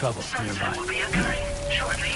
trouble nearby. Will be occurring shortly.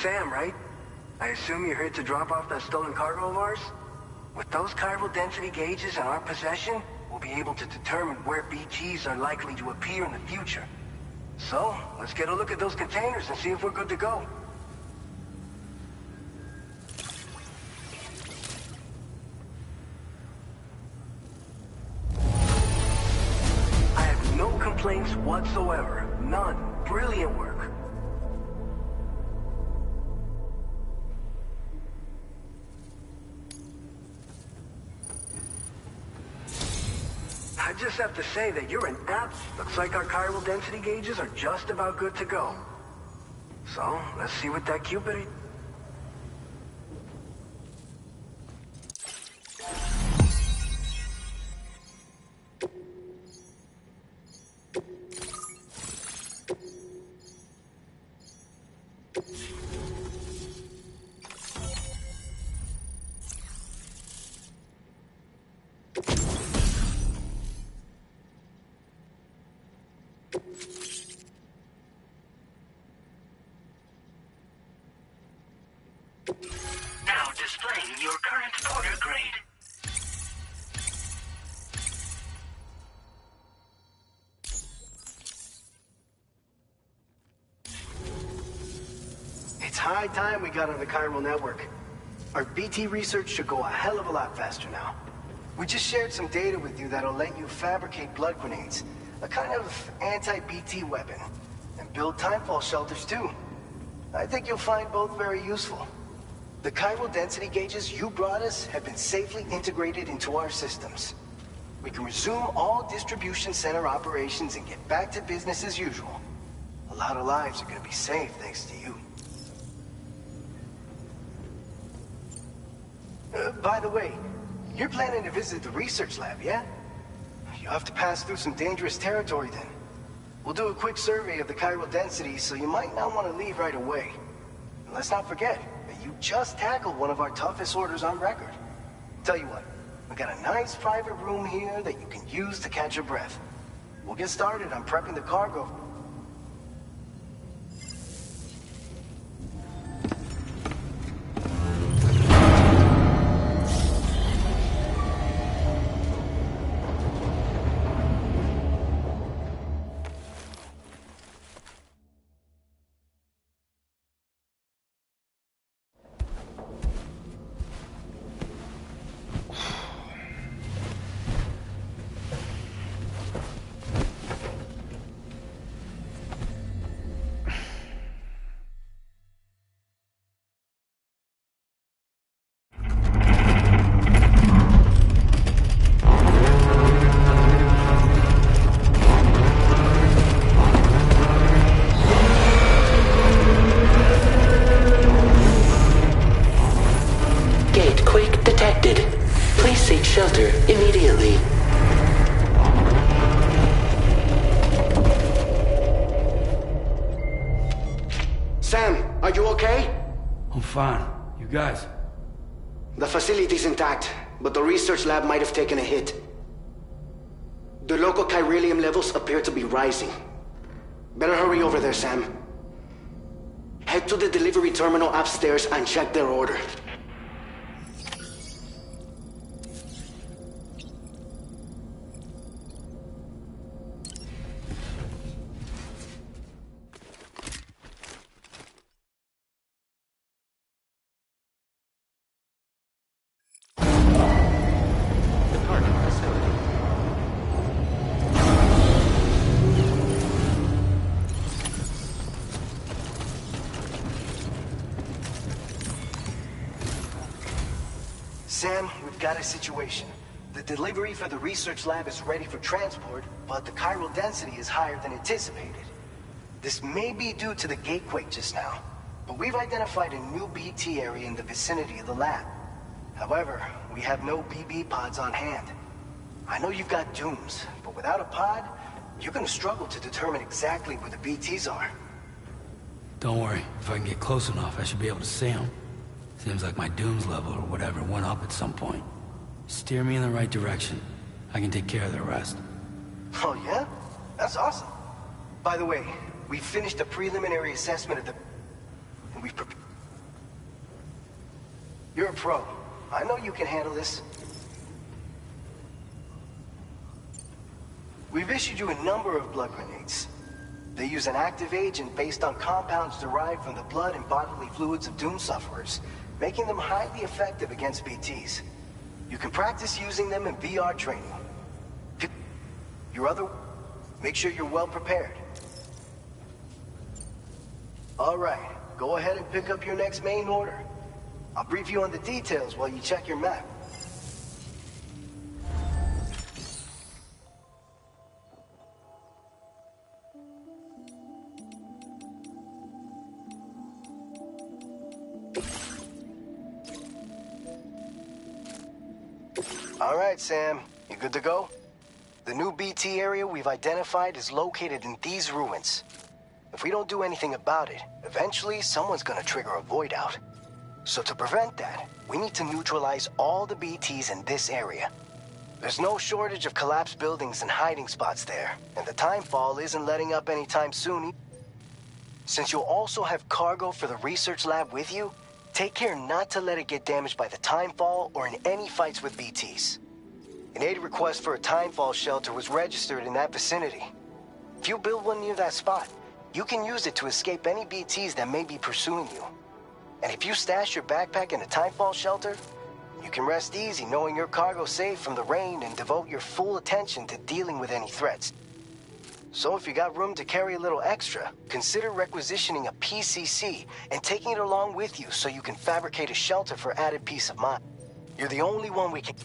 Sam, right? I assume you're here to drop off that stolen cargo of ours? With those chiral density gauges in our possession, we'll be able to determine where BTs are likely to appear in the future. So, let's get a look at those containers and see if we're good to go. I have no complaints whatsoever. None. Brilliant work. I just have to say that you're an app. Looks like our chiral density gauges are just about good to go. So, let's see what that Cupid... Now displaying your current order grade. It's high time we got on the chiral network. Our BT research should go a hell of a lot faster now. We just shared some data with you that'll let you fabricate blood grenades, a kind of anti-BT weapon, and build timefall shelters too. I think you'll find both very useful. The chiral density gauges you brought us have been safely integrated into our systems. We can resume all distribution center operations and get back to business as usual. A lot of lives are gonna be saved thanks to you. By the way, you're planning to visit the research lab, yeah? You'll have to pass through some dangerous territory then. We'll do a quick survey of the chiral density, so you might not want to leave right away. And let's not forget that you just tackled one of our toughest orders on record. Tell you what, we got a nice private room here that you can use to catch your breath. We'll get started on prepping the cargo. immediately. Sam, are you okay? I'm fine. You guys? The facility's intact, but the research lab might have taken a hit. The local chiralium levels appear to be rising. Better hurry over there, Sam. Head to the delivery terminal upstairs and check their order. Sam, we've got a situation. The delivery for the research lab is ready for transport, but the chiral density is higher than anticipated. This may be due to the gatequake just now, but we've identified a new BT area in the vicinity of the lab. However, we have no BB pods on hand. I know you've got dooms, but without a pod, you're gonna struggle to determine exactly where the BTs are. Don't worry. If I can get close enough, I should be able to see them. Seems like my dooms level or whatever went up at some point. Steer me in the right direction. I can take care of the rest. Oh yeah? That's awesome. By the way, we finished a preliminary assessment of the... and we've prepared... You're a pro. I know you can handle this. We've issued you a number of blood grenades. They use an active agent based on compounds derived from the blood and bodily fluids of doom sufferers, making them highly effective against BTs. You can practice using them in VR training. Make sure you're well prepared. All right, go ahead and pick up your next main order. I'll brief you on the details while you check your map. All right, Sam. You good to go? The new BT area we've identified is located in these ruins. If we don't do anything about it, eventually someone's gonna trigger a void out. So to prevent that, we need to neutralize all the BTs in this area. There's no shortage of collapsed buildings and hiding spots there, and the timefall isn't letting up anytime soon. Since you'll also have cargo for the research lab with you, take care not to let it get damaged by the timefall or in any fights with BTs. An aid request for a timefall shelter was registered in that vicinity. If you build one near that spot, you can use it to escape any BTs that may be pursuing you. And if you stash your backpack in a timefall shelter, you can rest easy knowing your cargo's safe from the rain and devote your full attention to dealing with any threats. So if you got room to carry a little extra, consider requisitioning a PCC and taking it along with you so you can fabricate a shelter for added peace of mind. You're the only one we can...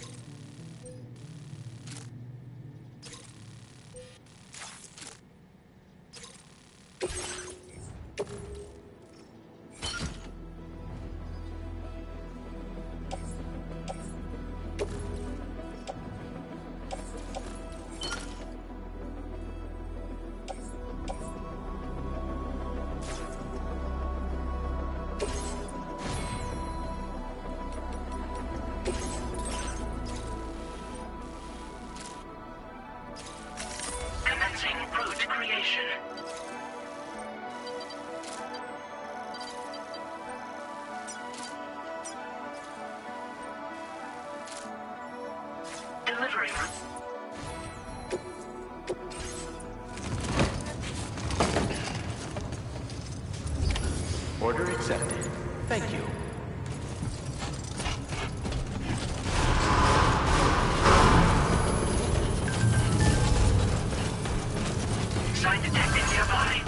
Commencing root creation. Delivering. Order accepted. Thank you. Sign detected nearby.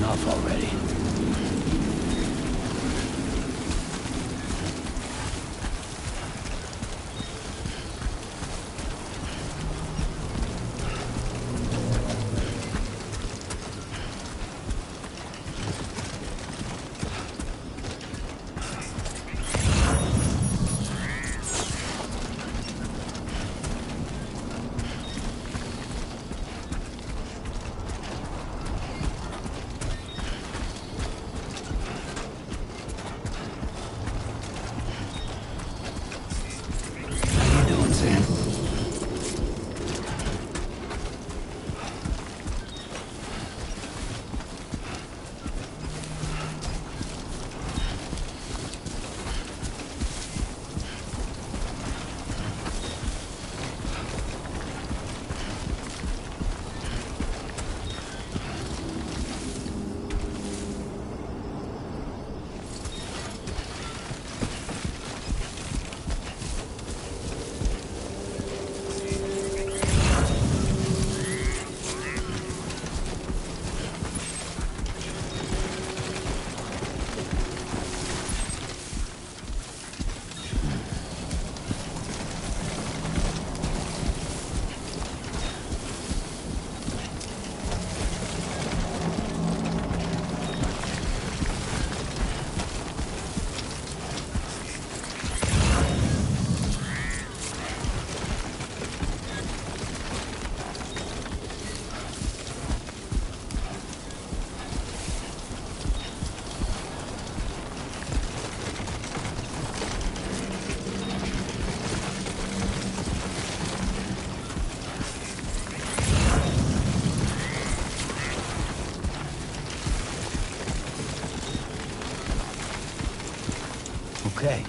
enough already. Okay.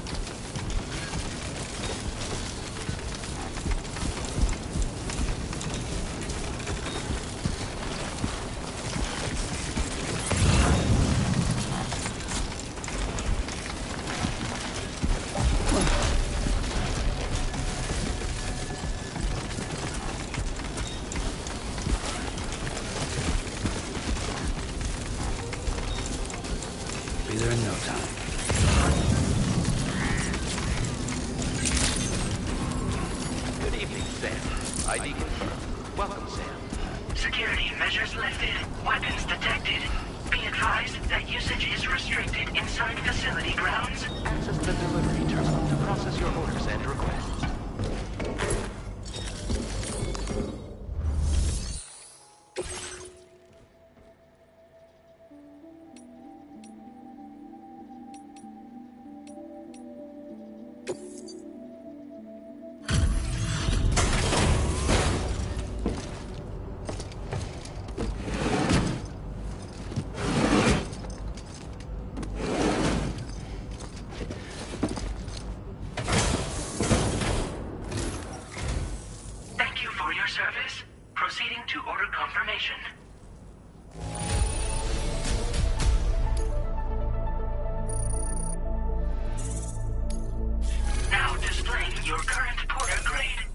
Be there in no time. Good evening, Sam. ID confirmed. Welcome, Sam. Security measures lifted. Weapons detected. Be advised that usage is restricted inside facility grounds. Access the delivery terminal to process your orders and requests. Service. Proceeding to order confirmation. Now displaying your current porter grade.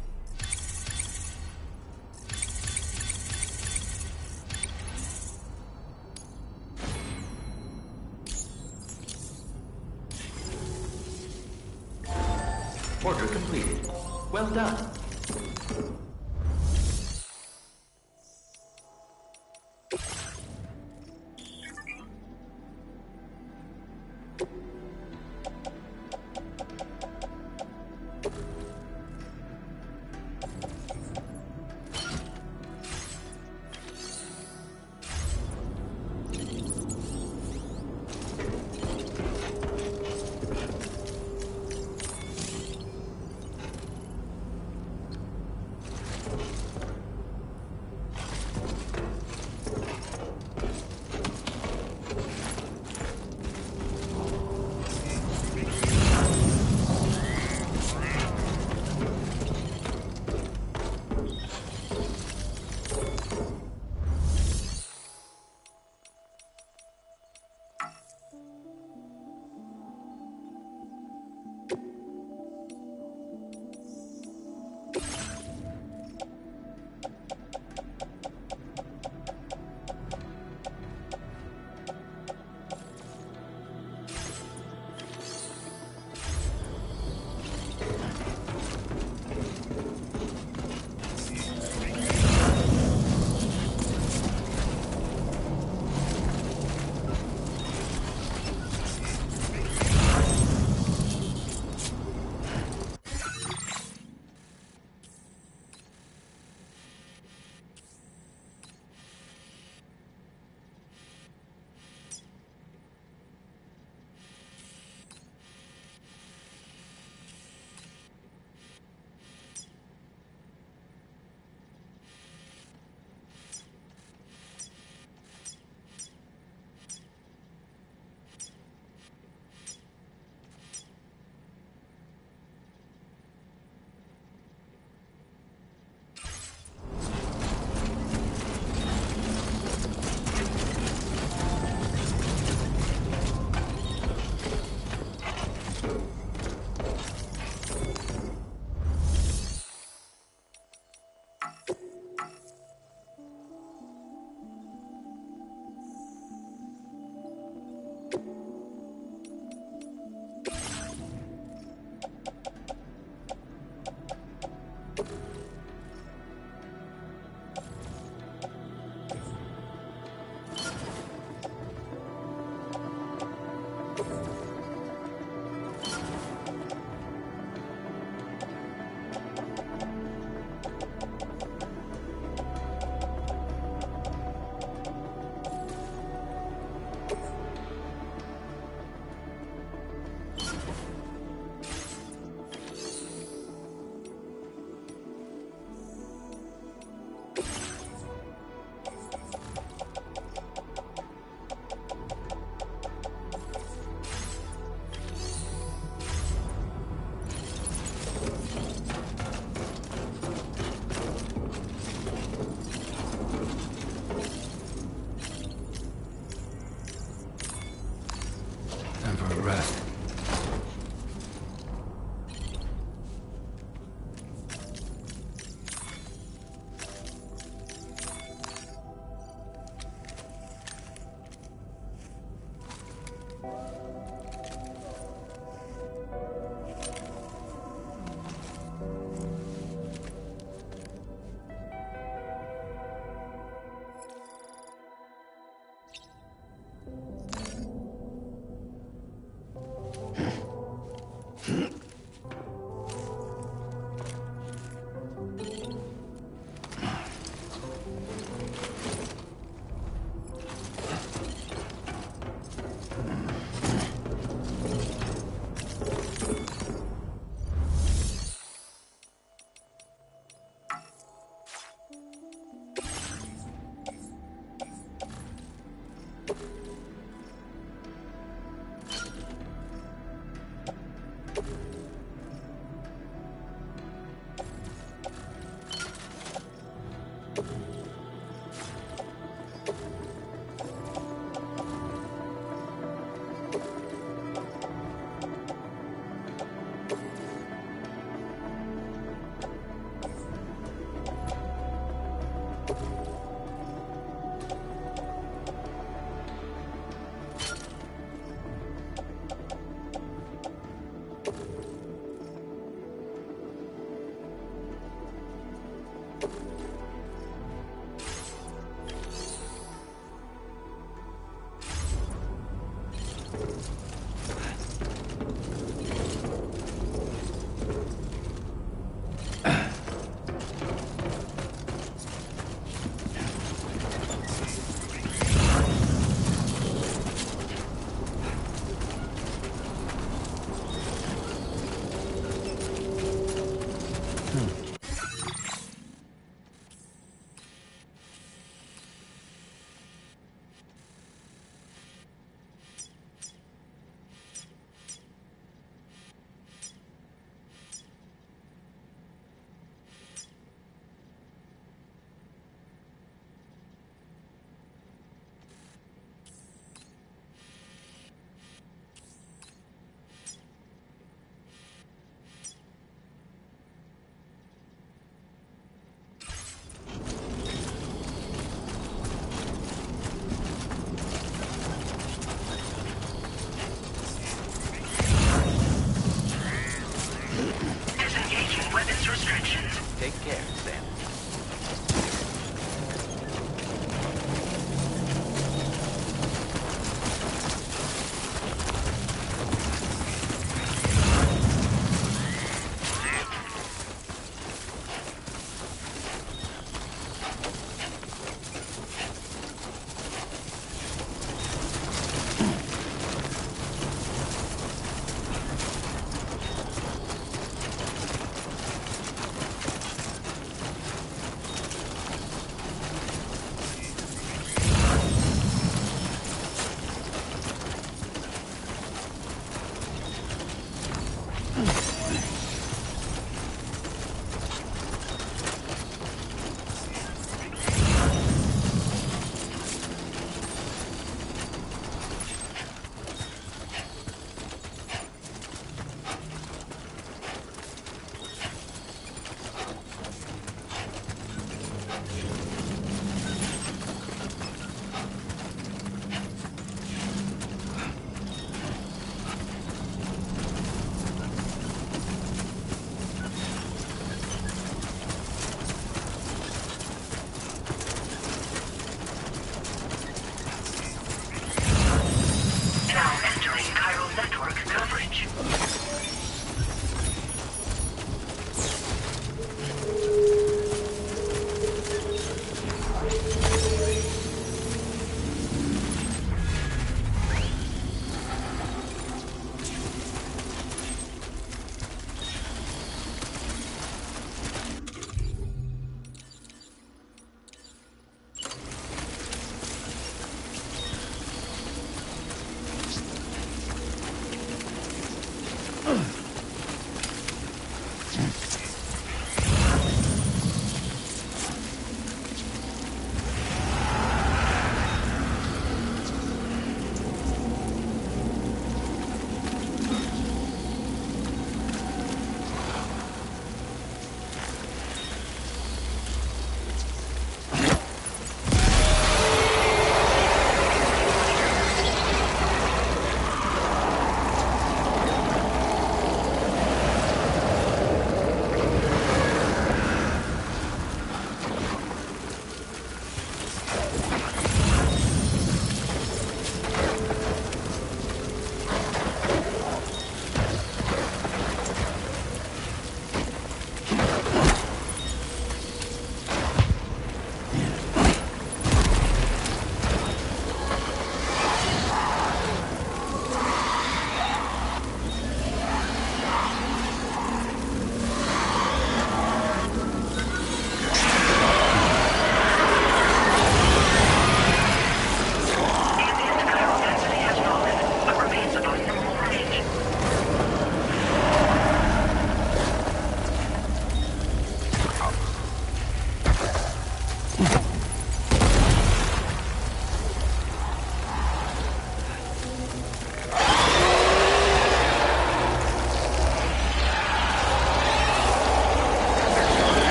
Order completed. Well done.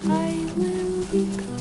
I will become.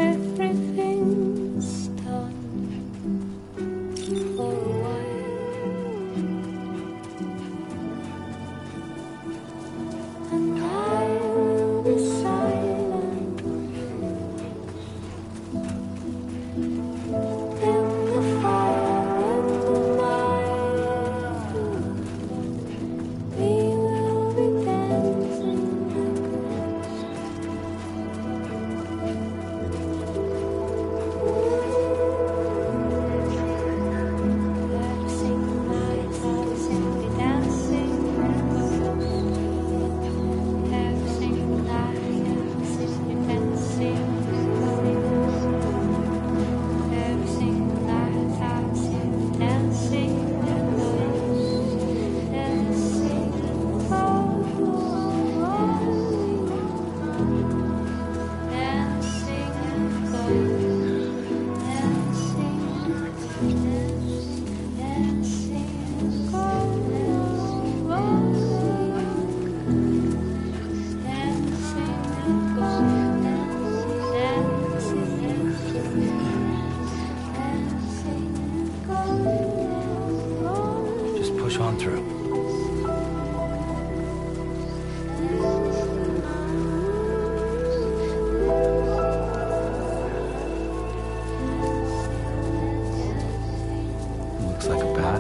Everything's done for a while, and I will be silent in the fire and the night. We will be dancing. Just push on through. Looks like a bat.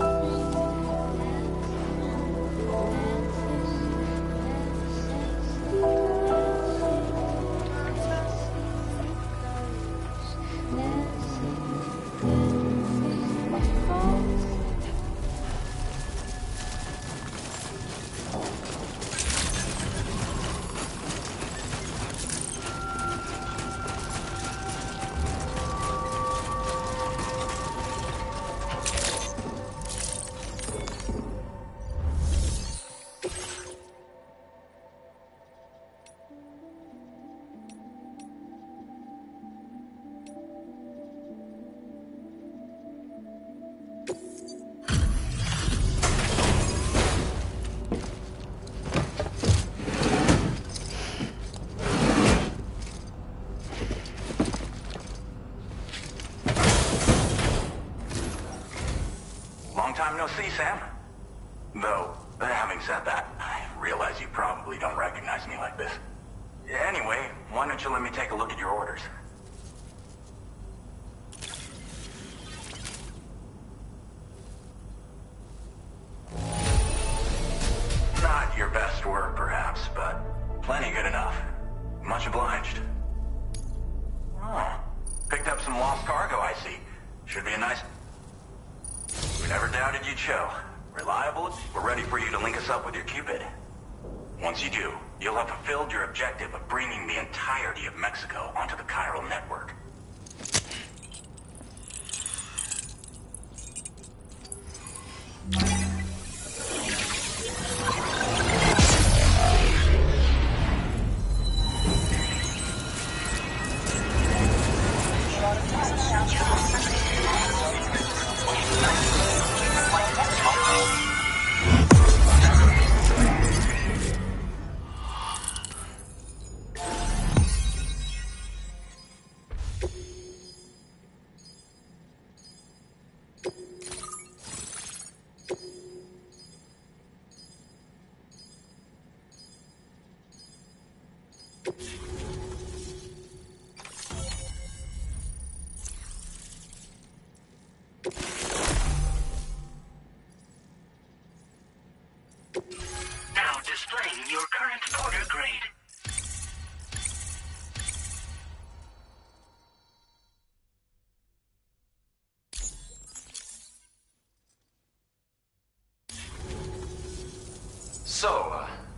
Long time no see, Sam. Though, having said that, I realize you probably don't recognize me like this. Anyway, why don't you let me take a look at your orders? Not your best work, perhaps, but plenty good enough. Much obliged. Oh, picked up some lost cargo, I see. Should be a nice... We never doubted you'd show. Reliable, we're ready for you to link us up with your Cupid. Once you do, you'll have fulfilled your objective of bringing the entirety of Mexico onto the chiral network.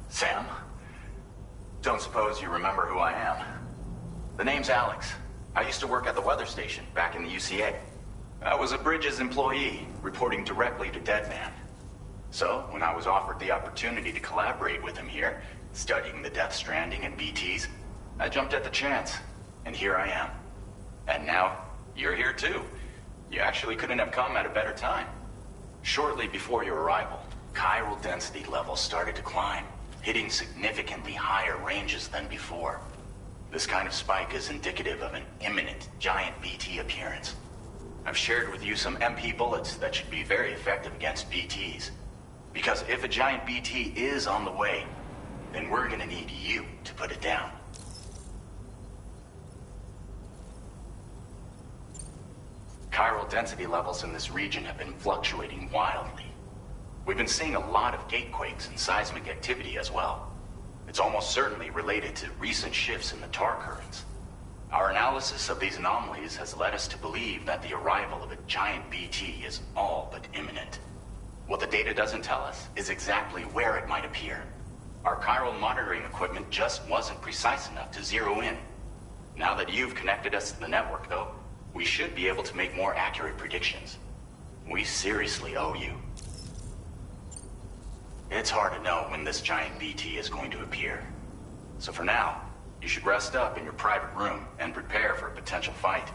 Sam, don't suppose you remember who I am? The name's Alex. I used to work at the weather station back in the UCA. I was a Bridges employee, reporting directly to Deadman. So, when I was offered the opportunity to collaborate with him here, studying the Death Stranding and BTs, I jumped at the chance, and here I am. And now, you're here too. You actually couldn't have come at a better time. Shortly before your arrival, chiral density levels started to climb, hitting significantly higher ranges than before. This kind of spike is indicative of an imminent giant BT appearance. I've shared with you some MP bullets that should be very effective against BTs. Because if a giant BT is on the way, then we're gonna need you to put it down. Chiral density levels in this region have been fluctuating wildly. We've been seeing a lot of gatequakes and seismic activity as well. It's almost certainly related to recent shifts in the tar currents. Our analysis of these anomalies has led us to believe that the arrival of a giant BT is all but imminent. What the data doesn't tell us is exactly where it might appear. Our chiral monitoring equipment just wasn't precise enough to zero in. Now that you've connected us to the network, though, we should be able to make more accurate predictions. We seriously owe you. It's hard to know when this giant BT is going to appear. So for now, you should rest up in your private room and prepare for a potential fight.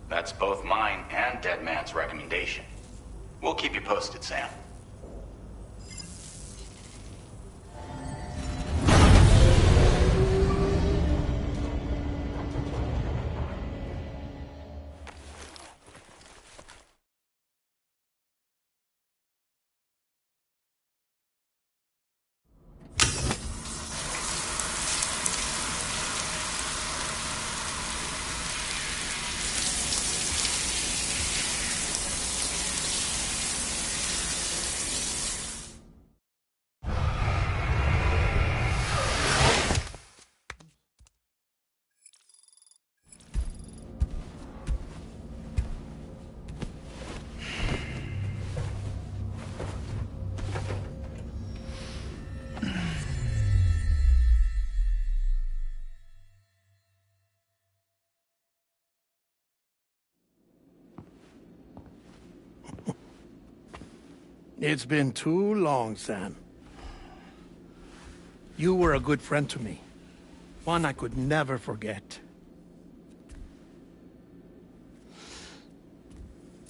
That's both mine and Deadman's recommendation. We'll keep you posted, Sam. It's been too long, Sam. You were a good friend to me. One I could never forget.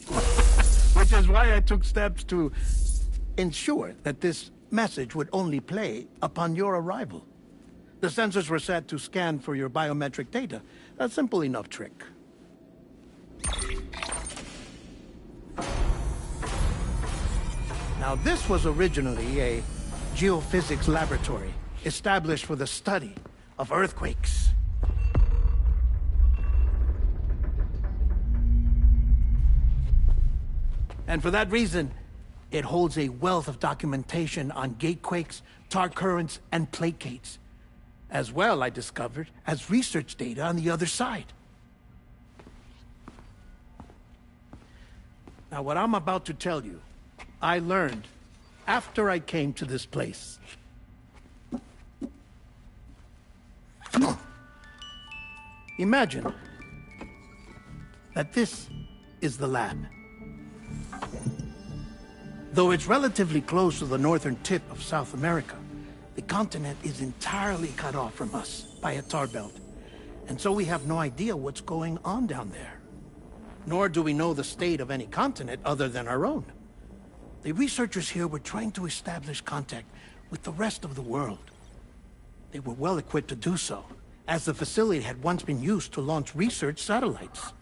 Which is why I took steps to ensure that this message would only play upon your arrival. The sensors were set to scan for your biometric data. A simple enough trick. Now, this was originally a geophysics laboratory established for the study of earthquakes. And for that reason, it holds a wealth of documentation on gatequakes, tar currents, and placates. As well, I discovered, as research data on the other side. Now, what I'm about to tell you, I learned after I came to this place. Imagine that this is the lab. Though it's relatively close to the northern tip of South America, the continent is entirely cut off from us by a tar belt. And so we have no idea what's going on down there. Nor do we know the state of any continent other than our own. The researchers here were trying to establish contact with the rest of the world. They were well equipped to do so, as the facility had once been used to launch research satellites.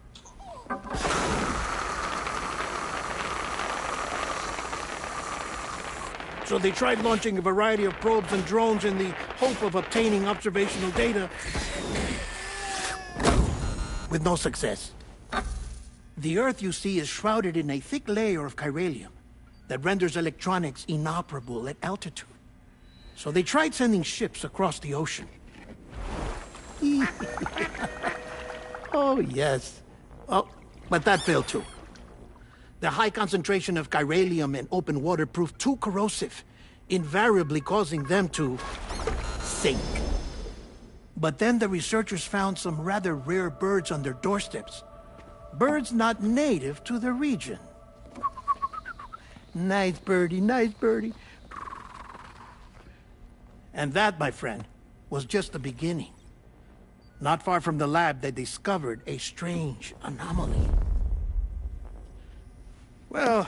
So they tried launching a variety of probes and drones in the hope of obtaining observational data, with no success. The Earth, you see, is shrouded in a thick layer of chiralium that renders electronics inoperable at altitude. So they tried sending ships across the ocean. Oh, yes. Oh, but that failed too. The high concentration of chiralium in open water proved too corrosive, invariably causing them to sink. But then the researchers found some rather rare birds on their doorsteps. Birds not native to the region. Nice birdie, nice birdie. And that, my friend, was just the beginning. Not far from the lab, they discovered a strange anomaly. Well,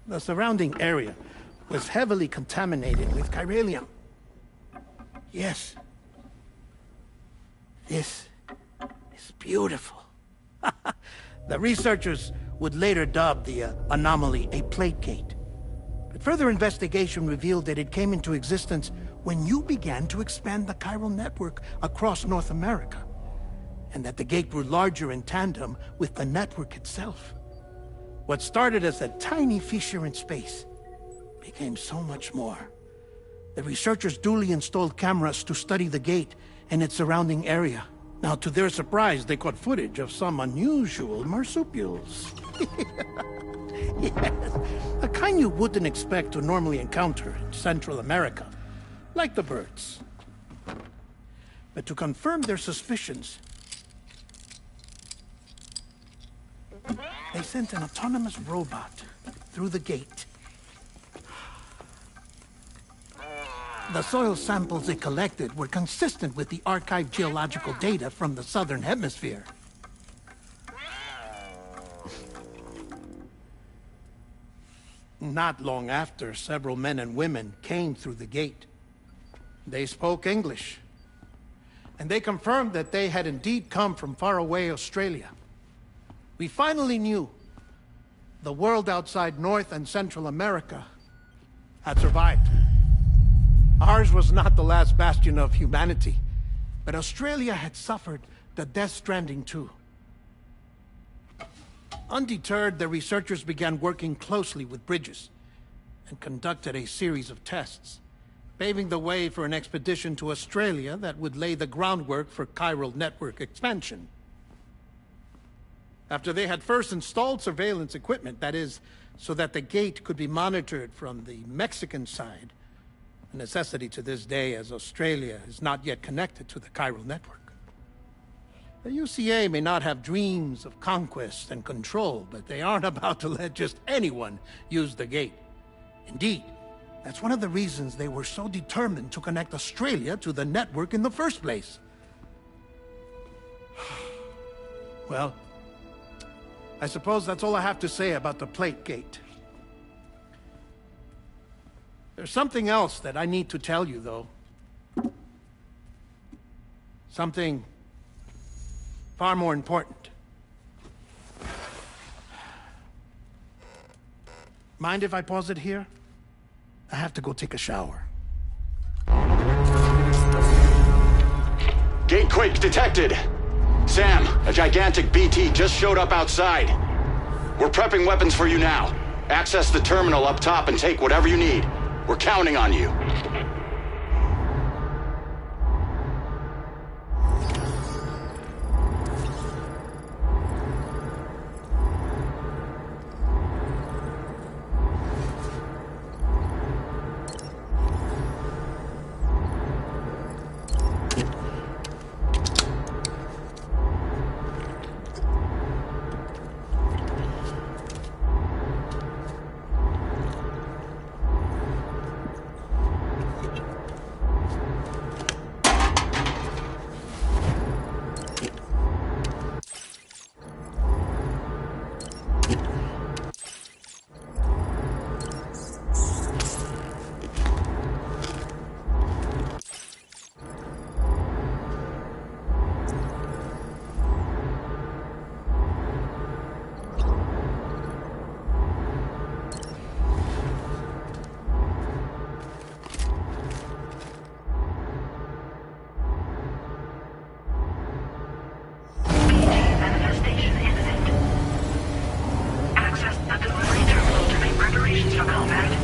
the surrounding area was heavily contaminated with chiralium. Yes. This is beautiful. The researchers would later dub the anomaly a plate gate. But further investigation revealed that it came into existence when you began to expand the chiral network across North America, and that the gate grew larger in tandem with the network itself. What started as a tiny fissure in space became so much more. The researchers duly installed cameras to study the gate and its surrounding area. Now, to their surprise, they caught footage of some unusual marsupials. Yes, a kind you wouldn't expect to normally encounter in Central America, like the birds. But to confirm their suspicions, they sent an autonomous robot through the gate. The soil samples it collected were consistent with the archived geological data from the southern hemisphere. Not long after, several men and women came through the gate. They spoke English, and they confirmed that they had indeed come from faraway Australia. We finally knew the world outside North and Central America had survived. Ours was not the last bastion of humanity, but Australia had suffered the Death Stranding too. Undeterred, the researchers began working closely with Bridges and conducted a series of tests, paving the way for an expedition to Australia that would lay the groundwork for chiral network expansion. After they had first installed surveillance equipment, that is, so that the gate could be monitored from the Mexican side, a necessity to this day as Australia is not yet connected to the chiral network. The UCA may not have dreams of conquest and control, but they aren't about to let just anyone use the gate. Indeed, that's one of the reasons they were so determined to connect Australia to the network in the first place. Well, I suppose that's all I have to say about the plate gate. There's something else that I need to tell you, though. Something far more important. Mind if I pause it here? I have to go take a shower. Gate quake detected. Sam, a gigantic BT just showed up outside. We're prepping weapons for you now. Access the terminal up top and take whatever you need. We're counting on you. Manifestation imminent. Access the delivery terminal to make preparations for combat.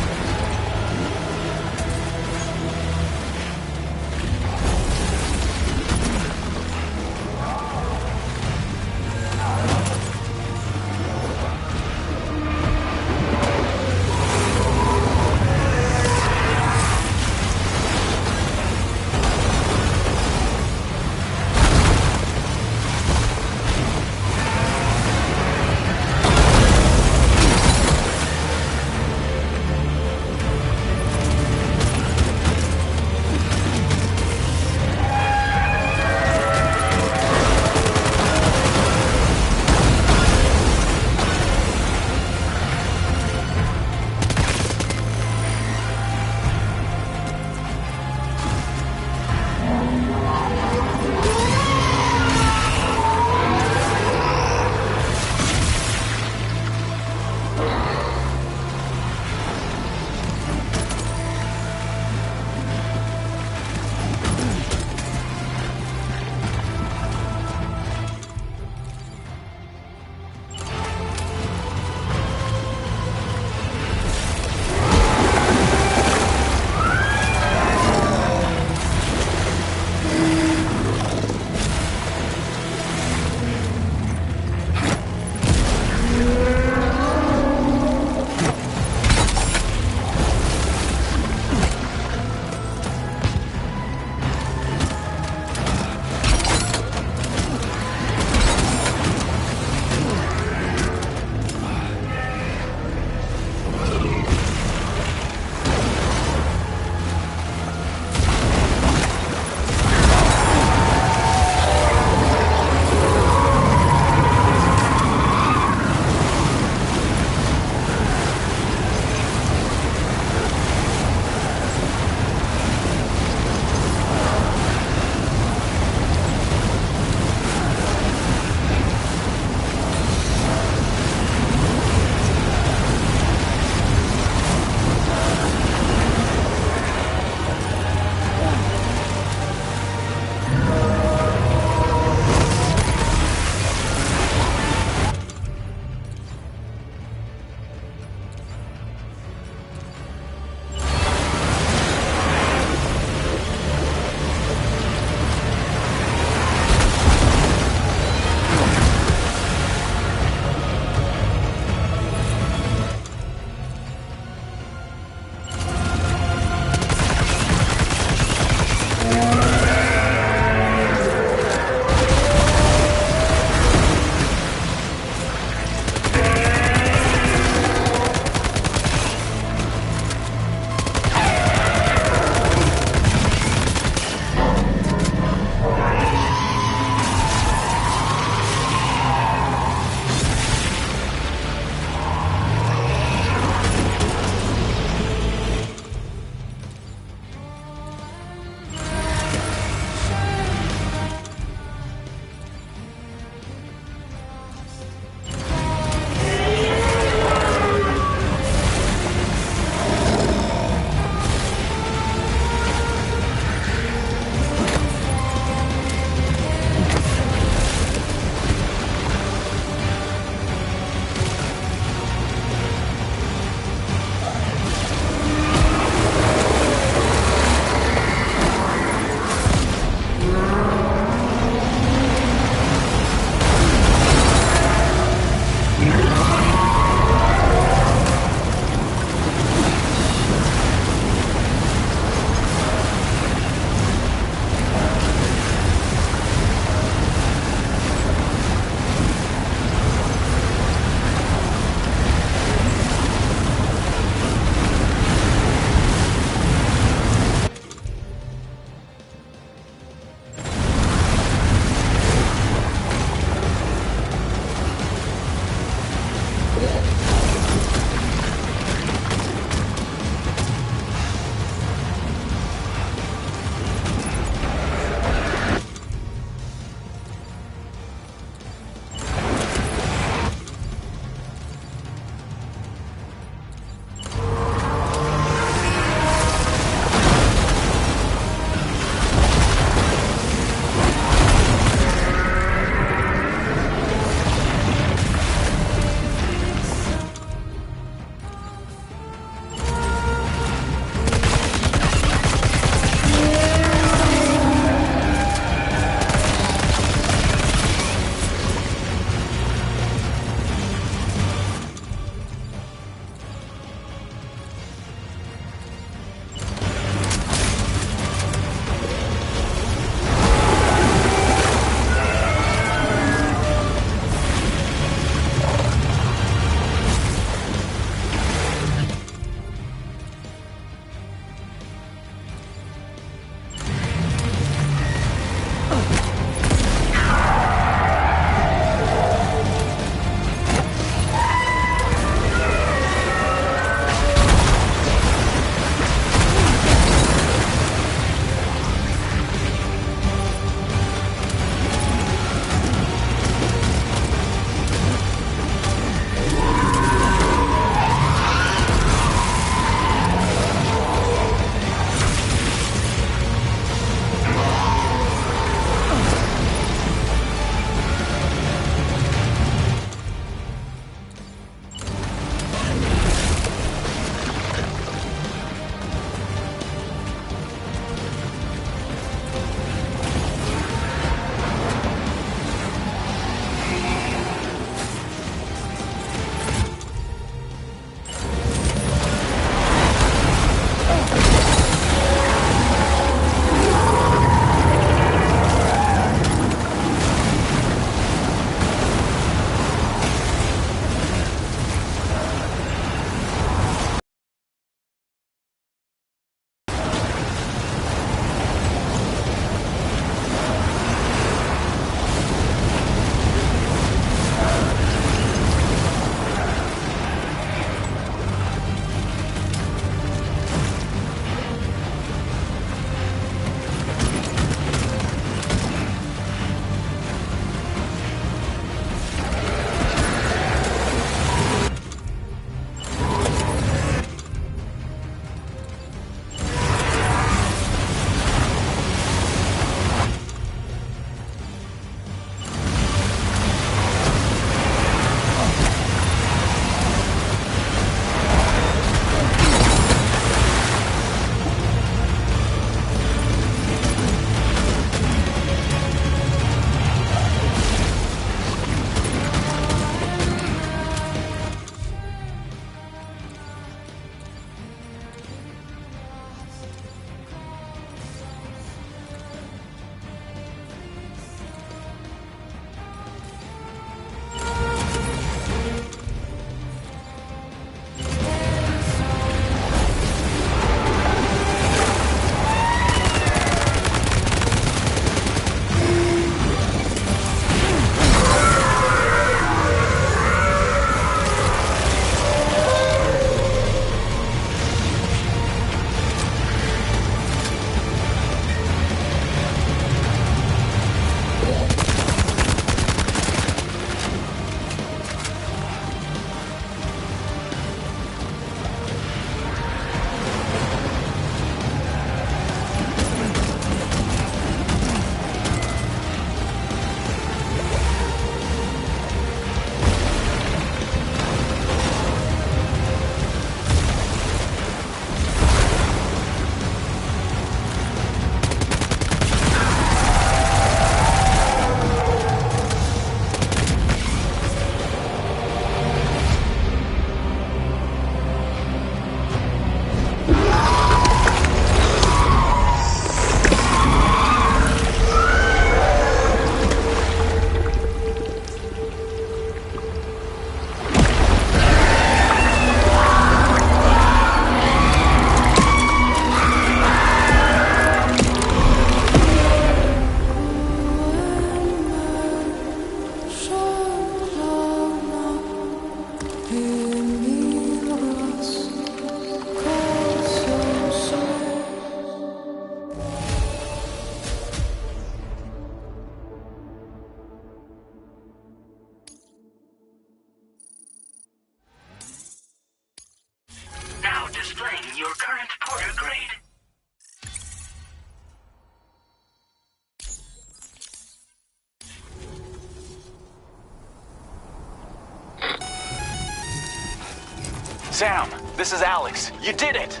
Sam, this is Alex. You did it!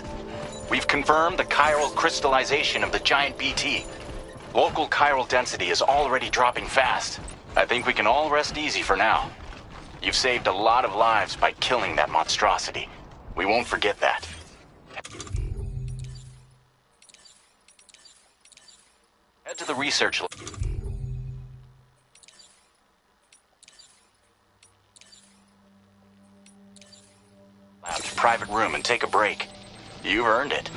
We've confirmed the chiral crystallization of the giant BT. Local chiral density is already dropping fast. I think we can all rest easy for now. You've saved a lot of lives by killing that monstrosity. We won't forget that. Head to the research lab's private room and take a break. You've earned it.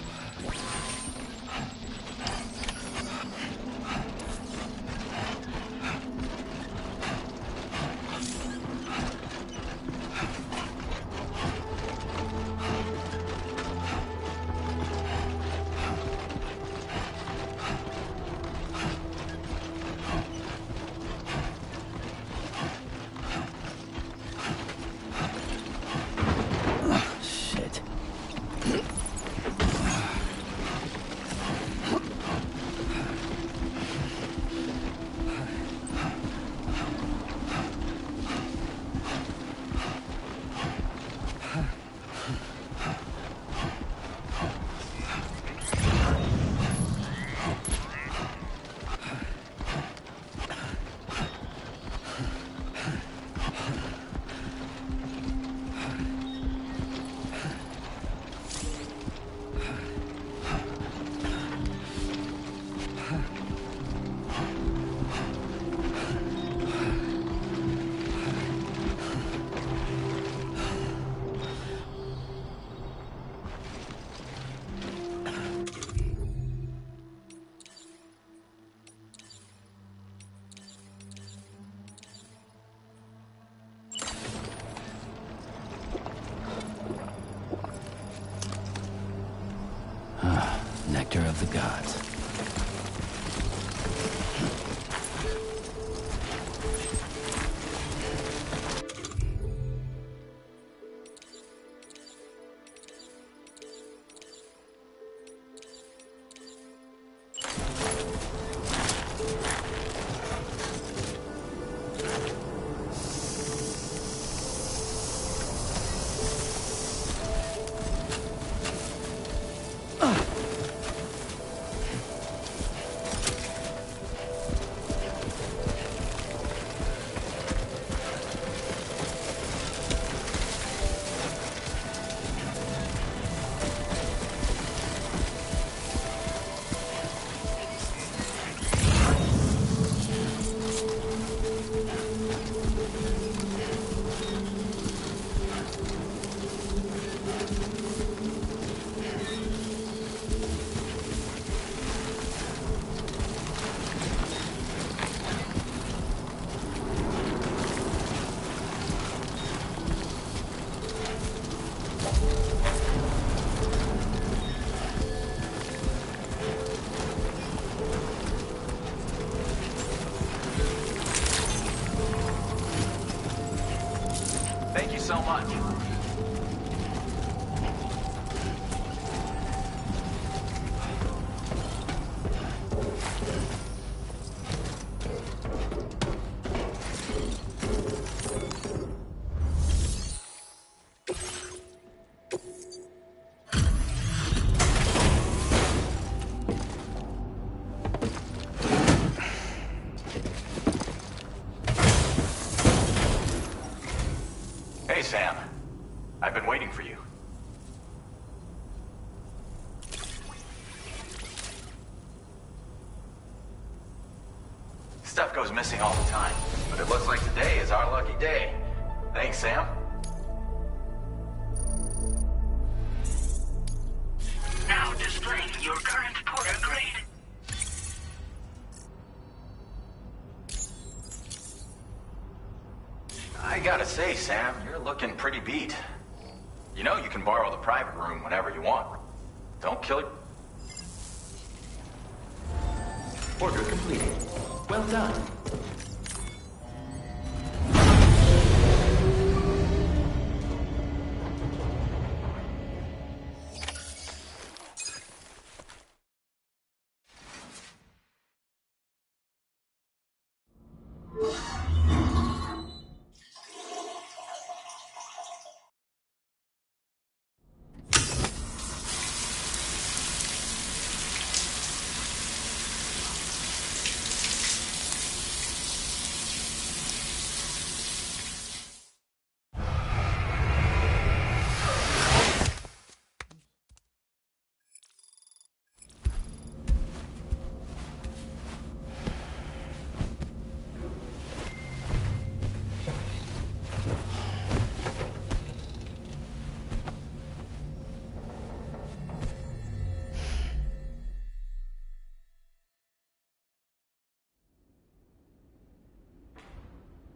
Shit. Nectar of the gods. Thank you so much. Hey, Sam. I've been waiting for you. Stuff goes missing all the time, but it looks like today is our lucky day. Thanks, Sam. Now displaying your current Porter grade. I gotta say, Sam, you're looking pretty beat. You know you can borrow the private room whenever you want. Don't kill it. Order completed. Well done.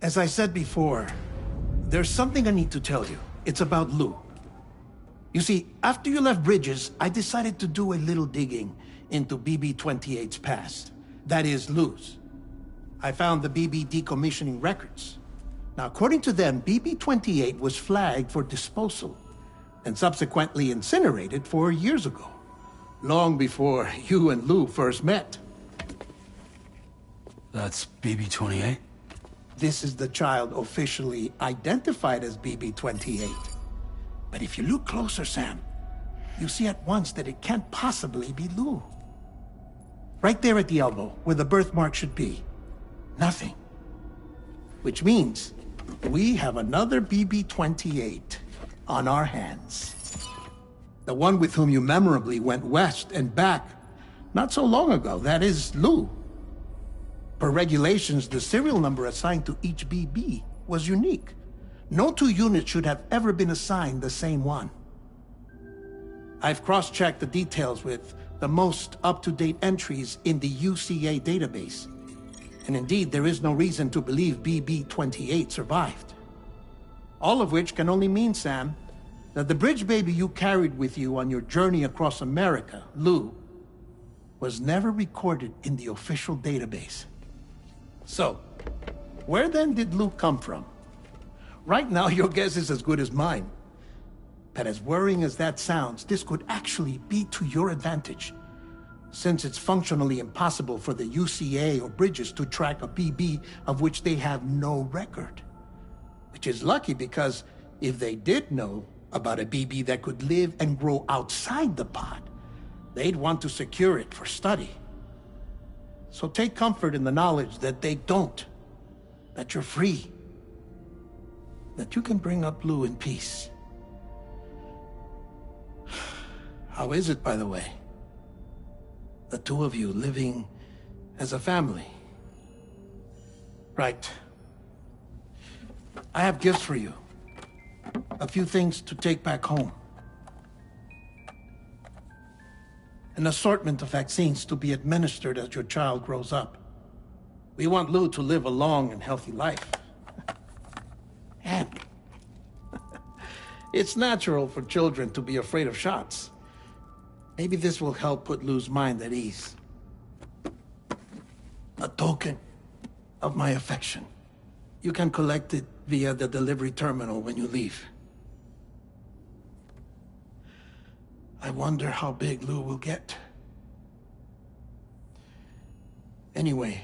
As I said before, there's something I need to tell you. It's about Lou. You see, after you left Bridges, I decided to do a little digging into BB-28's past. That is, Lou's. I found the BB decommissioning records. Now, according to them, BB-28 was flagged for disposal and subsequently incinerated 4 years ago, long before you and Lou first met. That's BB-28? This is the child officially identified as BB-28. But if you look closer, Sam, you see at once that it can't possibly be Lou. Right there at the elbow, where the birthmark should be. Nothing. Which means we have another BB-28 on our hands. The one with whom you memorably went west and back not so long ago. That is Lou. Per regulations, the serial number assigned to each BB was unique. No two units should have ever been assigned the same one. I've cross-checked the details with the most up-to-date entries in the UCA database. And indeed, there is no reason to believe BB-28 survived. All of which can only mean, Sam, that the bridge baby you carried with you on your journey across America, Lou, was never recorded in the official database. So, where then did Lou come from? Right now, your guess is as good as mine. But as worrying as that sounds, this could actually be to your advantage, since it's functionally impossible for the UCA or Bridges to track a BB of which they have no record. Which is lucky, because if they did know about a BB that could live and grow outside the pod, they'd want to secure it for study. So take comfort in the knowledge that they don't, that you're free, that you can bring up Lou in peace. How is it, by the way? The two of you living as a family. Right. I have gifts for you. A few things to take back home. An assortment of vaccines to be administered as your child grows up. We want Lou to live a long and healthy life. And it's natural for children to be afraid of shots. Maybe this will help put Lou's mind at ease. A token of my affection. You can collect it via the delivery terminal when you leave. I wonder how big Lou will get. Anyway,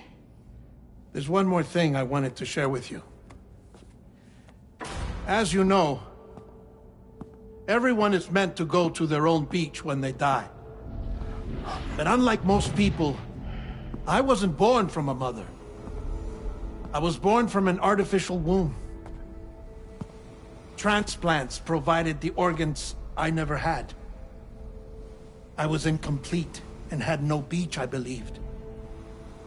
there's one more thing I wanted to share with you. As you know, everyone is meant to go to their own beach when they die. But unlike most people, I wasn't born from a mother. I was born from an artificial womb. Transplants provided the organs I never had. I was incomplete and had no beach, I believed.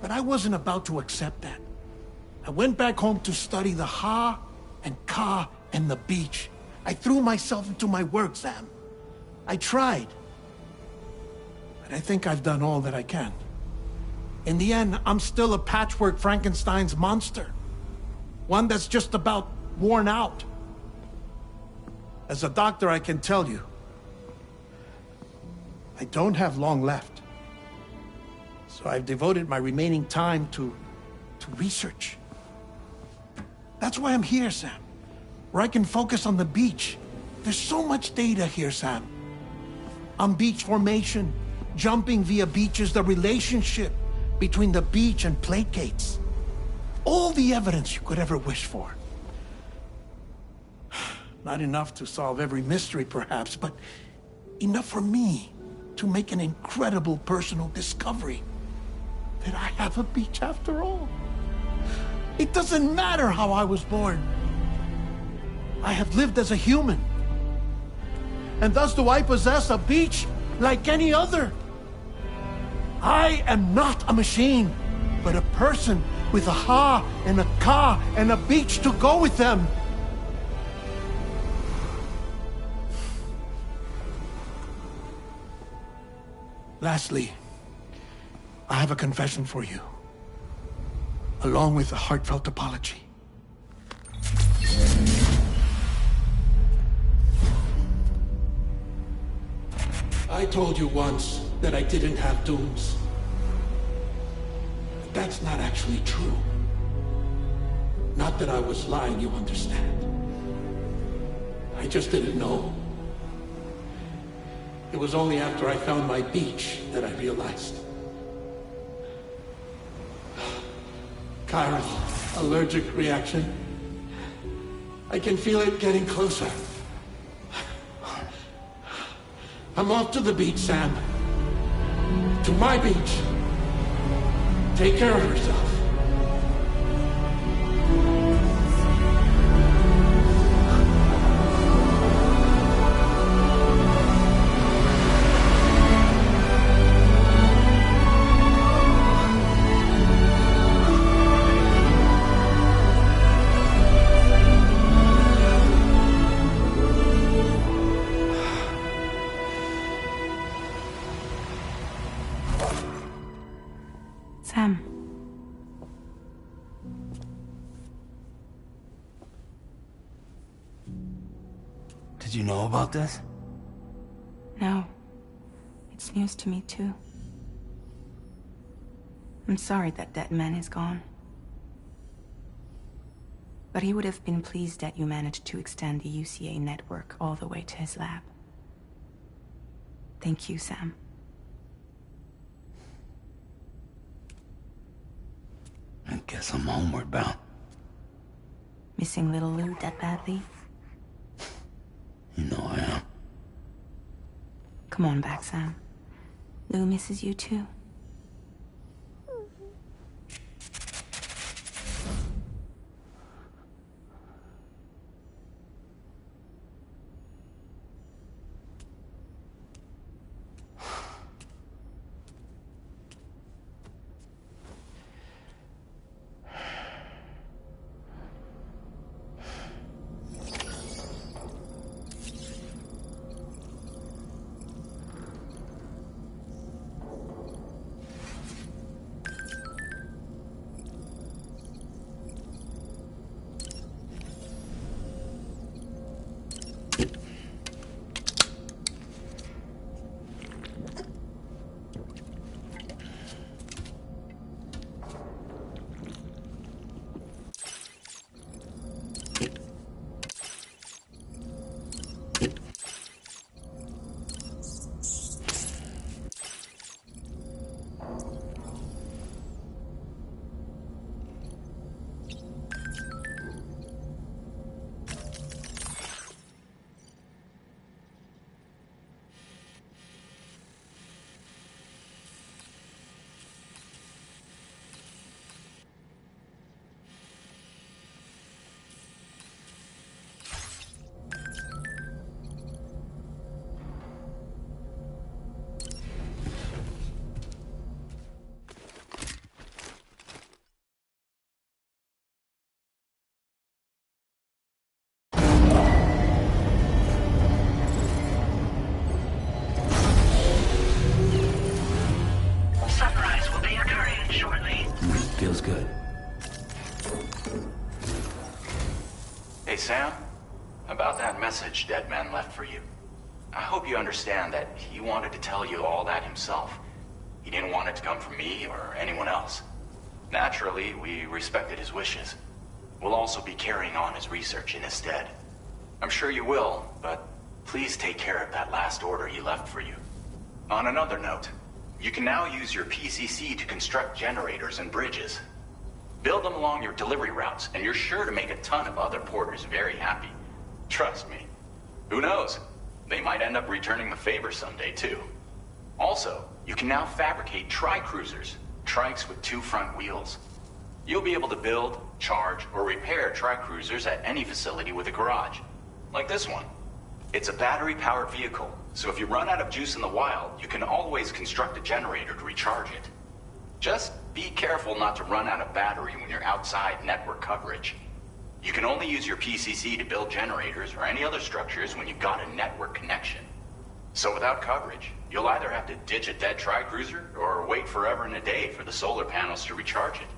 But I wasn't about to accept that. I went back home to study the Ha and Ka and the beach. I threw myself into my work, Sam. I tried. But I think I've done all that I can. In the end, I'm still a patchwork Frankenstein's monster. One that's just about worn out. As a doctor, I can tell you, I don't have long left. So I've devoted my remaining time to research. That's why I'm here, Sam. Where I can focus on the beach. There's so much data here, Sam. On beach formation, jumping via beaches, the relationship between the beach and plate gates. All the evidence you could ever wish for. Not enough to solve every mystery, perhaps, but enough for me to make an incredible personal discovery. That I have a beach after all. It doesn't matter how I was born. I have lived as a human. And thus do I possess a beach like any other. I am not a machine, but a person with a Ha and a Ka and a beach to go with them. Lastly, I have a confession for you, along with a heartfelt apology. I told you once that I didn't have dooms. But that's not actually true. Not that I was lying, you understand. I just didn't know. It was only after I found my beach that I realized. Chiral allergic reaction. I can feel it getting closer. I'm off to the beach, Sam. To my beach. Take care of yourself. Sam. Did you know about this? No. It's news to me, too. I'm sorry that that man is gone. But he would have been pleased that you managed to extend the UCA network all the way to his lab. Thank you, Sam. I guess I'm homeward bound. Missing little Lou that badly? You know I am. Come on back, Sam. Lou misses you too. Feels good. Hey, Sam. About that message Deadman left for you. I hope you understand that he wanted to tell you all that himself. He didn't want it to come from me or anyone else. Naturally, we respected his wishes. We'll also be carrying on his research in his stead. I'm sure you will, but please take care of that last order he left for you. On another note, you can now use your PCC to construct generators and bridges. Build them along your delivery routes, and you're sure to make a ton of other porters very happy. Trust me. Who knows? They might end up returning the favor someday, too. Also, you can now fabricate tri-cruisers, trikes with 2 front wheels. You'll be able to build, charge, or repair tri-cruisers at any facility with a garage. Like this one. It's a battery-powered vehicle, so if you run out of juice in the wild, you can always construct a generator to recharge it. Just be careful not to run out of battery when you're outside network coverage. You can only use your PCC to build generators or any other structures when you've got a network connection. So without coverage, you'll either have to ditch a dead tri-cruiser or wait forever and a day for the solar panels to recharge it.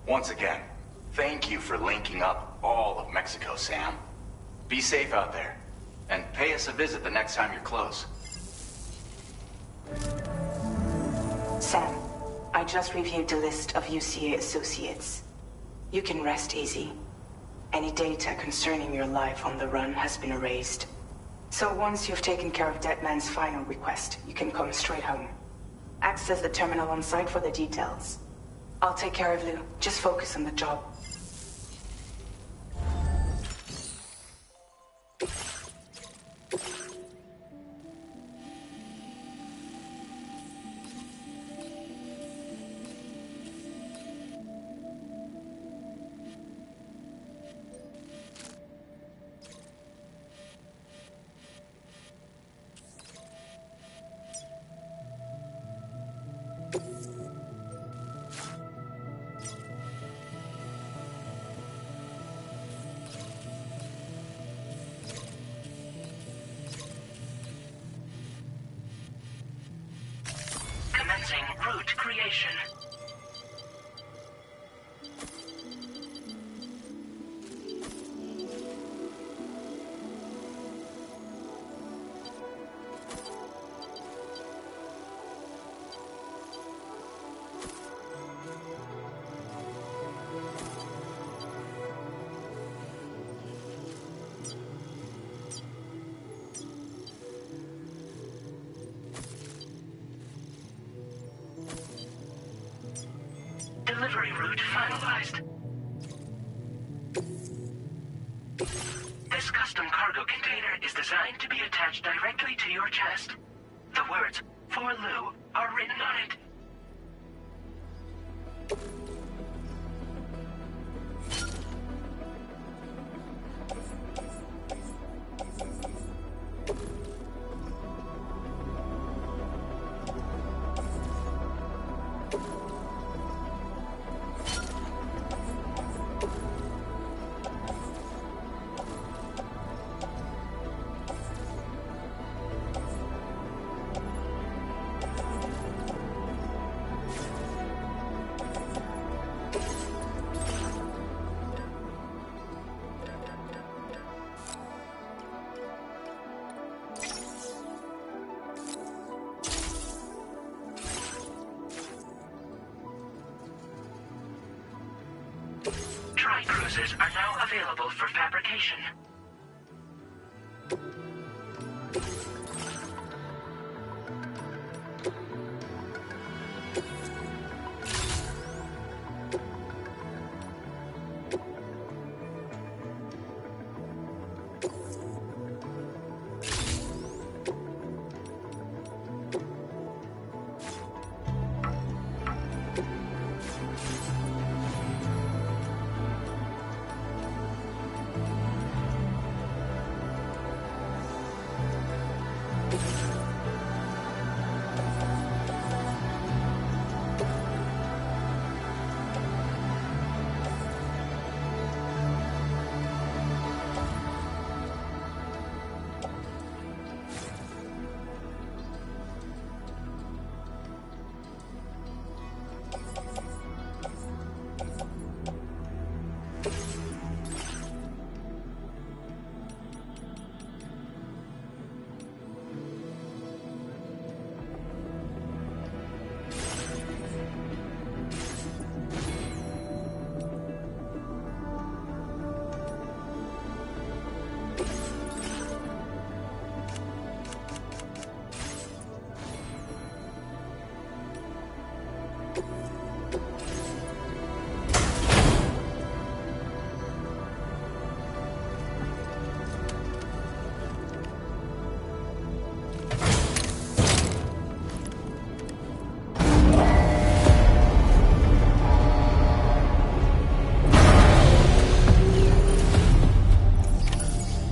Once again, thank you for linking up all of Mexico, Sam. Be safe out there. And pay us a visit the next time you're close. Sam, I just reviewed the list of UCA associates. You can rest easy. Any data concerning your life on the run has been erased. So once you've taken care of Deadman's final request, you can come straight home. Access the terminal on site for the details. I'll take care of Lou. Just focus on the job. Commencing route creation. Delivery route finalized. This custom cargo container is designed to be attached directly to your chest. The words, "For Lou," are written on it. Tri-cruisers are now available for fabrication.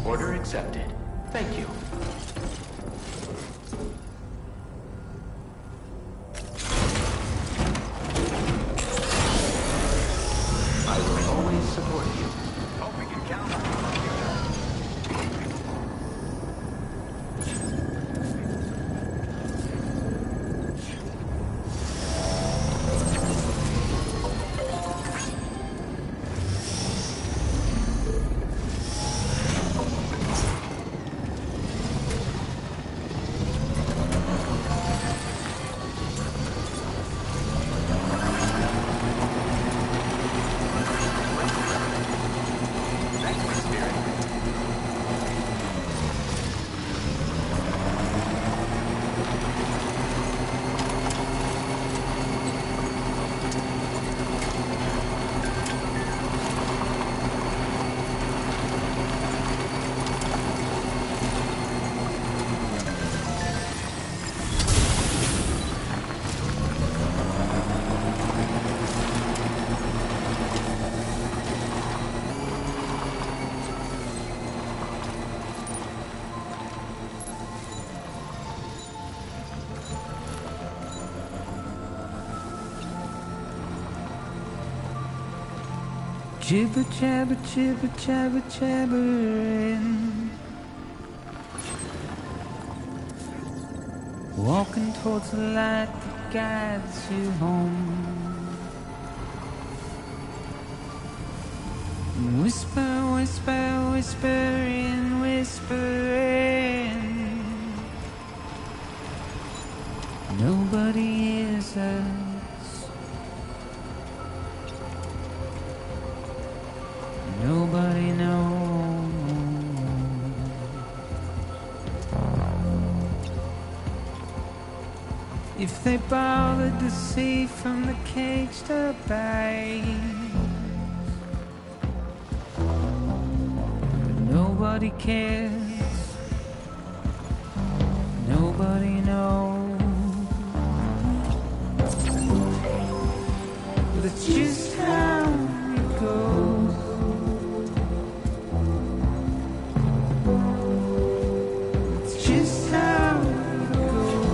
Order accepted. Thank you. I will always support you. Hope we can count on you. Jibber jabber, jibber jabber, jabbering. Walking towards the light that guides you home. Whisper, whisper, whispering, whispering. Nobody hears us. Nobody knows. If they bothered to see from the caged up eyes, but nobody cares. Nobody knows. But it's just how it goes. It's just how it goes.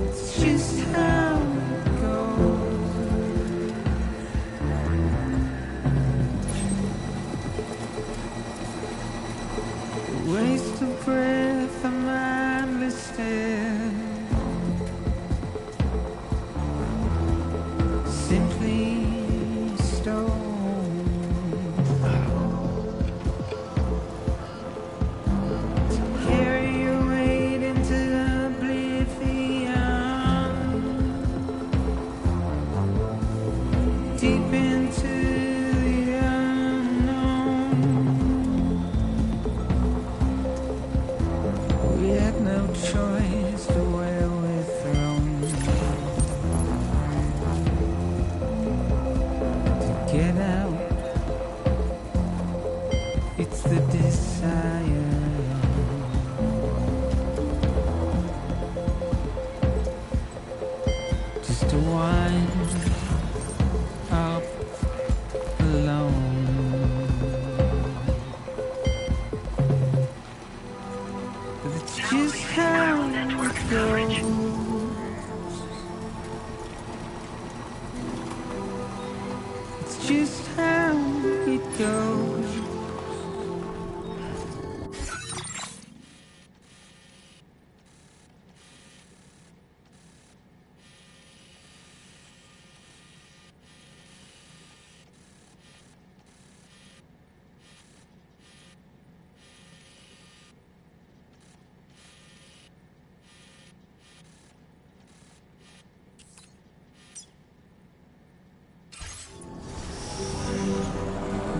It's just how it goes. Waste of breath, a mindless stare. Simply stone. To carry your weight into oblivion. Deep into the unknown. We had no choice to where we're thrown. To get out, it's the desire. Just to wind up alone. But it's just how it goes. It's just how it goes.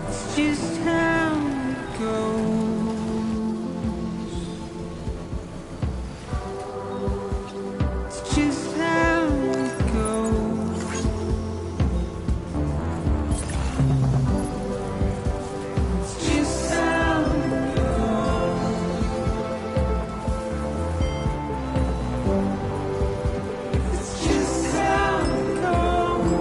It's just how it goes. It's just how it goes. It's just how it goes. It's just how it goes.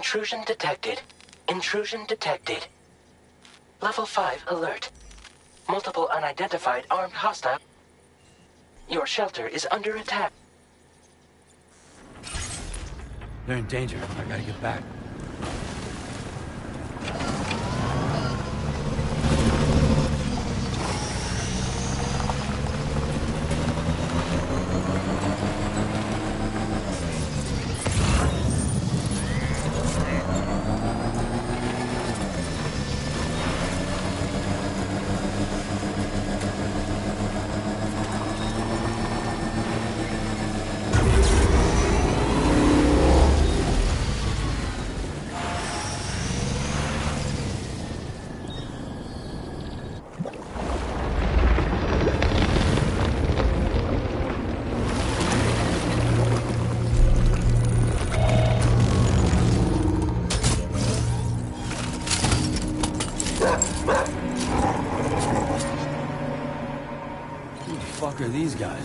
Intrusion detected. Intrusion detected. Level 5 alert. Multiple unidentified armed hostile. Your shelter is under attack. They're in danger. I gotta get back. Are these guys?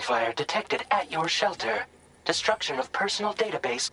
fire detected at your shelter. Destruction of personal database.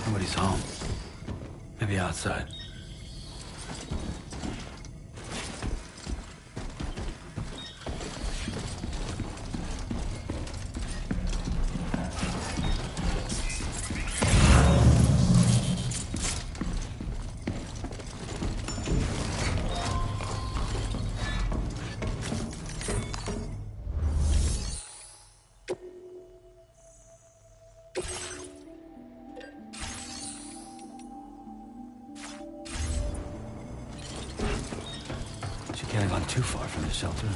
Nobody's home. Maybe outside. She can't have gone too far from the shelter.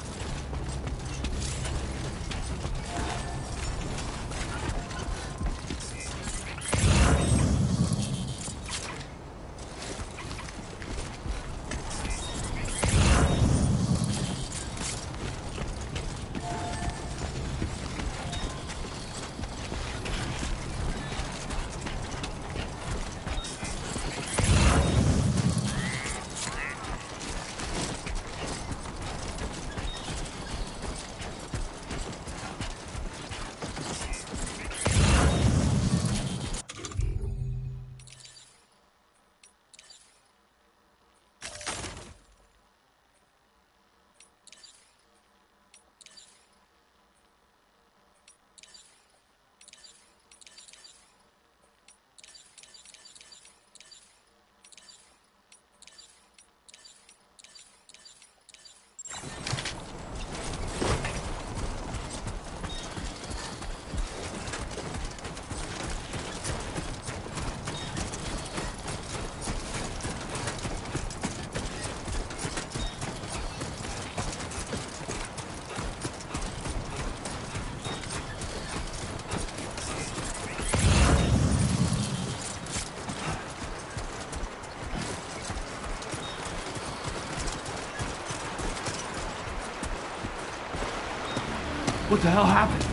What the hell happened?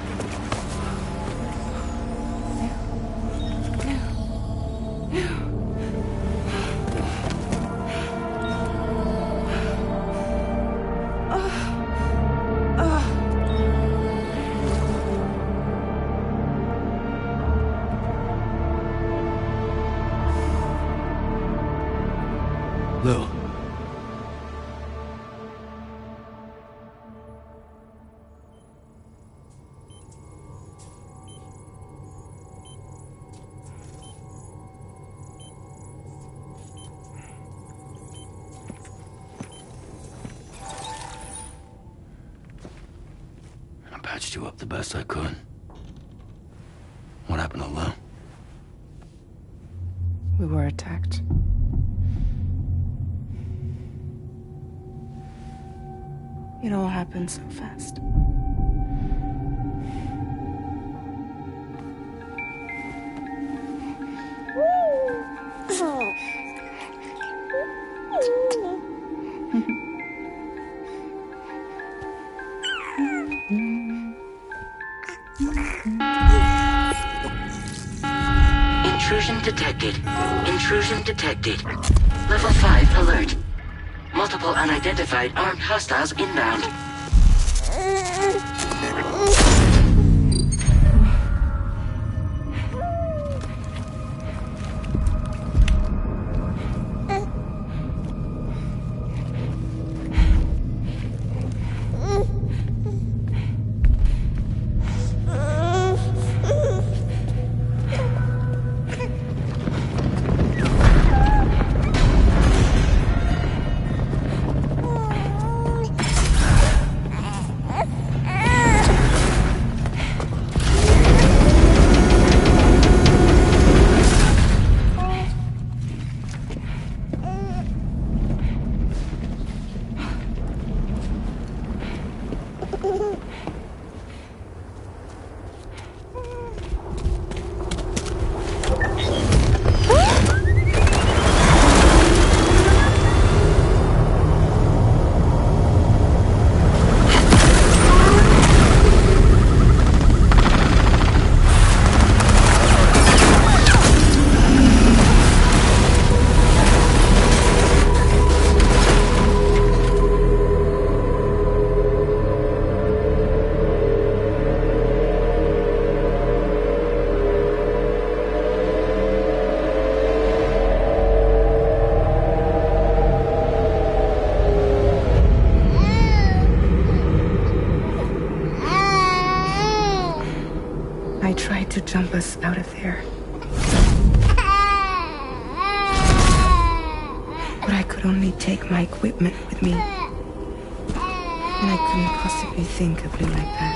Lou. patched you up the best I could. What happened to Lou? We were attacked. It all happened so fast. Intrusion detected. Intrusion detected. Level 5 alert. Multiple unidentified armed hostiles inbound. I tried to jump us out of there. But I could only take my equipment with me. And I couldn't possibly think of Lou like that.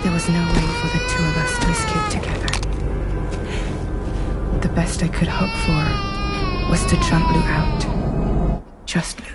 There was no way for the two of us to escape together. The best I could hope for was to jump Lou out. Just Lou.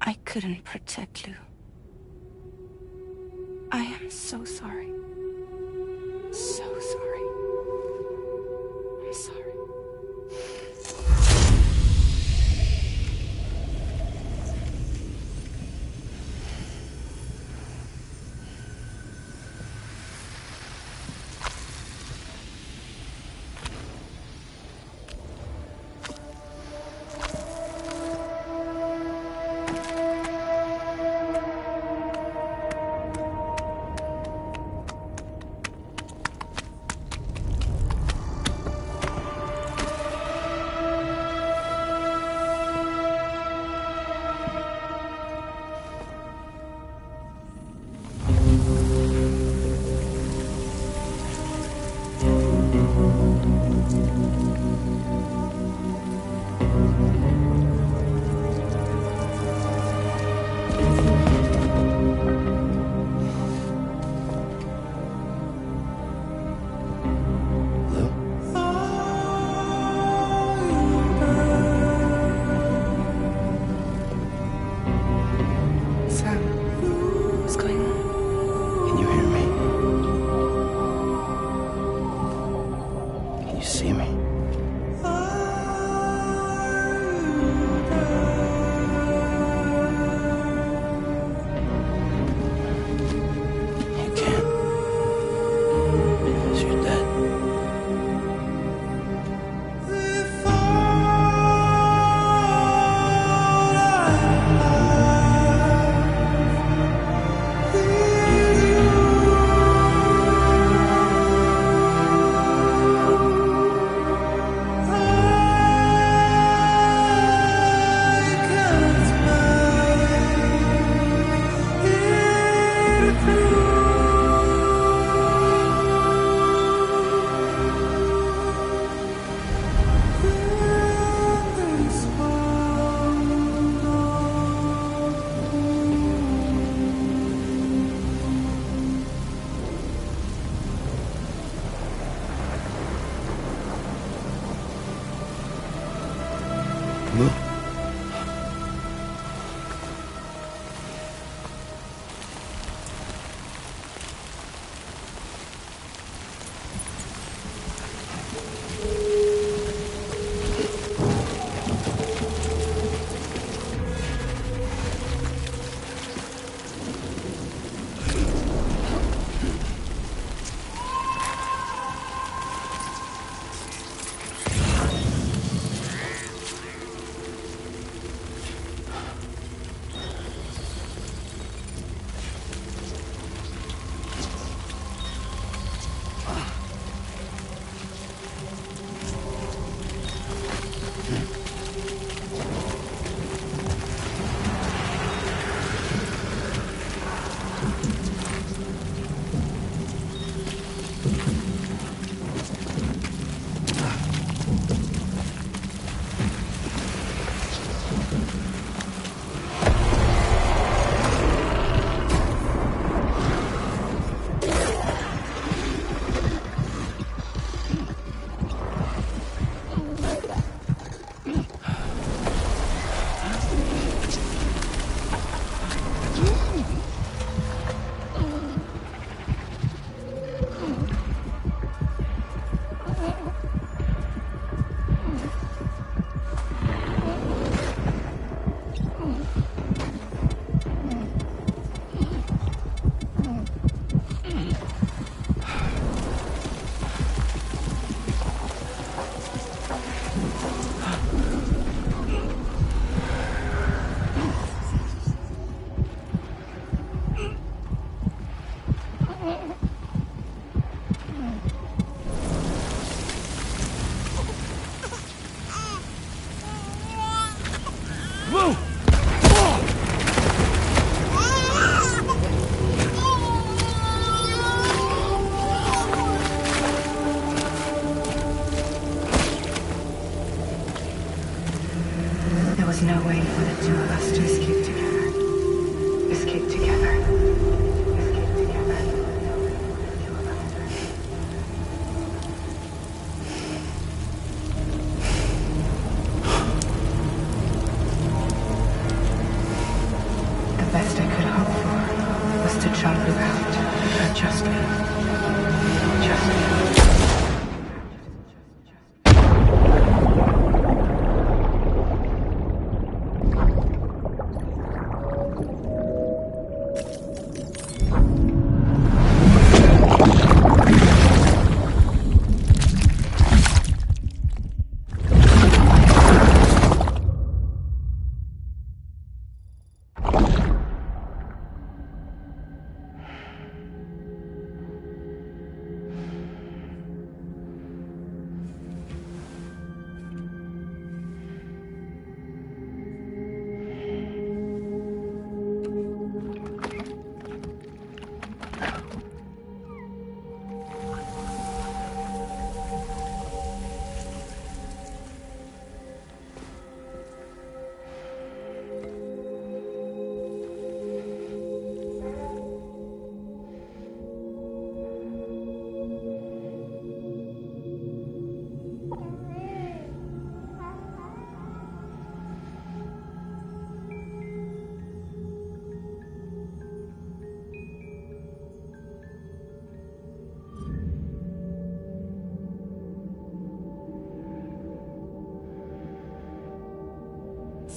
I couldn't protect Lou. I am so sorry. So sorry. I'm sorry.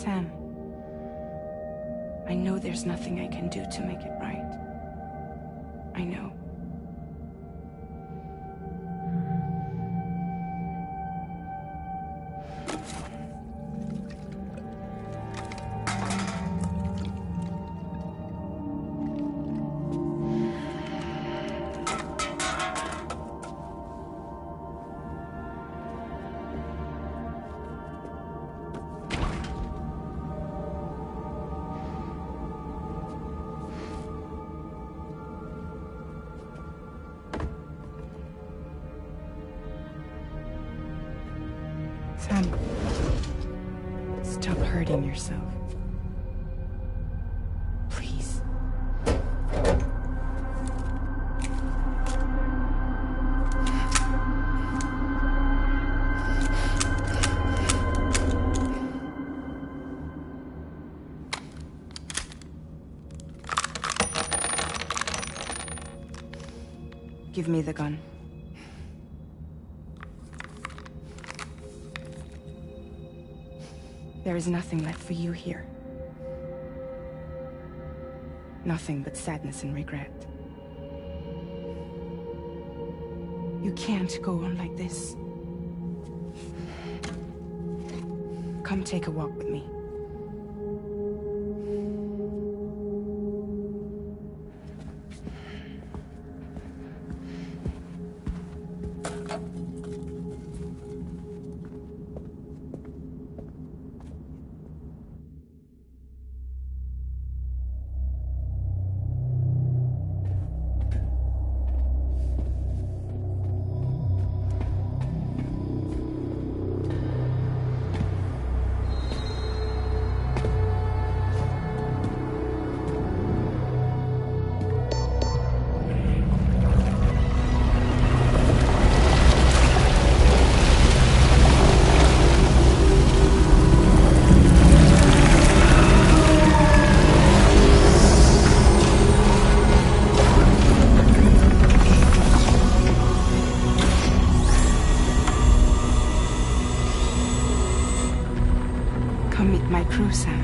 Sam, I know there's nothing I can do to make it right. I know. Sam, stop hurting yourself. Please. Give me the gun. There is nothing left for you here. Nothing but sadness and regret. You can't go on like this. Come take a walk with me. Come meet my crew, Sam.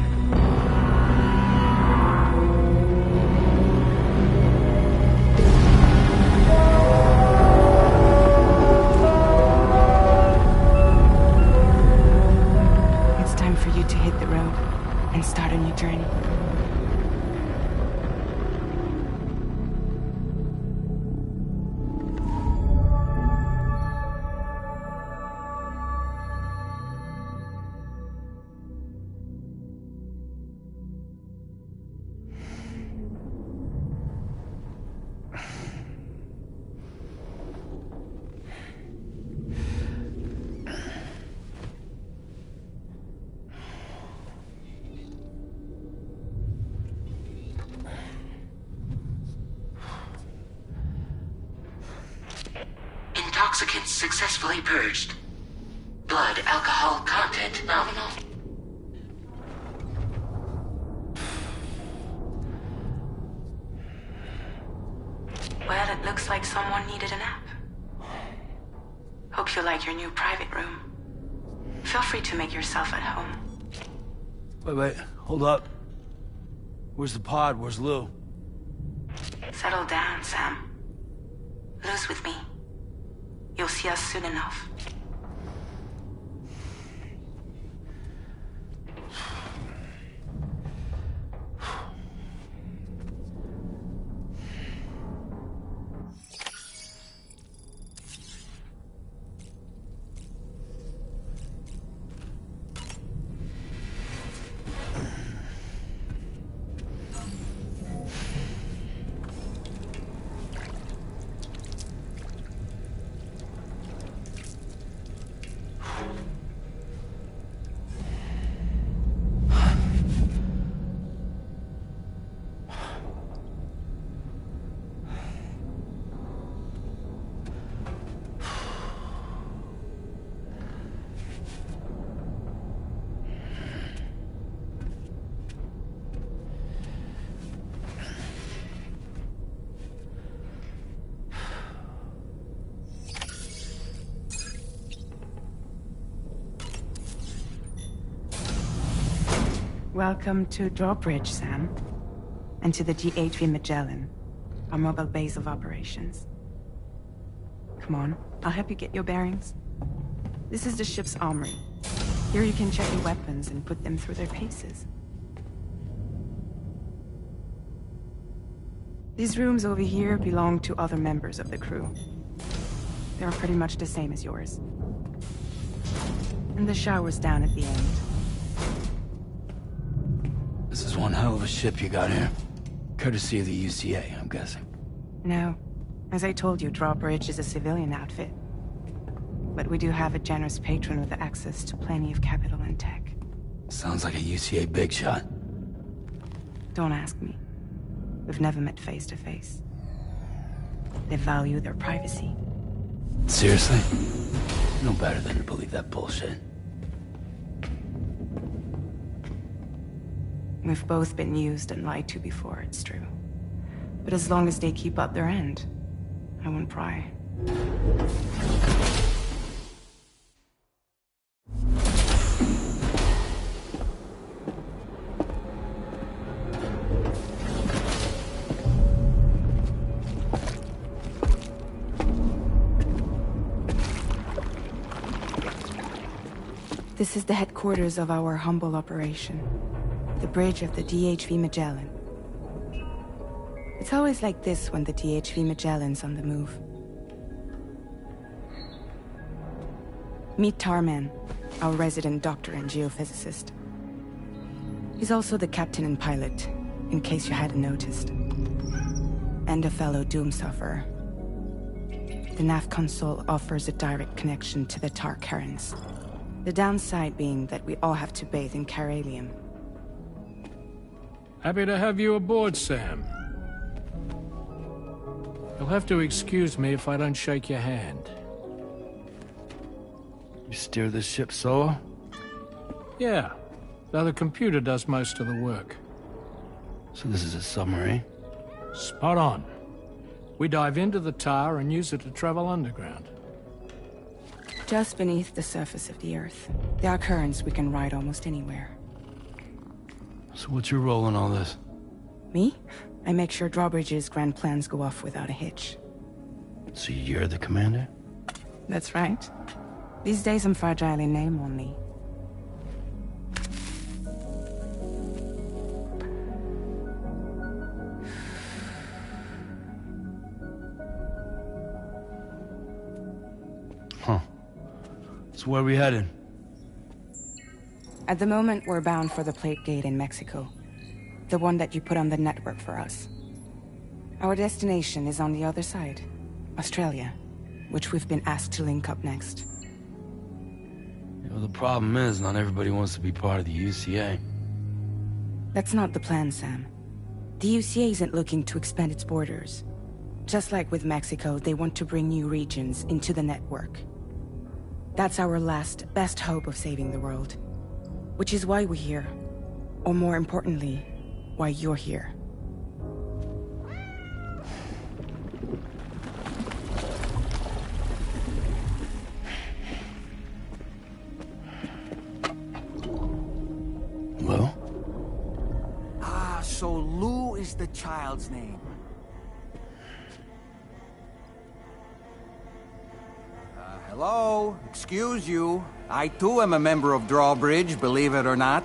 It's time for you to hit the road and start a new journey. Intoxicants successfully purged. Blood alcohol content nominal. Well, it looks like someone needed a nap. Hope you like your new private room. Feel free to make yourself at home. Wait, hold up. Where's the pod? Where's Lou? Settle down, Sam. Lou's with me. You'll see us soon enough. Welcome to Drawbridge, Sam. And to the DHV Magellan, our mobile base of operations. Come on, I'll help you get your bearings. This is the ship's armory. Here you can check your weapons and put them through their paces. These rooms over here belong to other members of the crew. They're pretty much the same as yours. And the shower's down at the end. This is one hell of a ship you got here. Courtesy of the UCA, I'm guessing. No. As I told you, Drawbridge is a civilian outfit. But we do have a generous patron with access to plenty of capital and tech. Sounds like a UCA big shot. Don't ask me. We've never met face to face. They value their privacy. Seriously? No better than to believe that bullshit. We've both been used and lied to before, it's true. But as long as they keep up their end, I won't pry. This is the headquarters of our humble operation. The bridge of the DHV Magellan. It's always like this when the DHV Magellan's on the move. Meet Tarman, our resident doctor and geophysicist. He's also the captain and pilot, in case you hadn't noticed. And a fellow doom sufferer. The nav console offers a direct connection to the Tar Currents. The downside being that we all have to bathe in Caralium. Happy to have you aboard, Sam. You'll have to excuse me if I don't shake your hand. You steer this ship solo? Yeah, though the computer does most of the work. So this is a submarine? Spot on. We dive into the Tar and use it to travel underground. Just beneath the surface of the Earth, there are currents we can ride almost anywhere. So what's your role in all this? Me? I make sure Drawbridge's grand plans go off without a hitch. So you're the commander? That's right. These days I'm fragile in name only. Huh. So where are we headed? At the moment, we're bound for the Plate Gate in Mexico. The one that you put on the network for us. Our destination is on the other side, Australia, which we've been asked to link up next. You know, the problem is, not everybody wants to be part of the UCA. That's not the plan, Sam. The UCA isn't looking to expand its borders. Just like with Mexico, they want to bring new regions into the network. That's our last, best hope of saving the world. Which is why we're here. Or more importantly, why you're here. Hello? Ah, so Lou is the child's name. Hello? Excuse you. I too am a member of Drawbridge, believe it or not.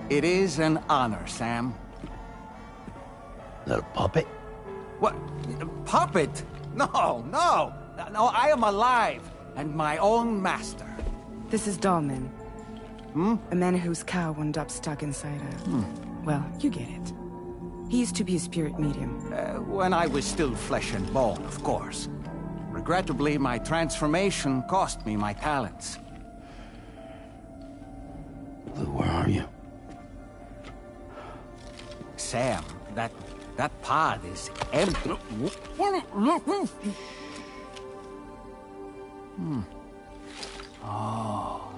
It is an honor, Sam. Is that a puppet? What? A puppet? No, no! No, I am alive, and my own master. This is Dahlman. A man whose cow wound up stuck inside a... Well, you get it. He used to be a spirit medium. When I was still flesh and bone, of course. Regrettably, my transformation cost me my talents. Lou, where are you? Sam, that pod is empty. Oh.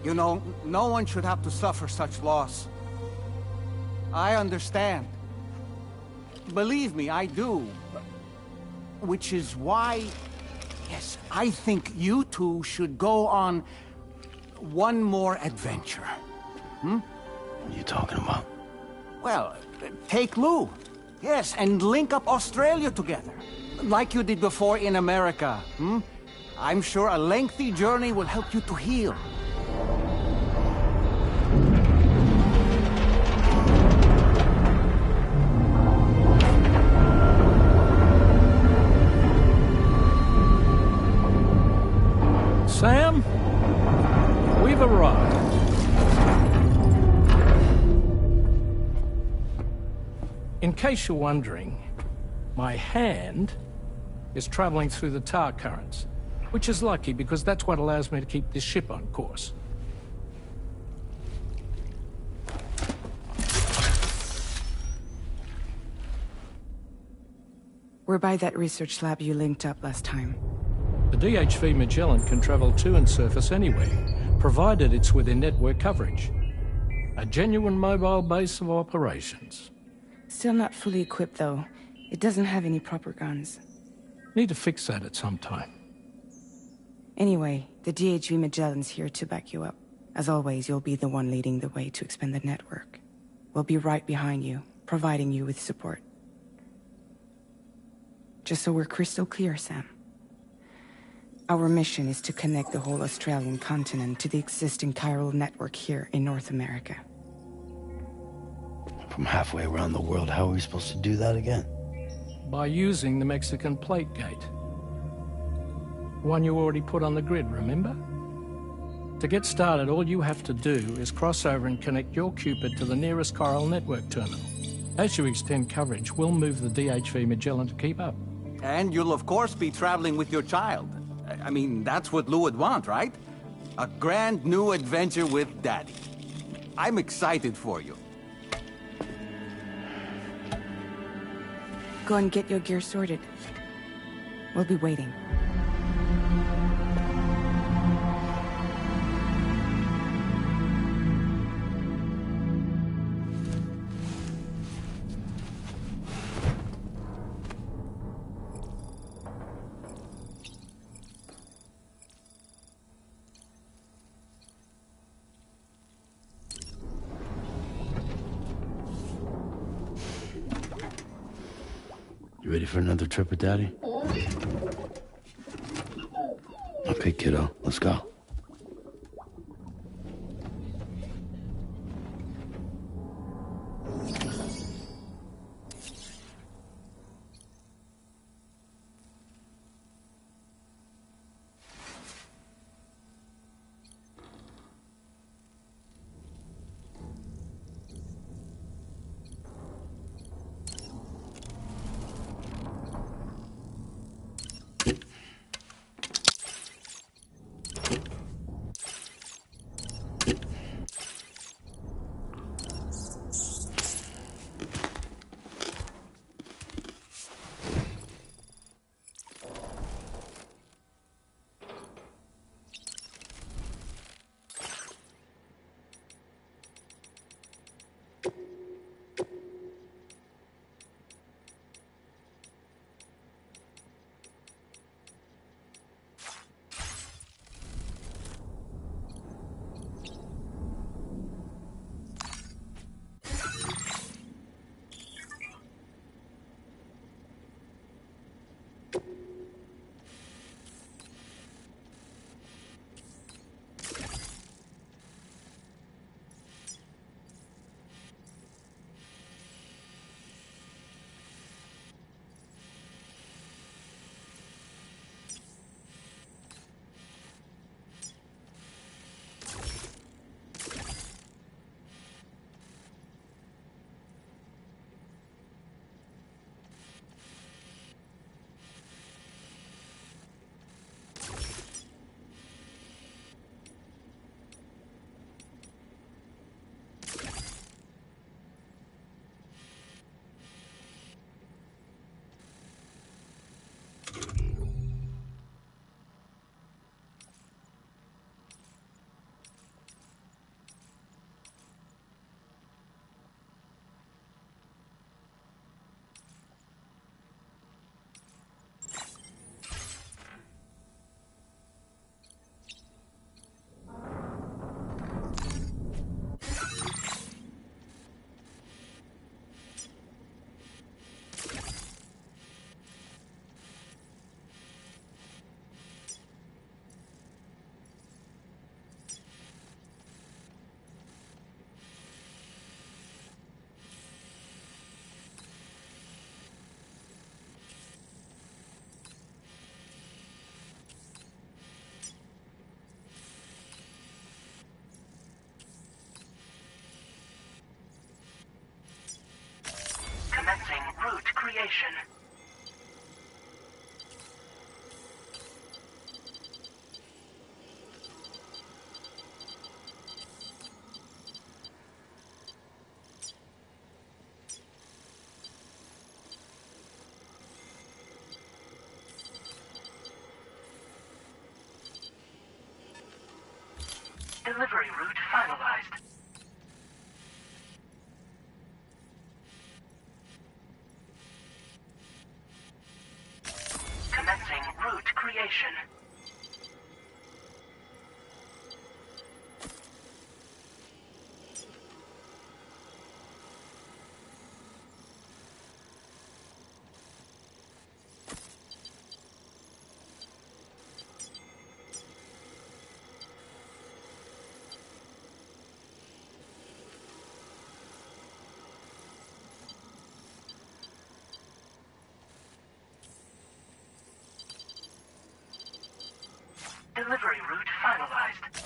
You know, no one should have to suffer such loss. I understand. Believe me, I do. Which is why, yes, I think you two should go on one more adventure. What are you talking about? Well, take Lou. Yes, and link up Australia together. Like you did before in America. I'm sure a lengthy journey will help you to heal. Sam, we've arrived. In case you're wondering, my hand is traveling through the tar currents, which is lucky because that's what allows me to keep this ship on course. We're by that research lab you linked up last time. The DHV Magellan can travel to and surface anywhere, provided it's within network coverage. A genuine mobile base of operations. Still not fully equipped, though. It doesn't have any proper guns. Need to fix that at some time. Anyway, the DHV Magellan's here to back you up. As always, you'll be the one leading the way to expand the network. We'll be right behind you, providing you with support. Just so we're crystal clear, Sam. Our mission is to connect the whole Australian continent to the existing chiral network here in North America. From halfway around the world, how are we supposed to do that again? By using the Mexican plate gate. One you already put on the grid, remember? To get started, all you have to do is cross over and connect your Cupid to the nearest chiral network terminal. As you extend coverage, we'll move the DHV Magellan to keep up. And you'll of course be traveling with your child. I mean, that's what Lou would want, right? A grand new adventure with Daddy. I'm excited for you. Go and get your gear sorted. We'll be waiting. You ready for another trip with Daddy? Okay, kiddo, let's go. creation. Delivery route finalized. Commencing route creation. Delivery route finalized.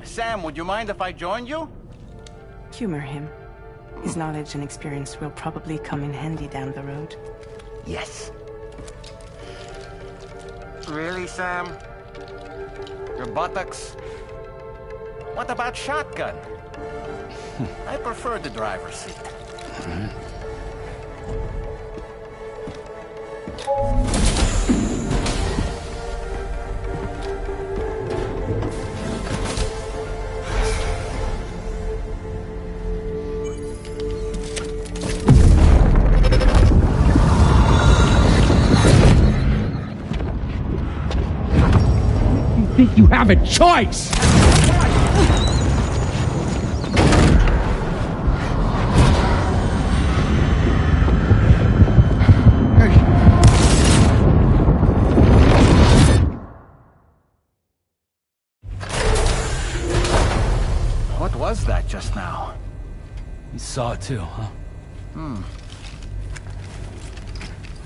Sam, would you mind if I joined you? Humor him. His knowledge and experience will probably come in handy down the road. Yes. Really, Sam? Your buttocks? What about shotgun? I prefer the driver's seat. Think you have a choice? What was that just now? You saw it too, huh?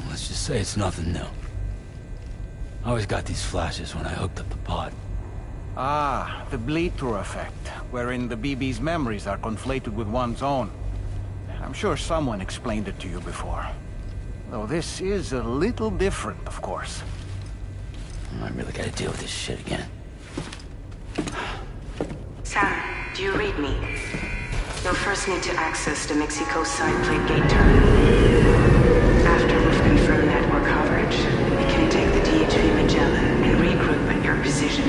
Let's just say it's nothing new. I always got these flashes when I hooked up the pod. Ah, the bleed-through effect, wherein the BB's memories are conflated with one's own. I'm sure someone explained it to you before. Though this is a little different, of course. I really gotta deal with this shit again. Sam, do you read me? You'll first need to access the Mexico side plate gate terminal. After we've confirmed network coverage, we can take the DHV Magellan and regroup at your position.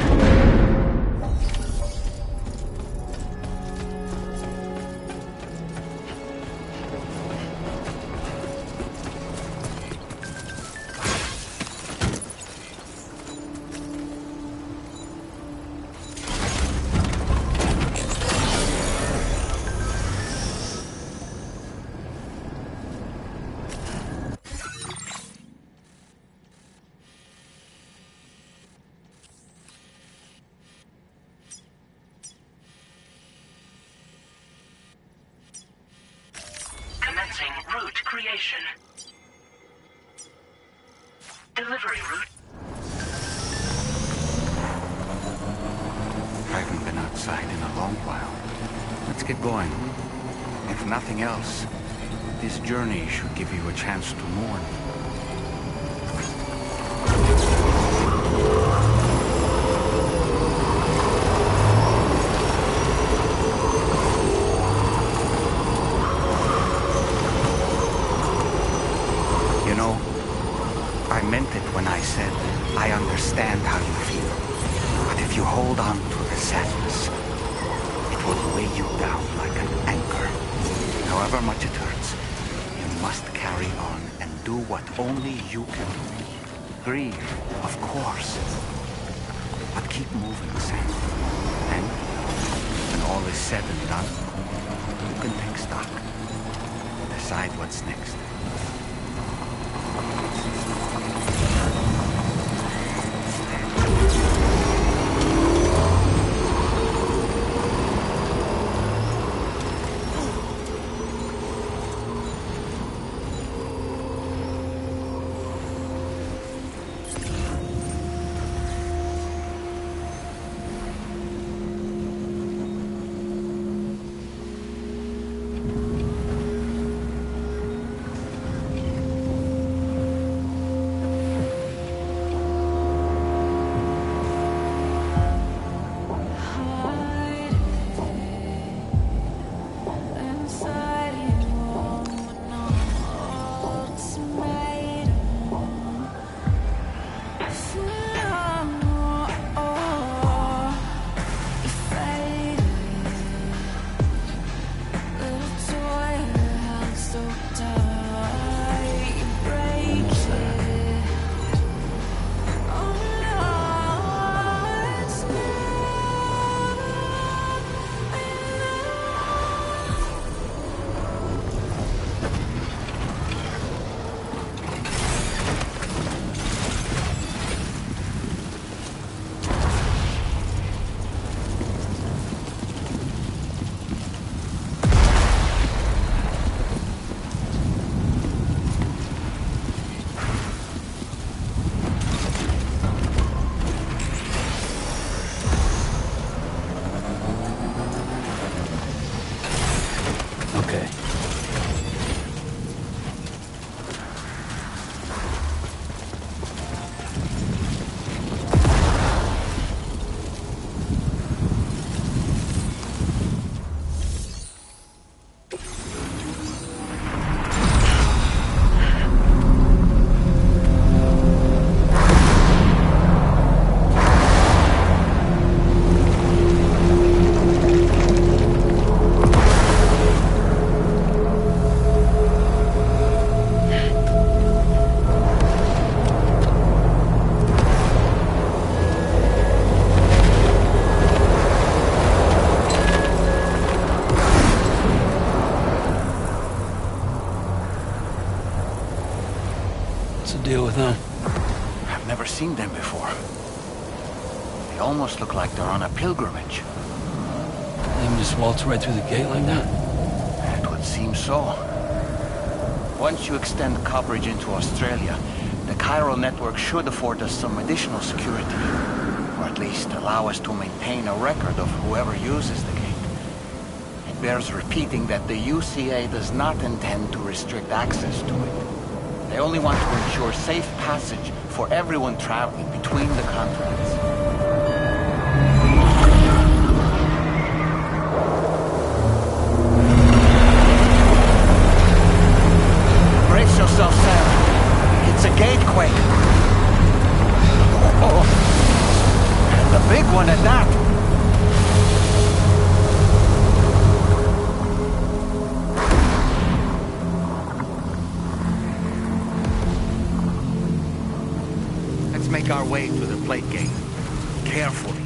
creation. Delivery route. I haven't been outside in a long while. Let's get going. If nothing else, this journey should give you a chance to mourn. You know, I meant it when I said I understand how you feel. But if you hold on to the sadness, it will weigh you down like an anchor. However much it hurts, you must carry on and do what only you can do. Grieve, of course. But keep moving, Sam. And when all is said and done, you can take stock. Decide what's next. Deal with them. I've never seen them before. They almost look like they're on a pilgrimage. They can just waltz right through the gate like that? It would seem so. Once you extend coverage into Australia, the chiral network should afford us some additional security. Or at least allow us to maintain a record of whoever uses the gate. It bears repeating that the UCA does not intend to restrict access to it. They only want to ensure safe passage for everyone traveling between the continents. Brace yourself, Sam. It's a gatequake. Oh, and a big one at that. Make our way to the plate gate. Carefully.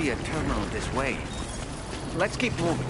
be a terminal this way. Let's keep moving.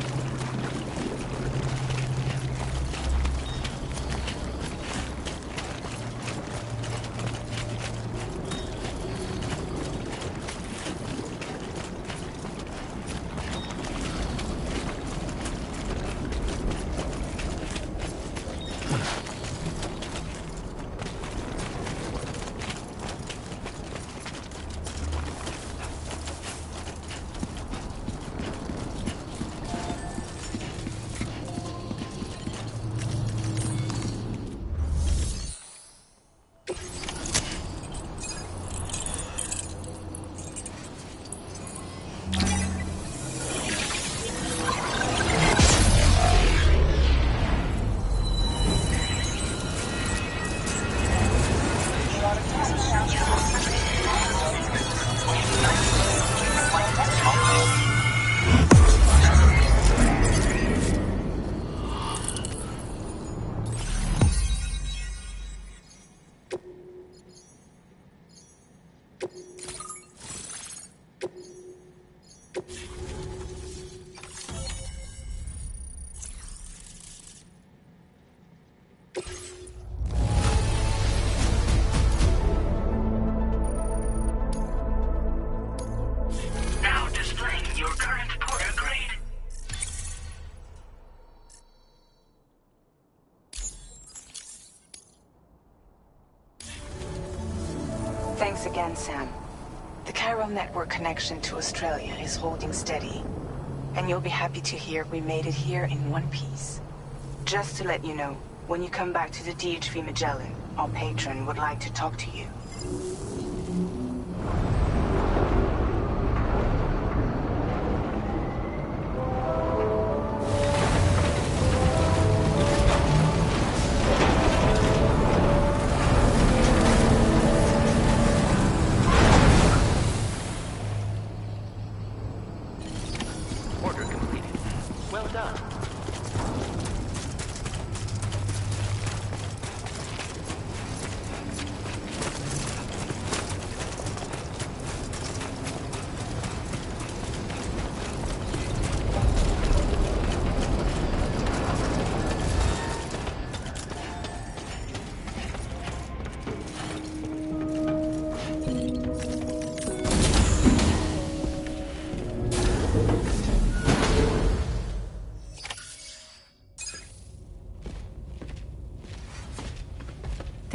Thanks again, Sam. The chiral network connection to Australia is holding steady. And you'll be happy to hear we made it here in one piece. Just to let you know, when you come back to the DHV Magellan, our patron would like to talk to you.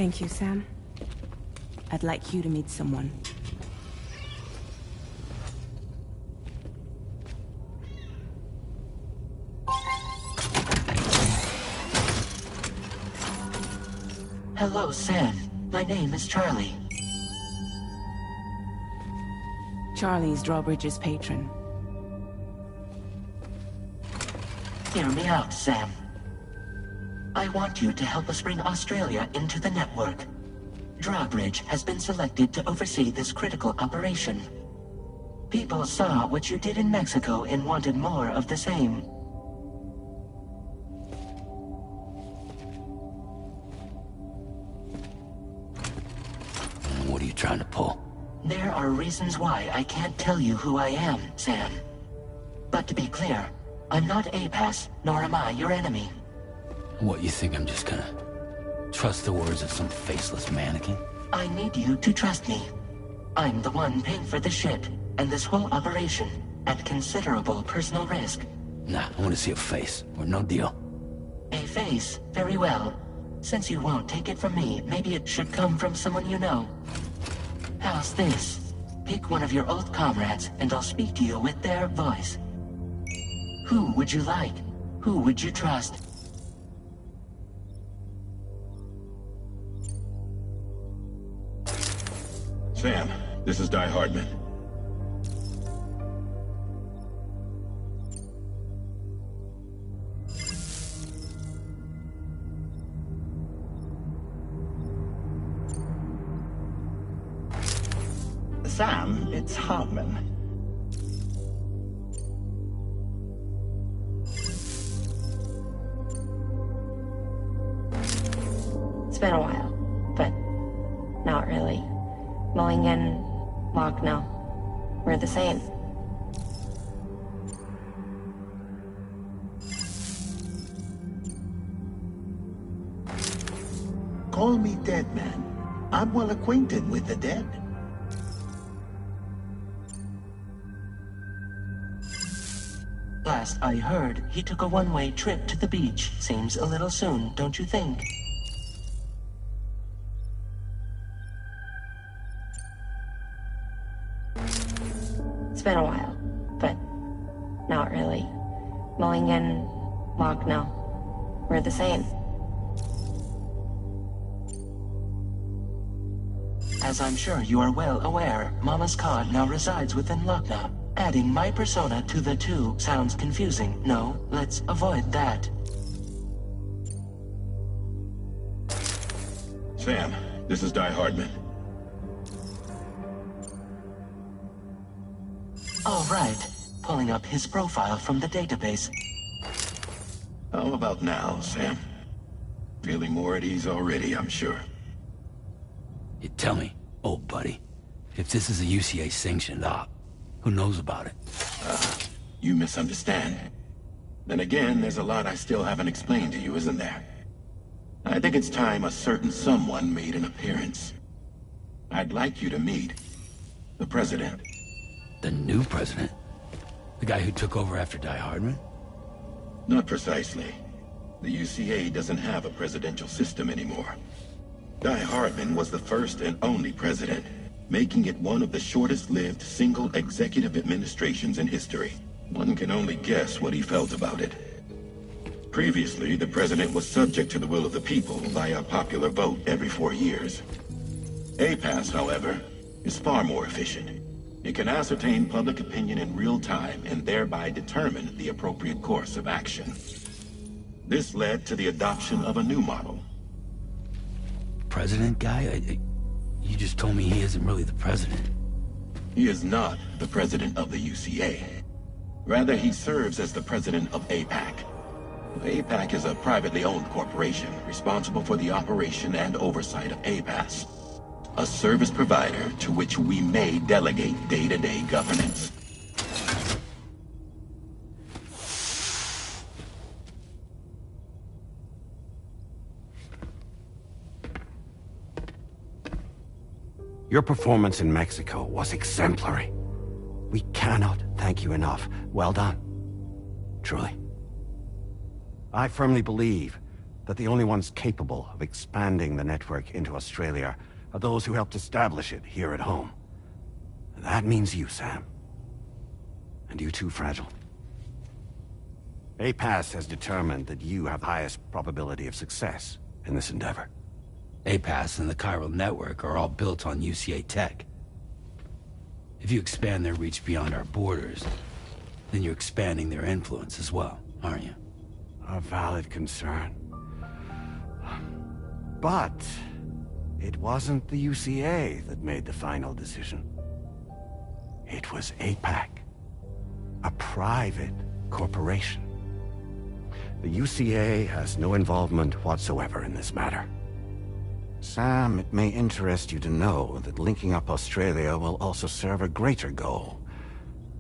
Thank you, Sam. I'd like you to meet someone. Hello, Sam. My name is Charlie. Charlie's Drawbridge's patron. Hear me out, Sam. I want you to help us bring Australia into the network. Drawbridge has been selected to oversee this critical operation. People saw what you did in Mexico and wanted more of the same. What are you trying to pull? There are reasons why I can't tell you who I am, Sam. But to be clear, I'm not APAS, nor am I your enemy. What, you think I'm just gonna trust the words of some faceless mannequin? I need you to trust me. I'm the one paying for the ship, and this whole operation, at considerable personal risk. Nah, I want to see a face, or no deal. A face? Very well. Since you won't take it from me, maybe it should come from someone you know. How's this? Pick one of your old comrades, and I'll speak to you with their voice. Who would you like? Who would you trust? Sam, this is Di Hardman. Sam, it's Hartman. It's been a while, but not really. Mulligan, Lochno, we're the same. Call me dead man. I'm well acquainted with the dead. Last I heard, he took a one-way trip to the beach. Seems a little soon, don't you think? It's been a while, but not really. Mulligan, Locke, no. We're the same. As I'm sure you are well aware, Mama's Cod now resides within Lochna. Adding my persona to the two sounds confusing. No, let's avoid that. Sam, this is Die Hardman. All right. Pulling up his profile from the database. How about now, Sam? Feeling more at ease already, I'm sure. You tell me, old buddy, if this is a UCA-sanctioned op, who knows about it? You misunderstand. Then again, there's a lot I still haven't explained to you, isn't there? I think it's time a certain someone made an appearance. I'd like you to meet the President. The new president? The guy who took over after Die Hardman? Not precisely. The UCA doesn't have a presidential system anymore. Die Hardman was the first and only president, making it one of the shortest-lived single executive administrations in history. One can only guess what he felt about it. Previously, the president was subject to the will of the people via a popular vote every 4 years. APAS, however, is far more efficient. It can ascertain public opinion in real time and thereby determine the appropriate course of action. This led to the adoption of a new model. President guy? You just told me he isn't really the president. He is not the president of the UCA. Rather, he serves as the president of APAC. APAC is a privately owned corporation responsible for the operation and oversight of APAS, a service provider to which we may delegate day-to-day governance. Your performance in Mexico was exemplary. We cannot thank you enough. Well done. Truly. I firmly believe that the only ones capable of expanding the network into Australia are those who helped establish it here at home. That means you, Sam. And you too, Fragile. APAS has determined that you have the highest probability of success in this endeavor. APAS and the chiral network are all built on UCA tech. If you expand their reach beyond our borders, then you're expanding their influence as well, aren't you? A valid concern. But it wasn't the UCA that made the final decision. It was APAC, a private corporation. The UCA has no involvement whatsoever in this matter. Sam, it may interest you to know that linking up Australia will also serve a greater goal.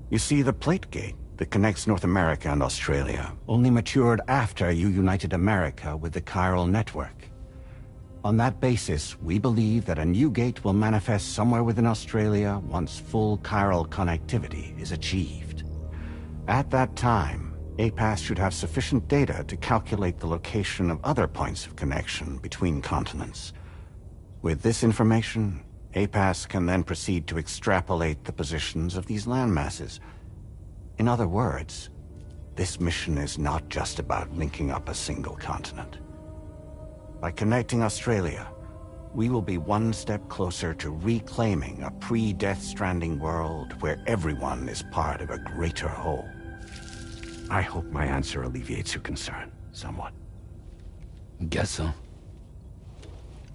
You see, the plate gate that connects North America and Australia only matured after you united America with the chiral network. On that basis, we believe that a new gate will manifest somewhere within Australia once full chiral connectivity is achieved. At that time, APAS should have sufficient data to calculate the location of other points of connection between continents. With this information, APAS can then proceed to extrapolate the positions of these landmasses. In other words, this mission is not just about linking up a single continent. By connecting Australia, we will be one step closer to reclaiming a pre-Death Stranding world where everyone is part of a greater whole. I hope my answer alleviates your concern somewhat. Guess so.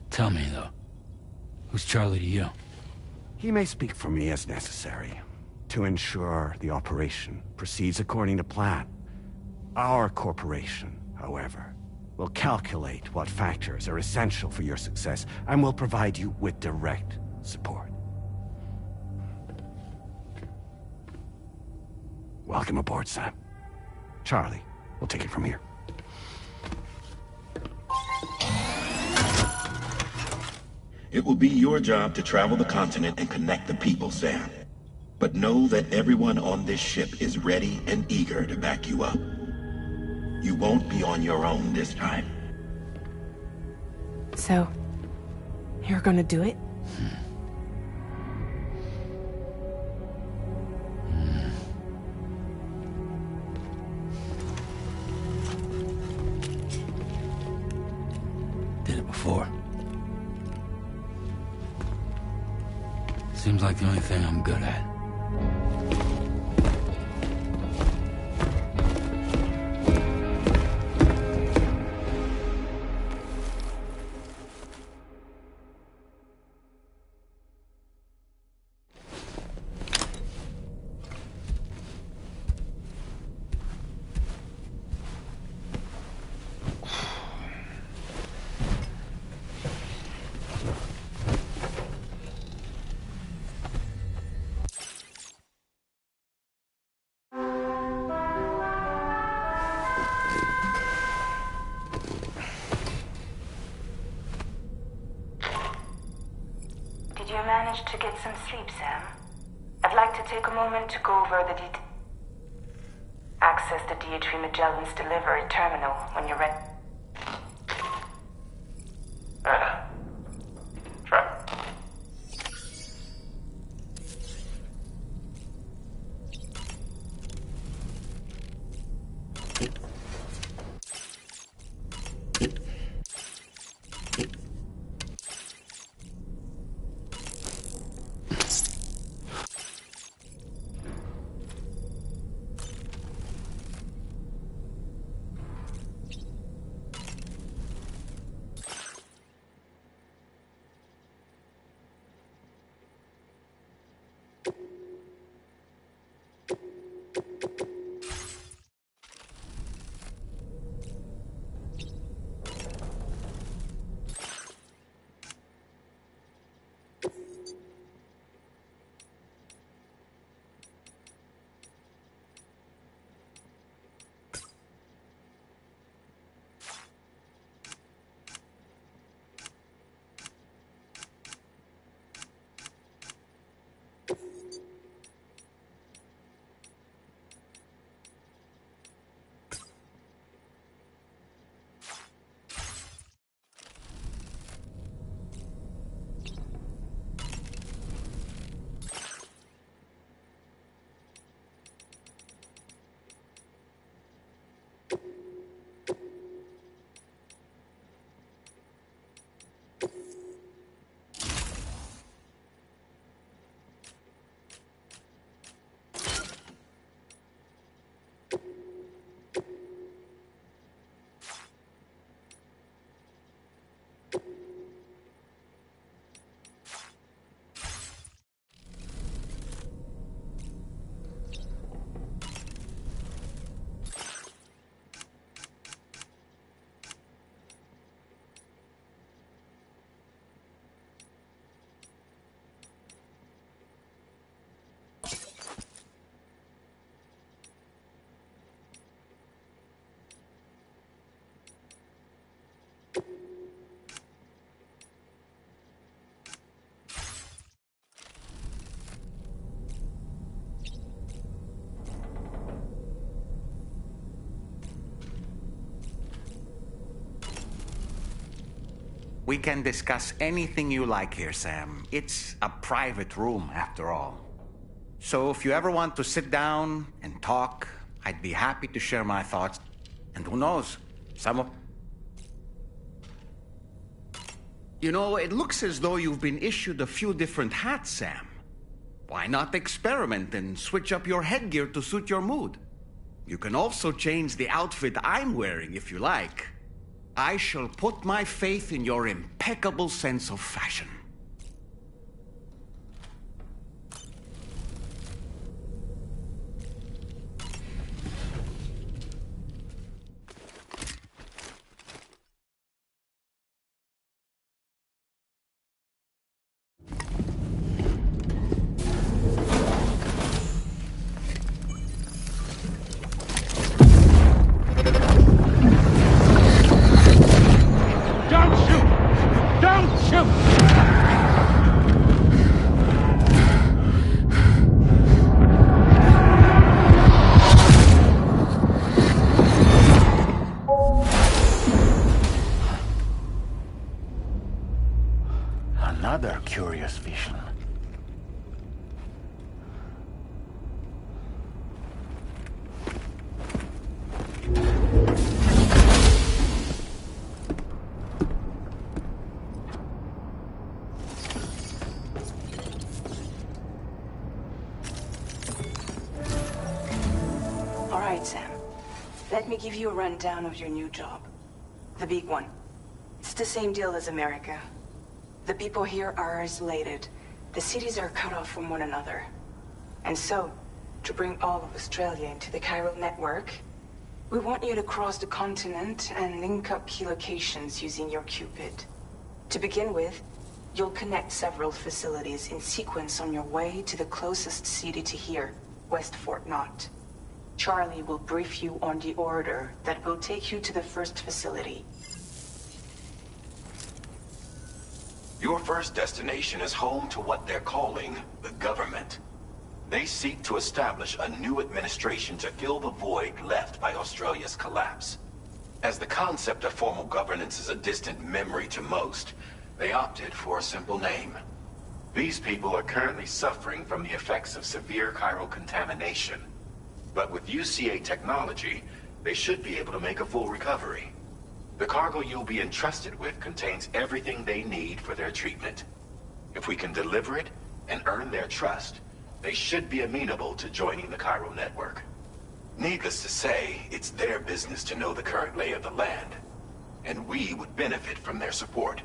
Tell me, though. Who's Charlie to you? He may speak for me as necessary, to ensure the operation proceeds according to plan. Our corporation, however, will calculate what factors are essential for your success, and will provide you with direct support. Welcome aboard, Sam. Charlie, we'll take it from here. It will be your job to travel the continent and connect the people, Sam. But know that everyone on this ship is ready and eager to back you up. You won't be on your own this time. So, you're gonna do it? Did it before. Seems like the only thing I'm good at. Did you manage to get some sleep, Sam? I'd like to take a moment to go over the details. Access the DHV Magellan's delivery terminal when you're ready. We can discuss anything you like here, Sam. It's a private room, after all. So if you ever want to sit down and talk, I'd be happy to share my thoughts. And who knows, some of... You know, it looks as though you've been issued a few different hats, Sam. Why not experiment and switch up your headgear to suit your mood? You can also change the outfit I'm wearing if you like. I shall put my faith in your impeccable sense of fashion. Don't shoot! Don't shoot! curious vision. All right, Sam. Let me give you a rundown of your new job. The big one. It's the same deal as America. The people here are isolated. The cities are cut off from one another. And so, to bring all of Australia into the chiral network, we want you to cross the continent and link up key locations using your Cupid. To begin with, you'll connect several facilities in sequence on your way to the closest city to here, West Fort Knott. Charlie will brief you on the order that will take you to the first facility. Your first destination is home to what they're calling the government. They seek to establish a new administration to fill the void left by Australia's collapse. As the concept of formal governance is a distant memory to most, they opted for a simple name. These people are currently suffering from the effects of severe chiral contamination. But with UCA technology, they should be able to make a full recovery. The cargo you'll be entrusted with contains everything they need for their treatment. If we can deliver it and earn their trust, they should be amenable to joining the chiral network. Needless to say, it's their business to know the current lay of the land, and we would benefit from their support.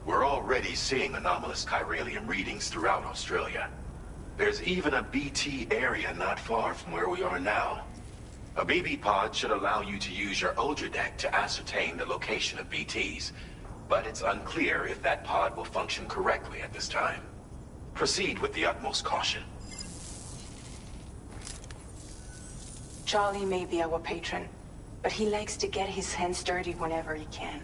We're already seeing anomalous chiralium readings throughout Australia. There's even a BT area not far from where we are now. A BB pod should allow you to use your Ultra deck to ascertain the location of BTs, but it's unclear if that pod will function correctly at this time. Proceed with the utmost caution. Charlie may be our patron, but he likes to get his hands dirty whenever he can.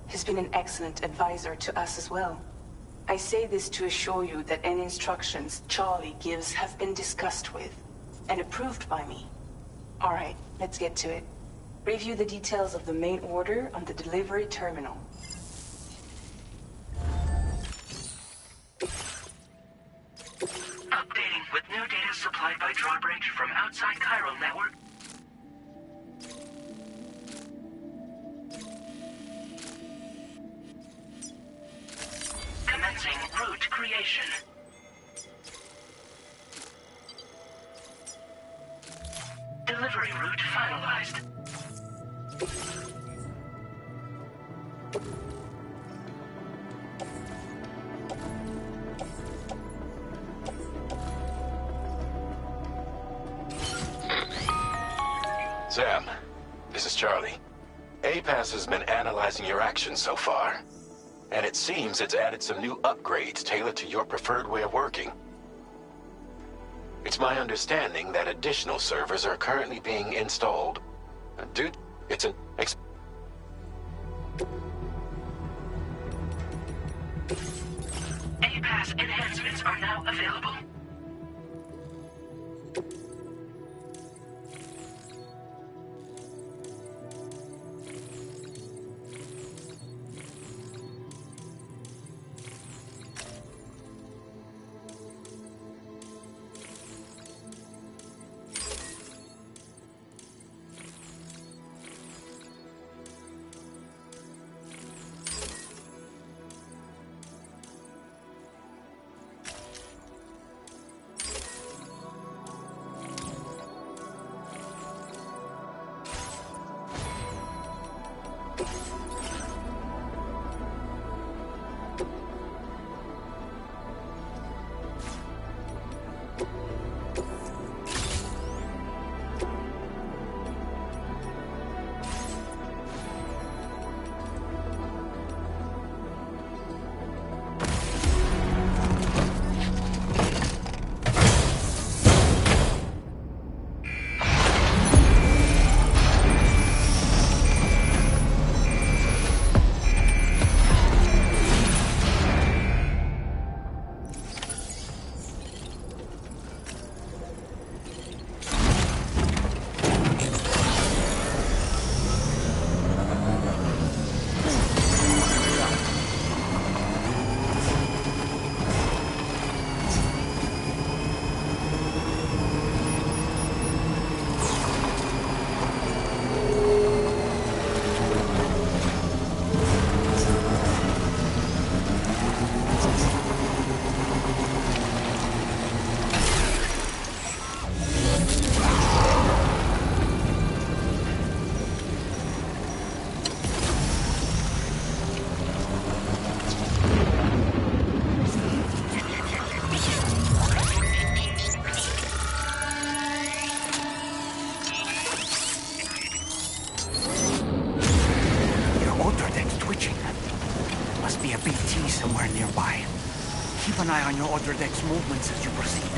He's been an excellent advisor to us as well. I say this to assure you that any instructions Charlie gives have been discussed with and approved by me. All right, let's get to it. Review the details of the main order on the delivery terminal. Updating with new data supplied by drawbridge from outside chiral network. Commencing route creation. Delivery route finalized. Sam, this is Charlie. APAS has been analyzing your actions so far, and it seems it's added some new upgrades tailored to your preferred way of working. It's my understanding that additional servers are currently being installed. Dude, it's an... APAS enhancements are now available. eye on your order deck's movements as you proceed.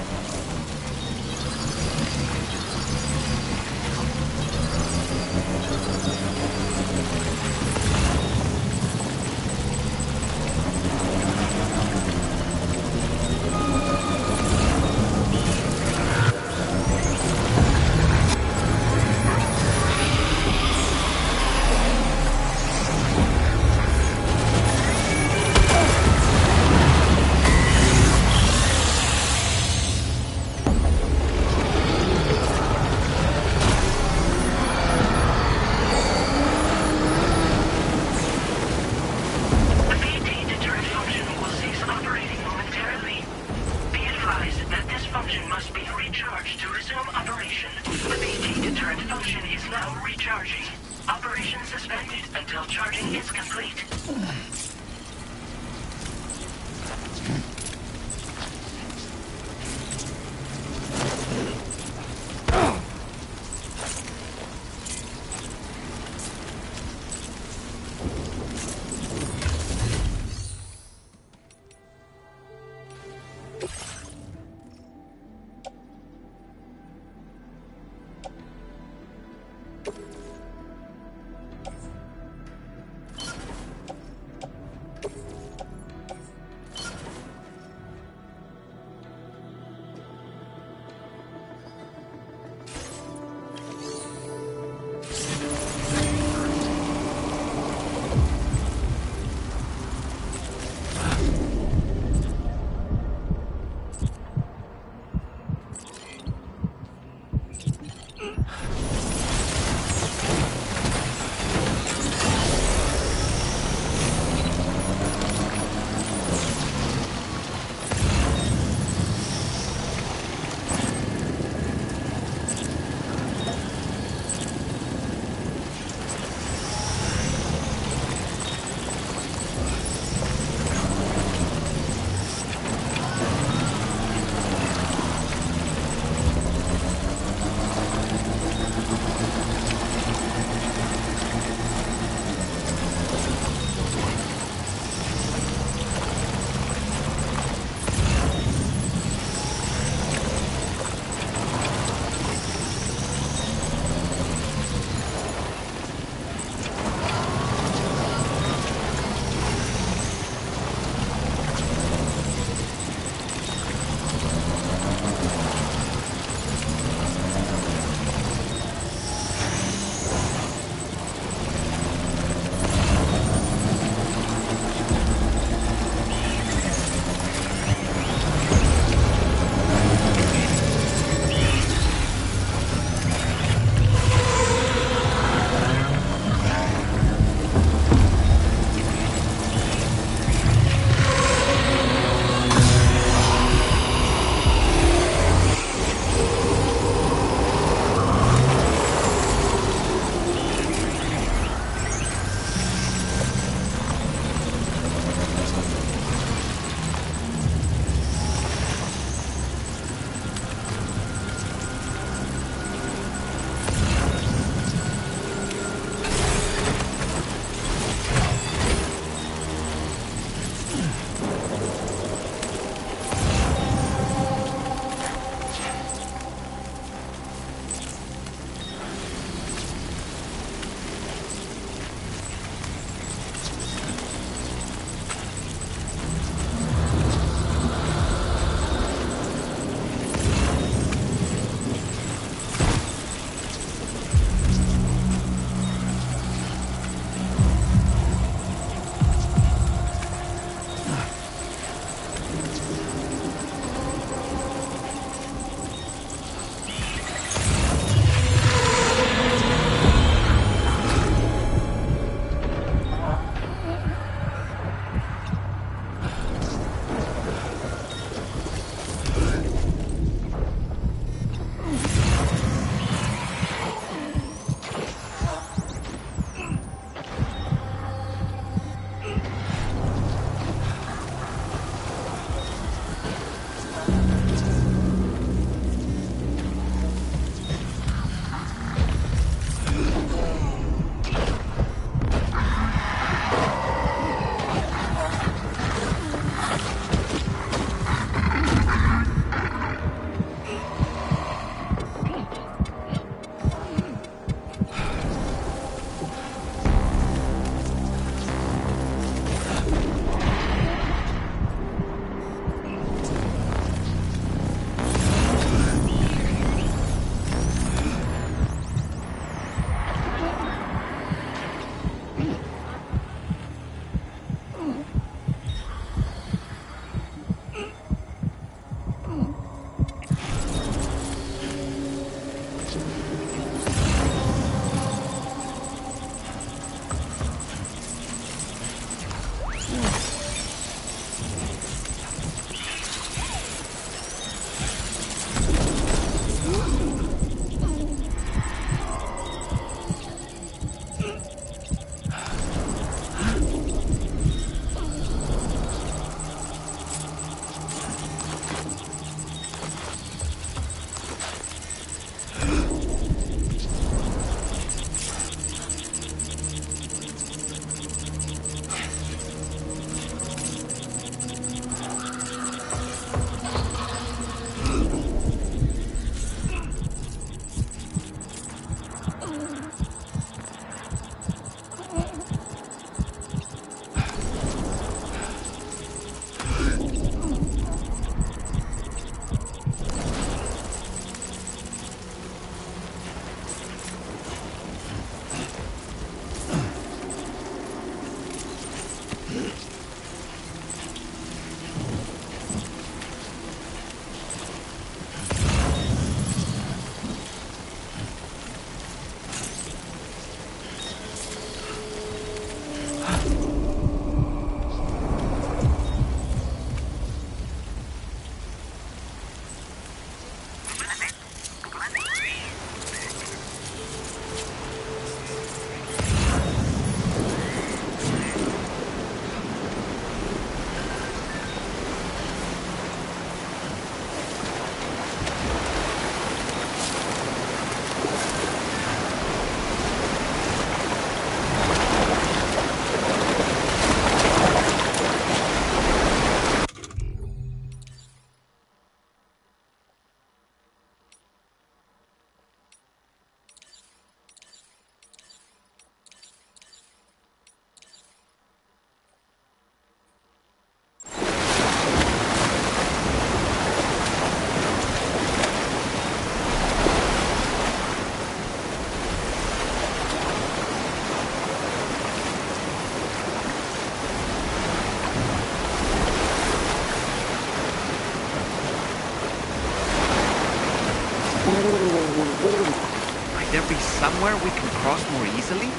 Might there be somewhere we can cross more easily?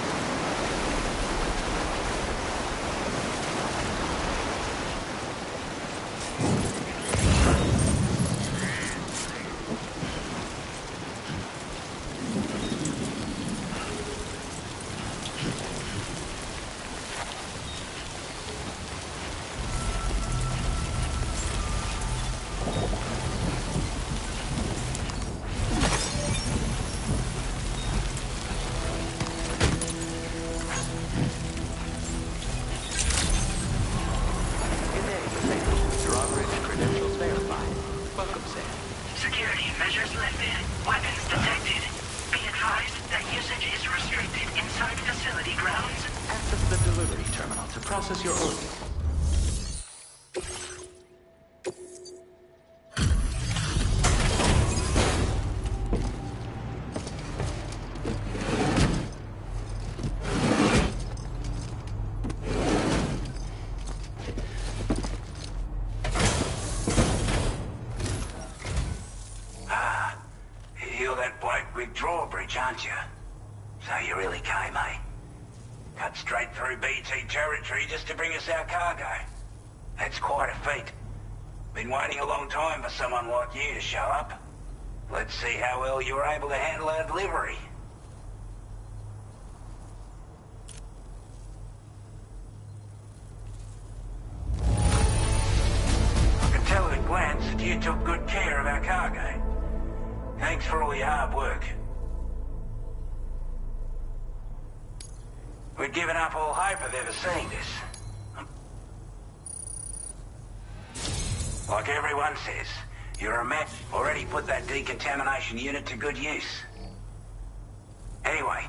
Aren't you? So you really came, eh? Cut straight through BT territory just to bring us our cargo. That's quite a feat. Been waiting a long time for someone like you to show up. Let's see how well you were able to handle our delivery. I can tell at a glance that you took good care of our cargo. Thanks for all your hard work. We'd given up all hope of ever seeing this. Like everyone says, you're a man. Already put that decontamination unit to good use. Anyway.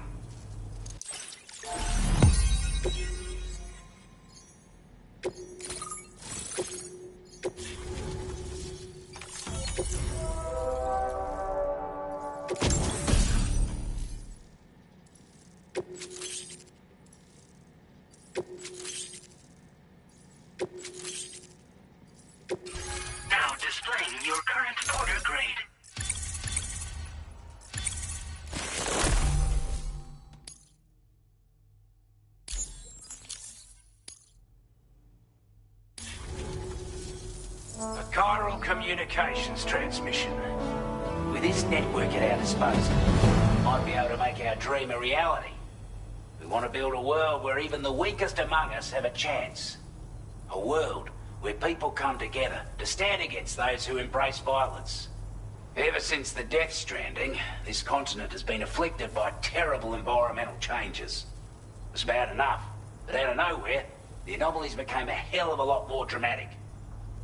Communications transmission. With this network at our disposal, we might be able to make our dream a reality. We want to build a world where even the weakest among us have a chance. A world where people come together to stand against those who embrace violence. Ever since the Death Stranding, this continent has been afflicted by terrible environmental changes. It was bad enough, but out of nowhere, the anomalies became a hell of a lot more dramatic.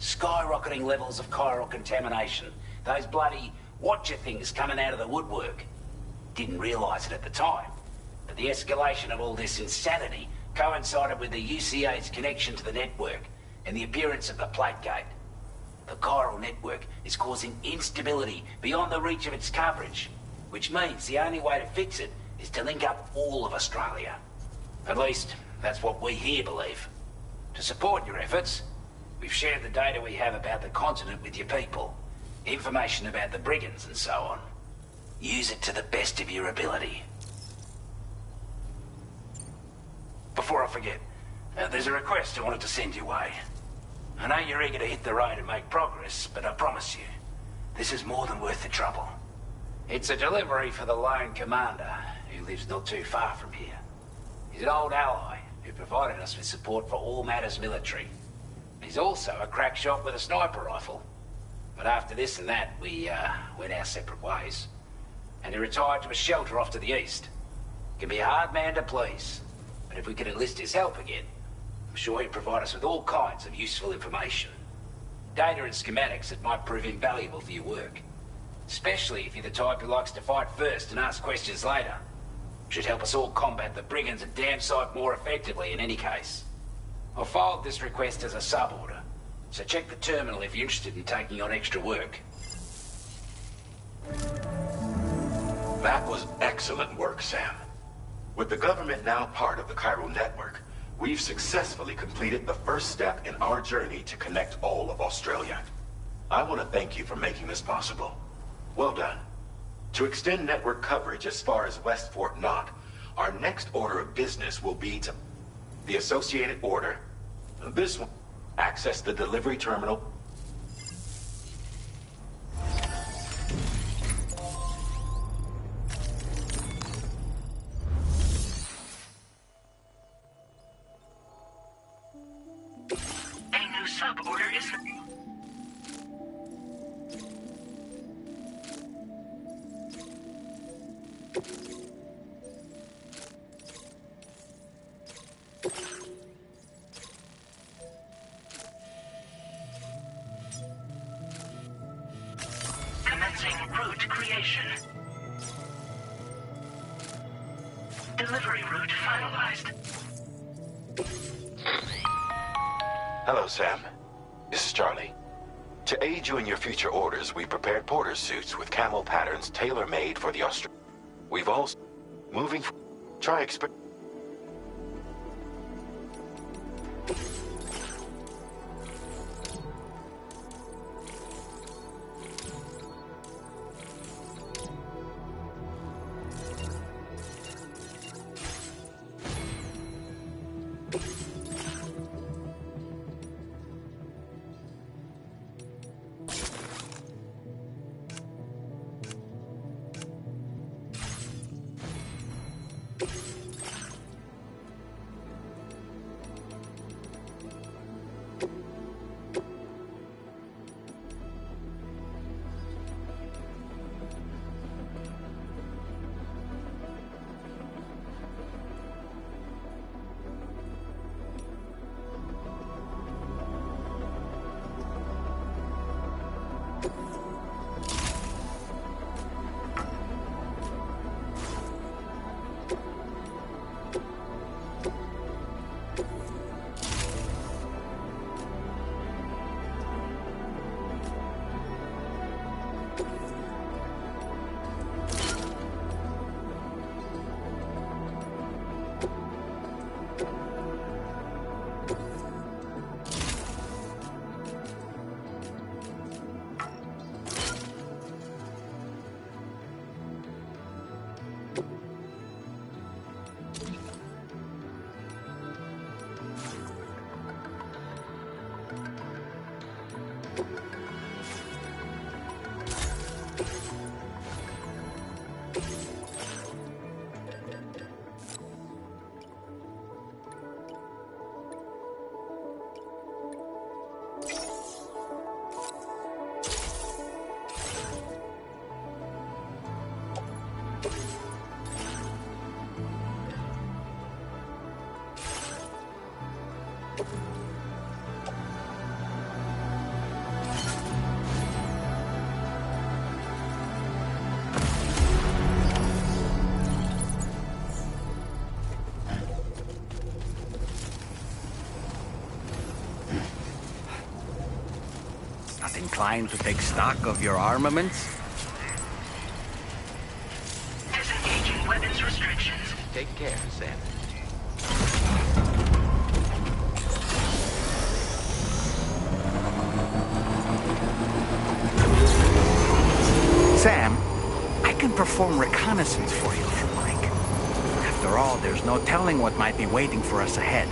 Skyrocketing levels of chiral contamination. Those bloody watcher things coming out of the woodwork. Didn't realize it at the time, But the escalation of all this insanity coincided with the UCA's connection to the network and the appearance of the Plategate. The chiral network is causing instability beyond the reach of its coverage, which means the only way to fix it is to link up all of Australia. At least, that's what we here believe. To support your efforts, we've shared the data we have about the continent with your people, information about the brigands and so on. Use it to the best of your ability. Before I forget, there's a request I wanted to send your way. I know you're eager to hit the road and make progress, but I promise you, this is more than worth the trouble. It's a delivery for the lone commander, who lives not too far from here. He's an old ally who provided us with support for all matters military. He's also a crack shot with a sniper rifle. But after this and that, we went our separate ways. And he retired to a shelter off to the east. Can be a hard man to please, but if we could enlist his help again, I'm sure he'd provide us with all kinds of useful information. Data and schematics that might prove invaluable for your work. Especially if you're the type who likes to fight first and ask questions later. Should help us all combat the brigands at damn sight more effectively in any case. I've filed this request as a sub-order, so check the terminal if you're interested in taking on extra work. That was excellent work, Sam. With the government now part of the chiral network, we've successfully completed the first step in our journey to connect all of Australia. I want to thank you for making this possible. Well done. To extend network coverage as far as West Fort Knott, our next order of business will be to the Associated Order. This one, access the delivery terminal. A new sub-order is... Commencing route creation. Delivery route finalized. Hello, Sam. This is Charlie. To aid you in your future orders, we prepared porter suits with camel patterns tailor-made for the Australian. We've also... Moving... Try exp... inclined to take stock of your armaments? Disengaging weapons restrictions. Take care, Sam. Sam, I can perform reconnaissance for you if you like. After all, there's no telling what might be waiting for us ahead.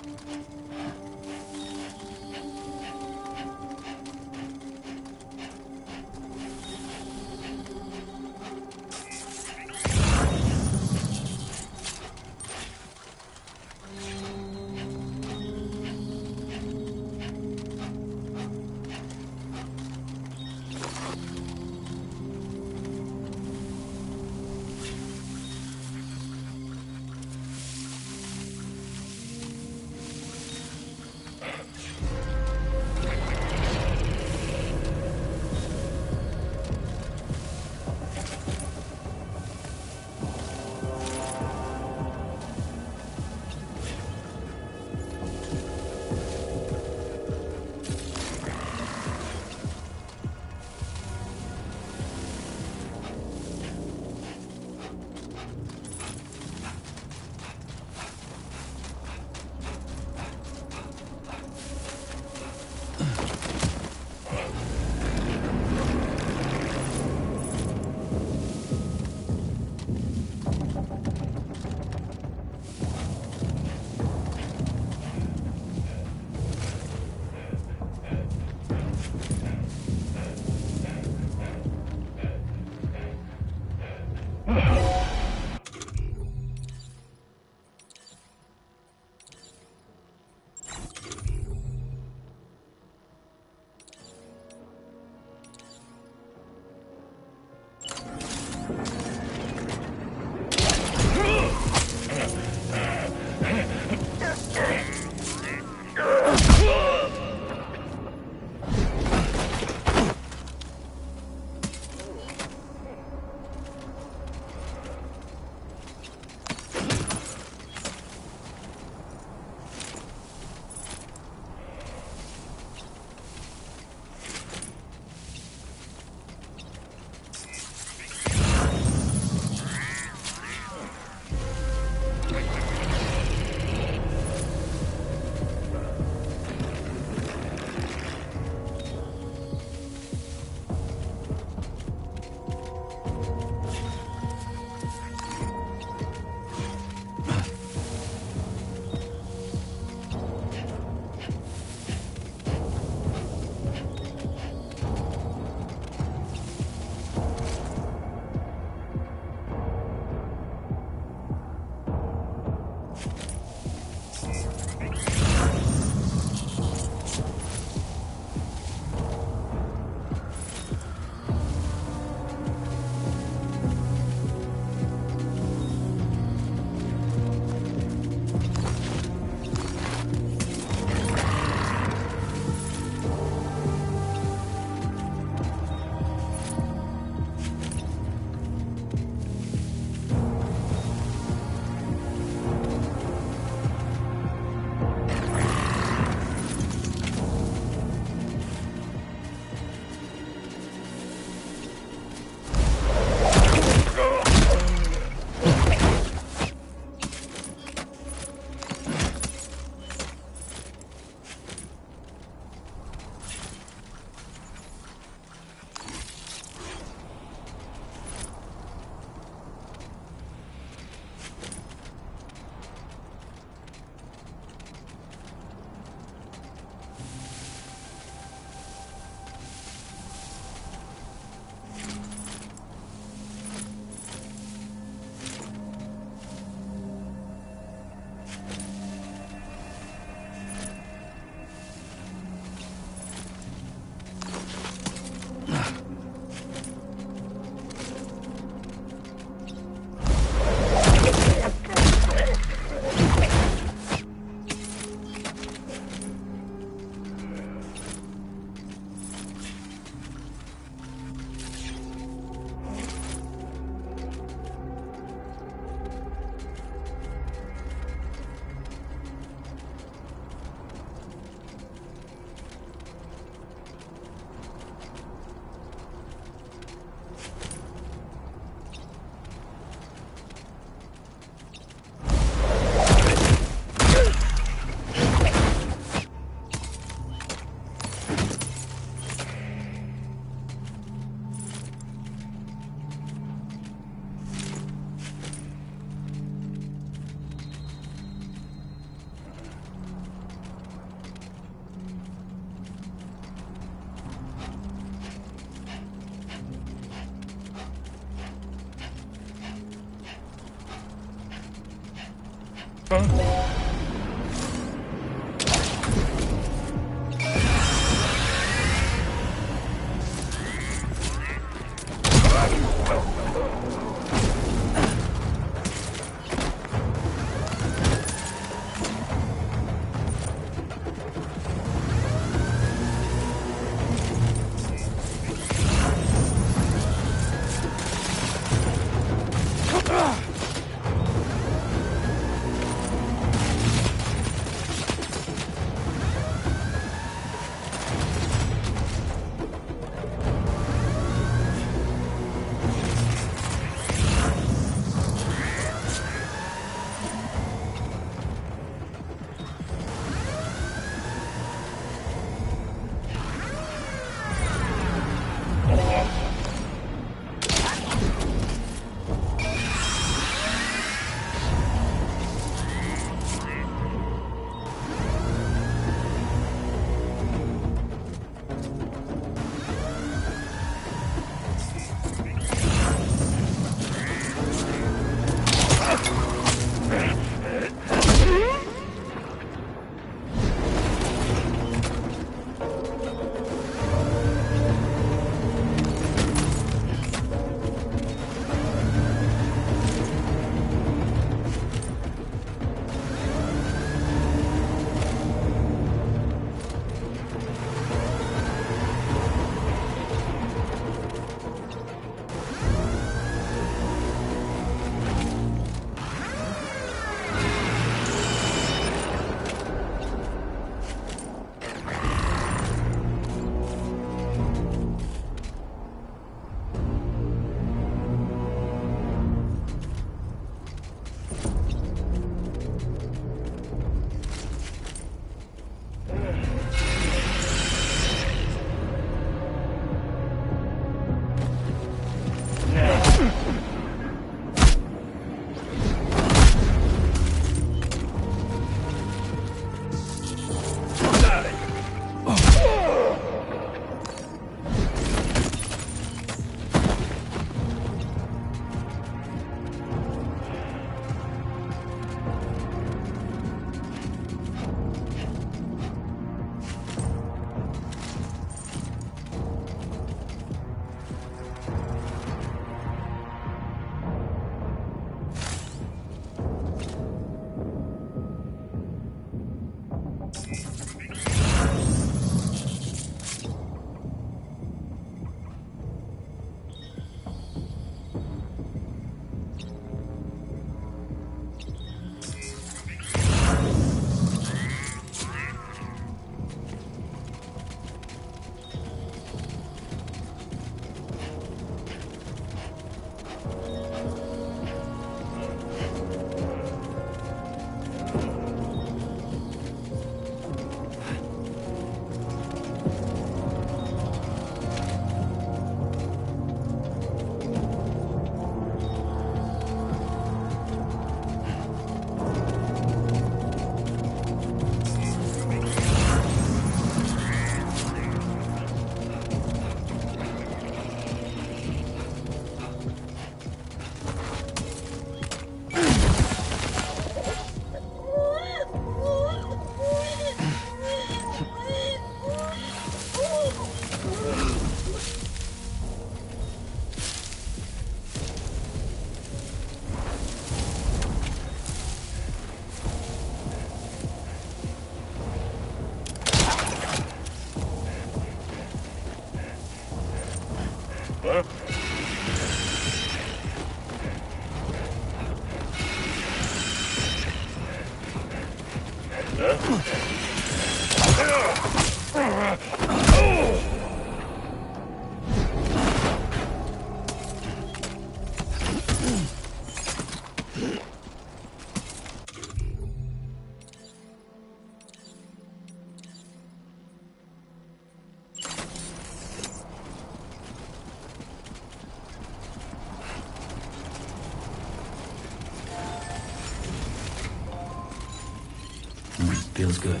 Feels good.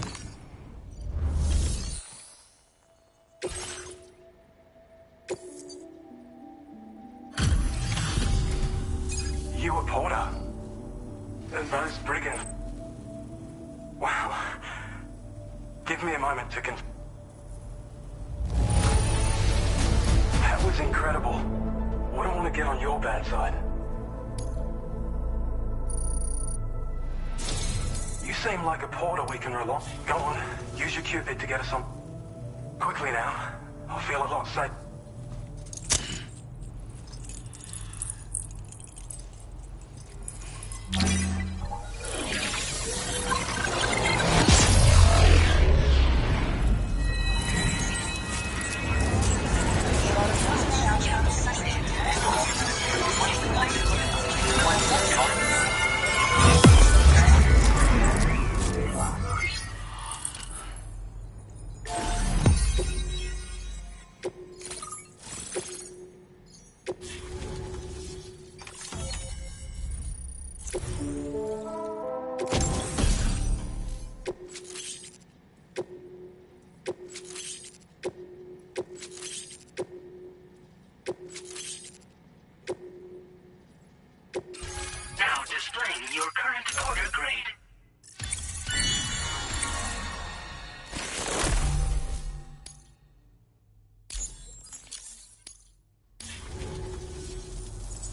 You a porter? A nice brigand. Give me a moment to That was incredible. Wouldn't want to get on your bad side. You seem like a porter we can rely on. Go on, use your Cupid to get us on. Quickly now. I'll feel a lot safer.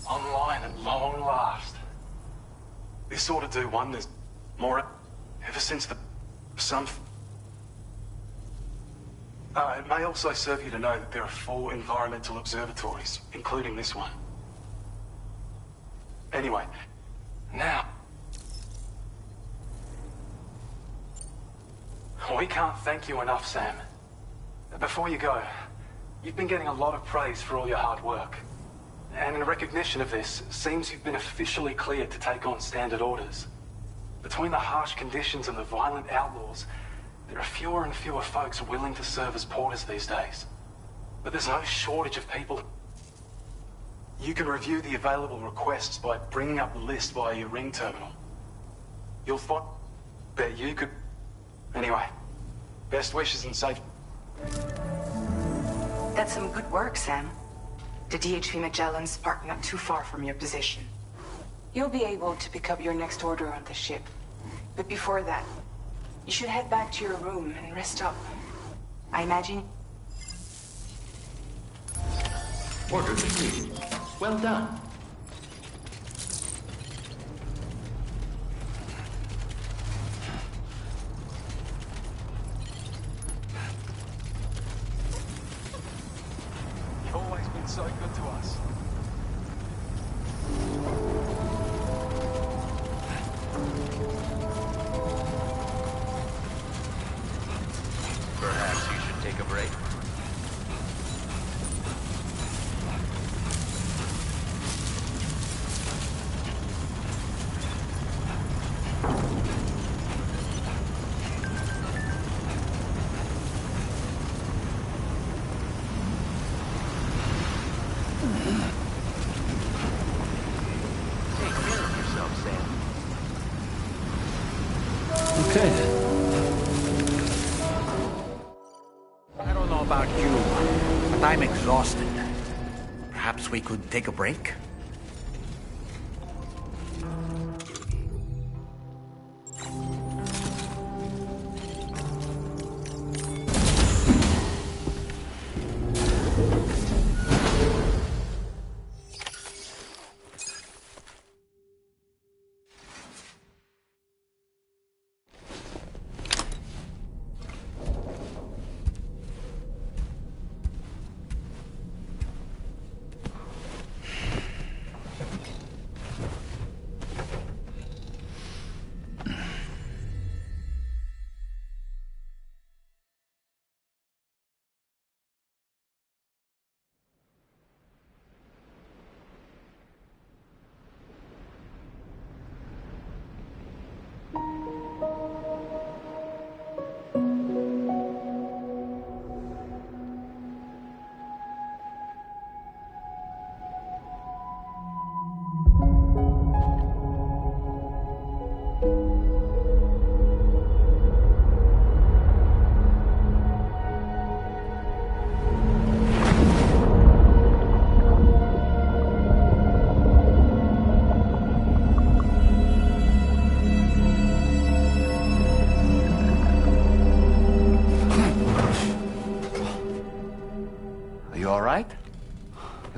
Online at long last. This ought to do wonders. More ever since the sun. It may also serve you to know that there are 4 environmental observatories, including this one. Anyway, now. We can't thank you enough, Sam. Before you go, you've been getting a lot of praise for all your hard work. And in recognition of this, it seems you've been officially cleared to take on standard orders. Between the harsh conditions and the violent outlaws, there are fewer and fewer folks willing to serve as porters these days. But there's no shortage of people. You can review the available requests by bringing up the list via your ring terminal. You'll find that you could... Anyway, best wishes and safe... That's some good work, Sam. The DHV Magellan's parked not too far from your position. You'll be able to pick up your next order on the ship. But before that, you should head back to your room and rest up. I imagine... Order completed. Well done. You've always been so good to us. Perhaps you should take a break. Take care of yourself, Sam. Okay then. I don't know about you, but I'm exhausted. Perhaps we could take a break?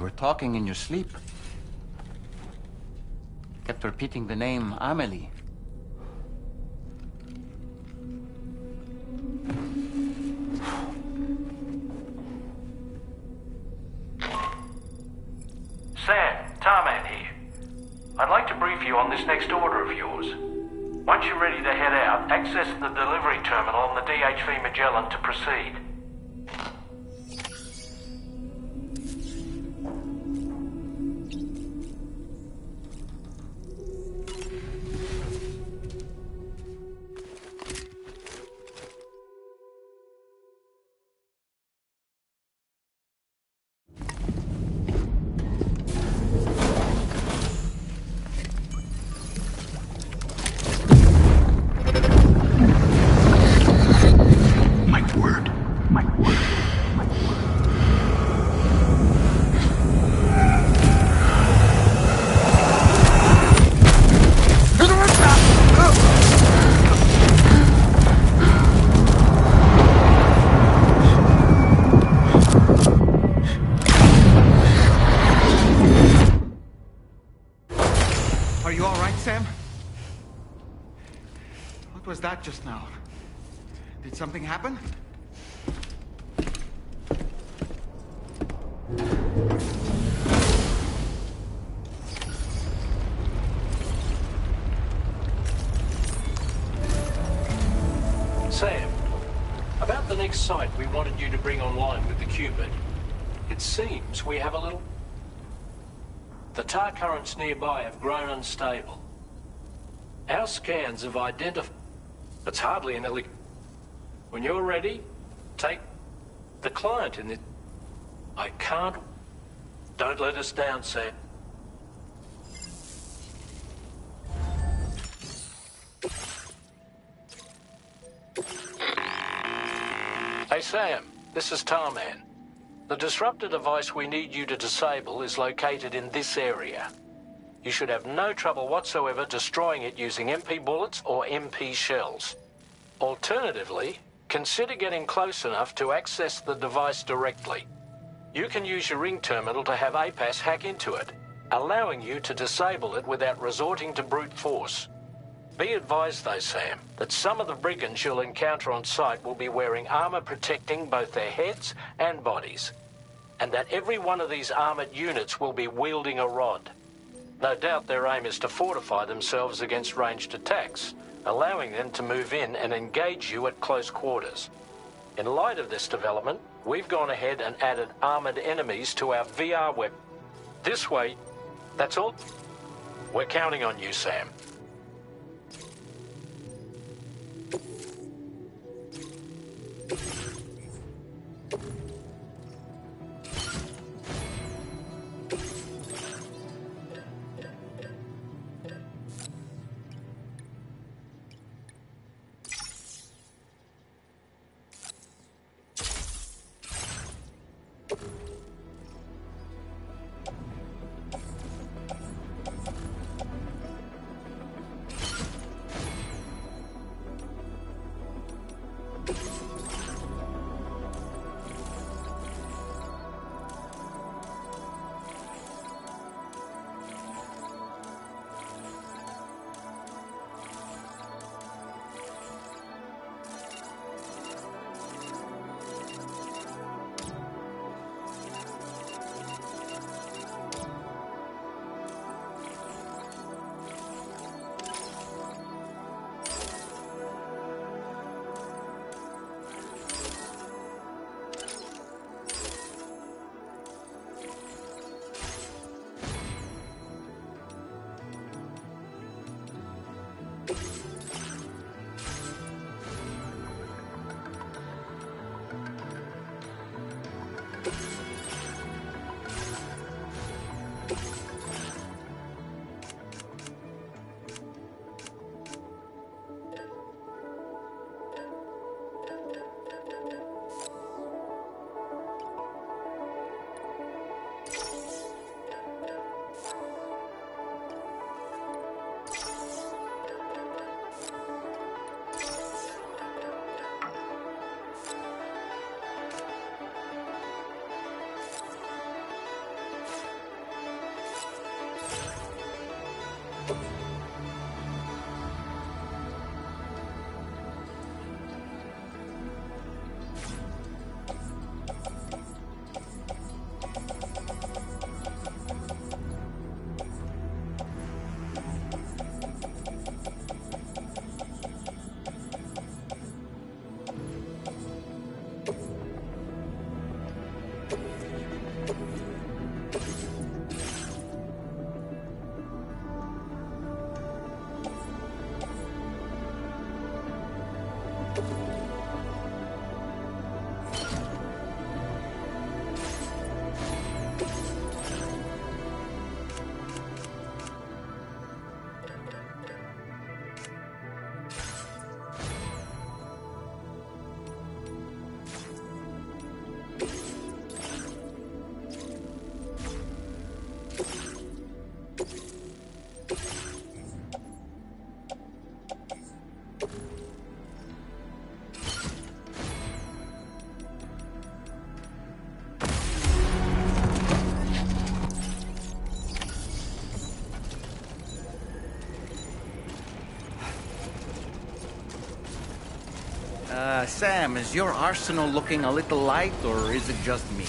You were talking in your sleep. Kept repeating the name Amelie. Sam, Tarman here. I'd like to brief you on this next order of yours. Once you're ready to head out, access the delivery terminal on the DHV Magellan to proceed. Are you all right, Sam? What was that just now? Did something happen? Sam, about the next site we wanted you to bring online with the Cupid. It seems we have a little... The tar currents nearby have grown unstable. Our scans have identified... It's hardly an illeg... When you're ready, take the client in the... I can't... Don't let us down, Sam. Hey, Sam, this is Tarman. The disruptor device we need you to disable is located in this area. You should have no trouble whatsoever destroying it using MP bullets or MP shells. Alternatively, consider getting close enough to access the device directly. You can use your ring terminal to have APAS hack into it, allowing you to disable it without resorting to brute force. Be advised though, Sam, that some of the brigands you'll encounter on site will be wearing armor protecting both their heads and bodies, and that every one of these armored units will be wielding a rod. No doubt their aim is to fortify themselves against ranged attacks, allowing them to move in and engage you at close quarters. In light of this development, we've gone ahead and added armored enemies to our VR web. This way, that's all. We're counting on you, Sam. Sam, is your arsenal looking a little light, or is it just me?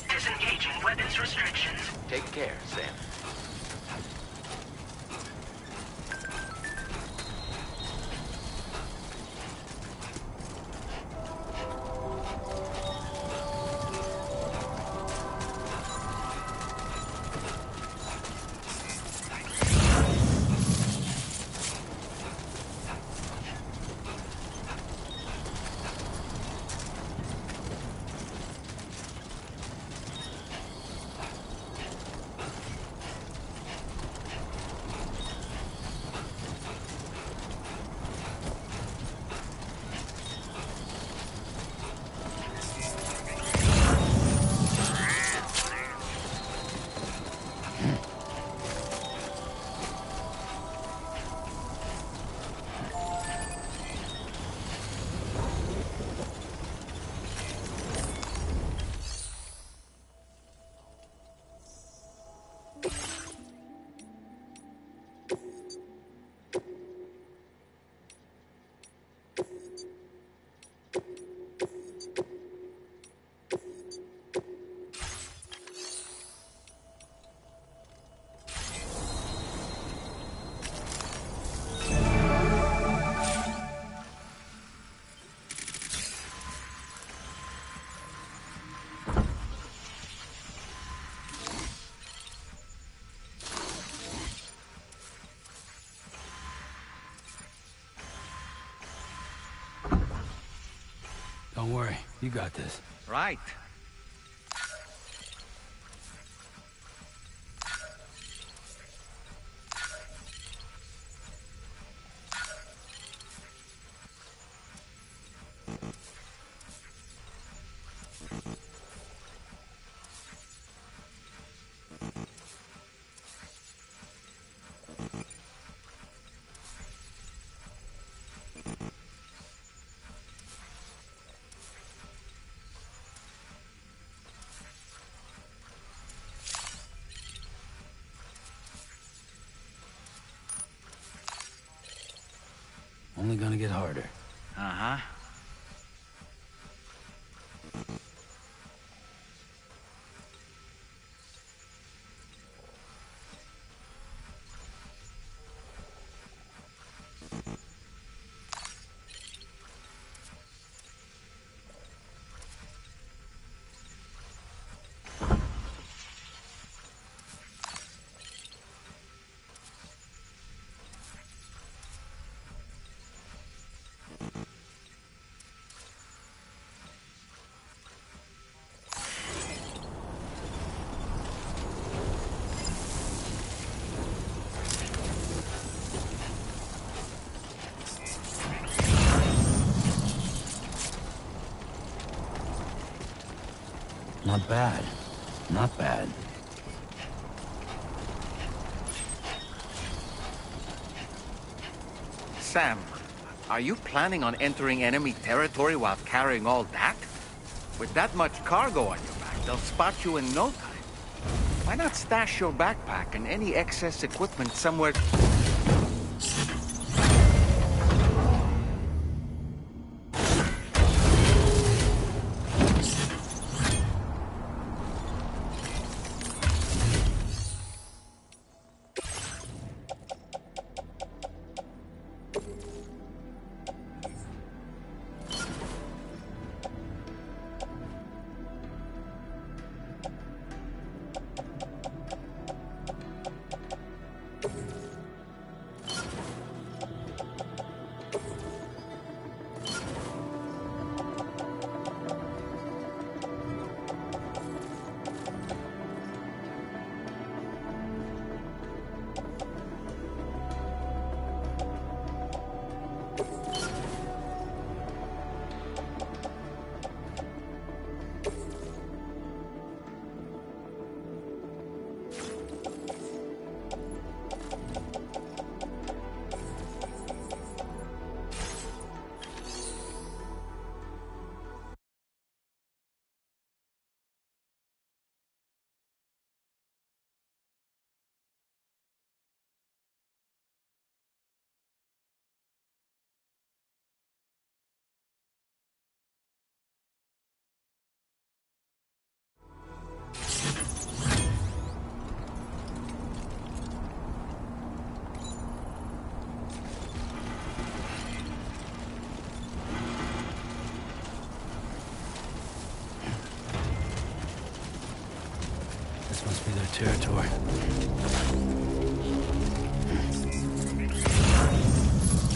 Disengaging weapons restrictions. Take care, Sam. Don't worry, you got this. Right. Only gonna get harder. Uh-huh. Not bad. Not bad. Sam, are you planning on entering enemy territory while carrying all that? With that much cargo on your back, they'll spot you in no time. Why not stash your backpack and any excess equipment somewhere... This must be their territory.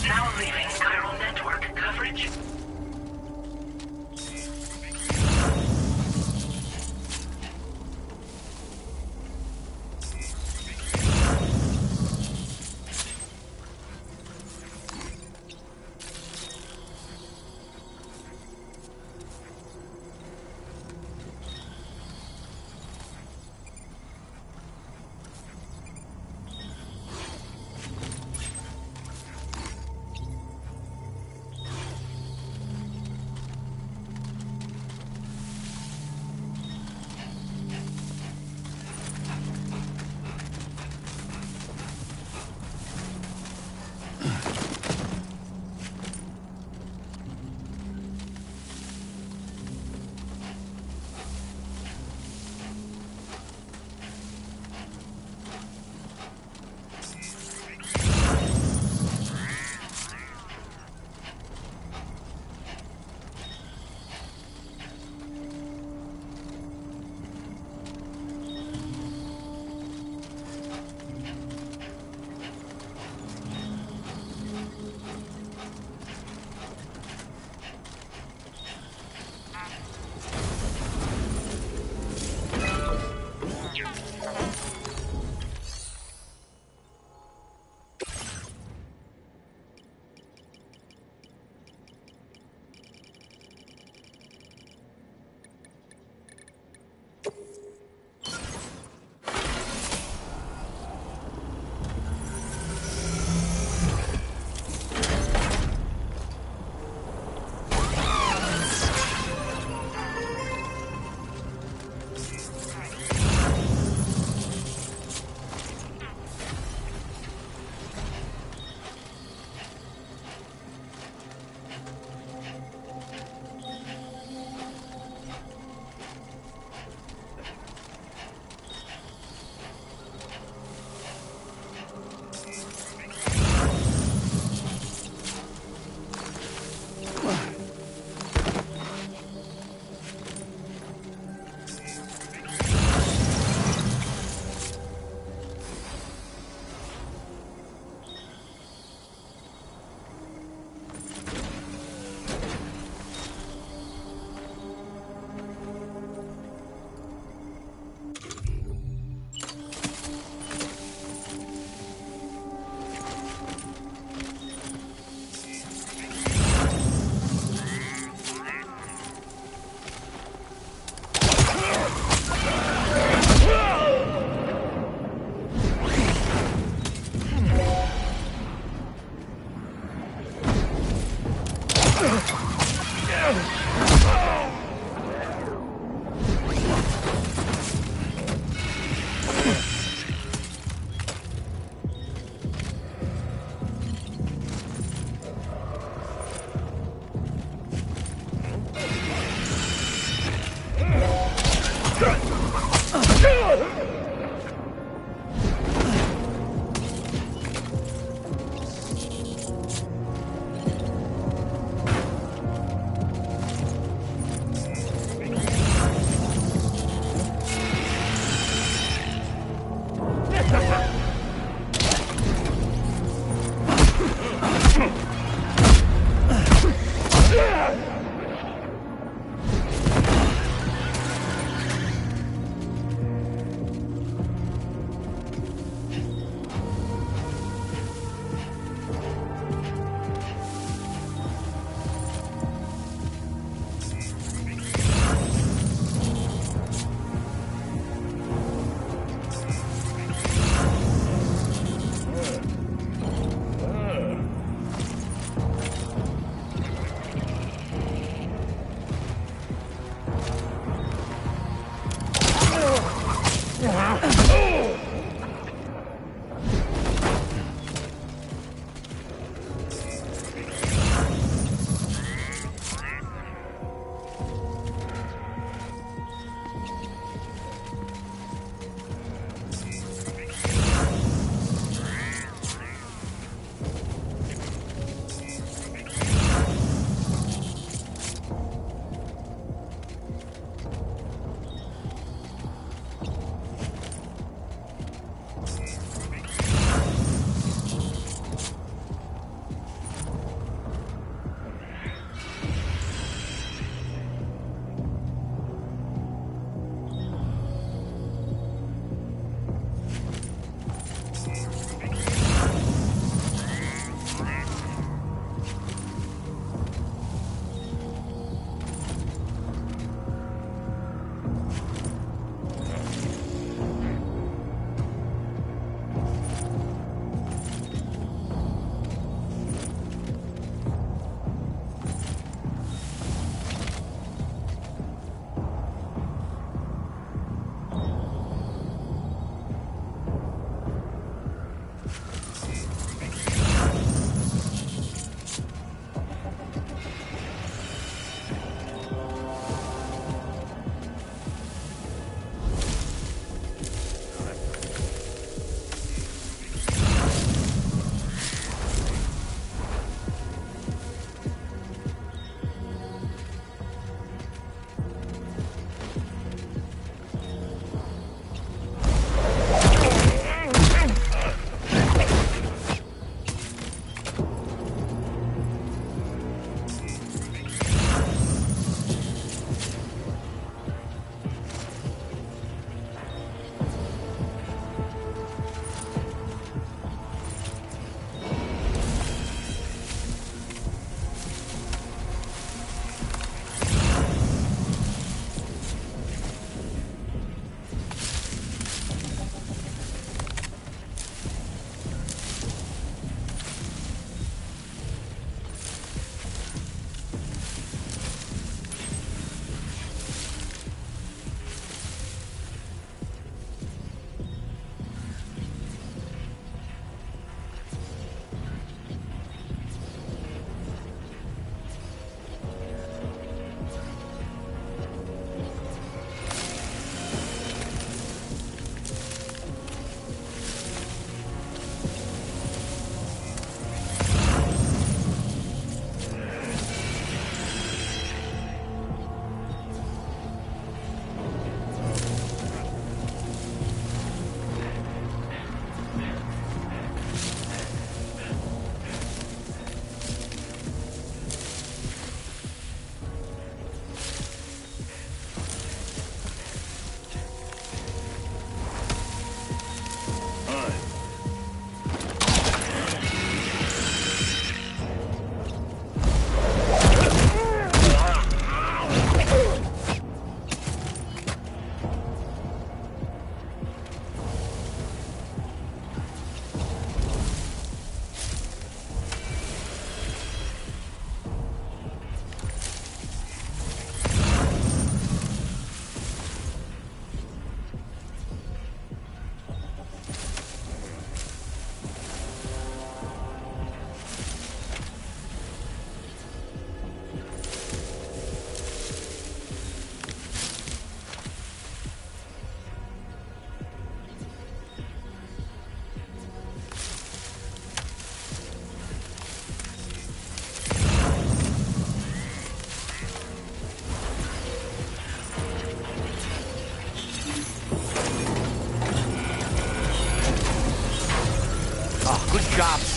Now leaving chiral network coverage.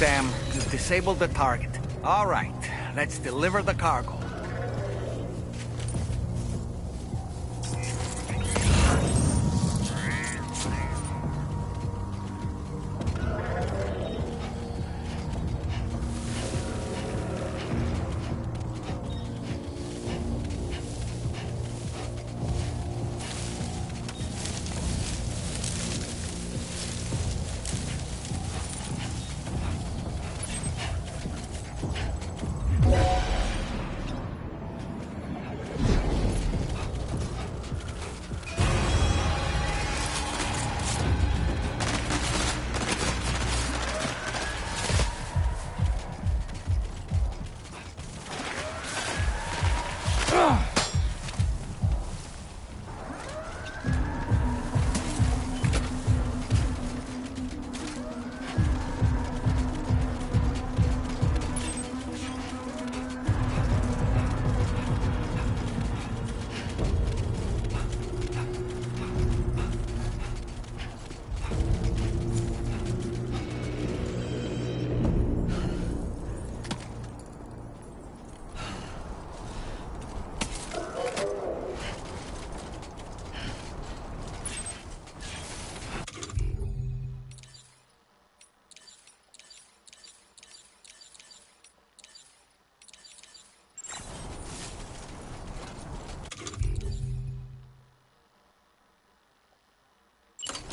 Sam. You've disabled the target. All right, let's deliver the cargo.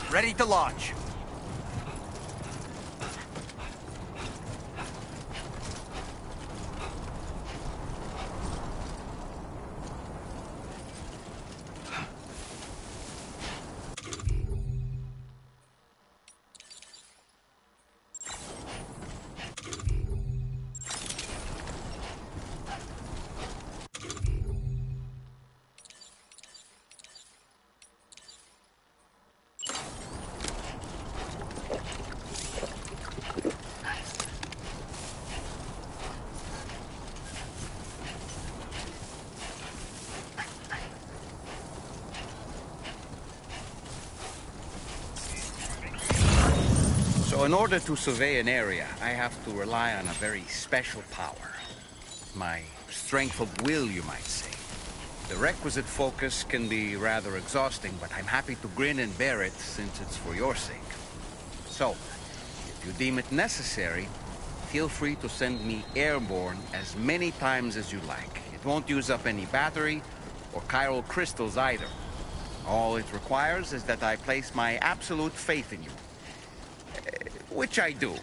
Ready to launch. So in order to survey an area, I have to rely on a very special power. My strength of will, you might say. The requisite focus can be rather exhausting, but I'm happy to grin and bear it since it's for your sake. So, if you deem it necessary, feel free to send me airborne as many times as you like. It won't use up any battery or chiral crystals either. All it requires is that I place my absolute faith in you. Which I do,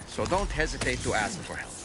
so don't hesitate to ask for help.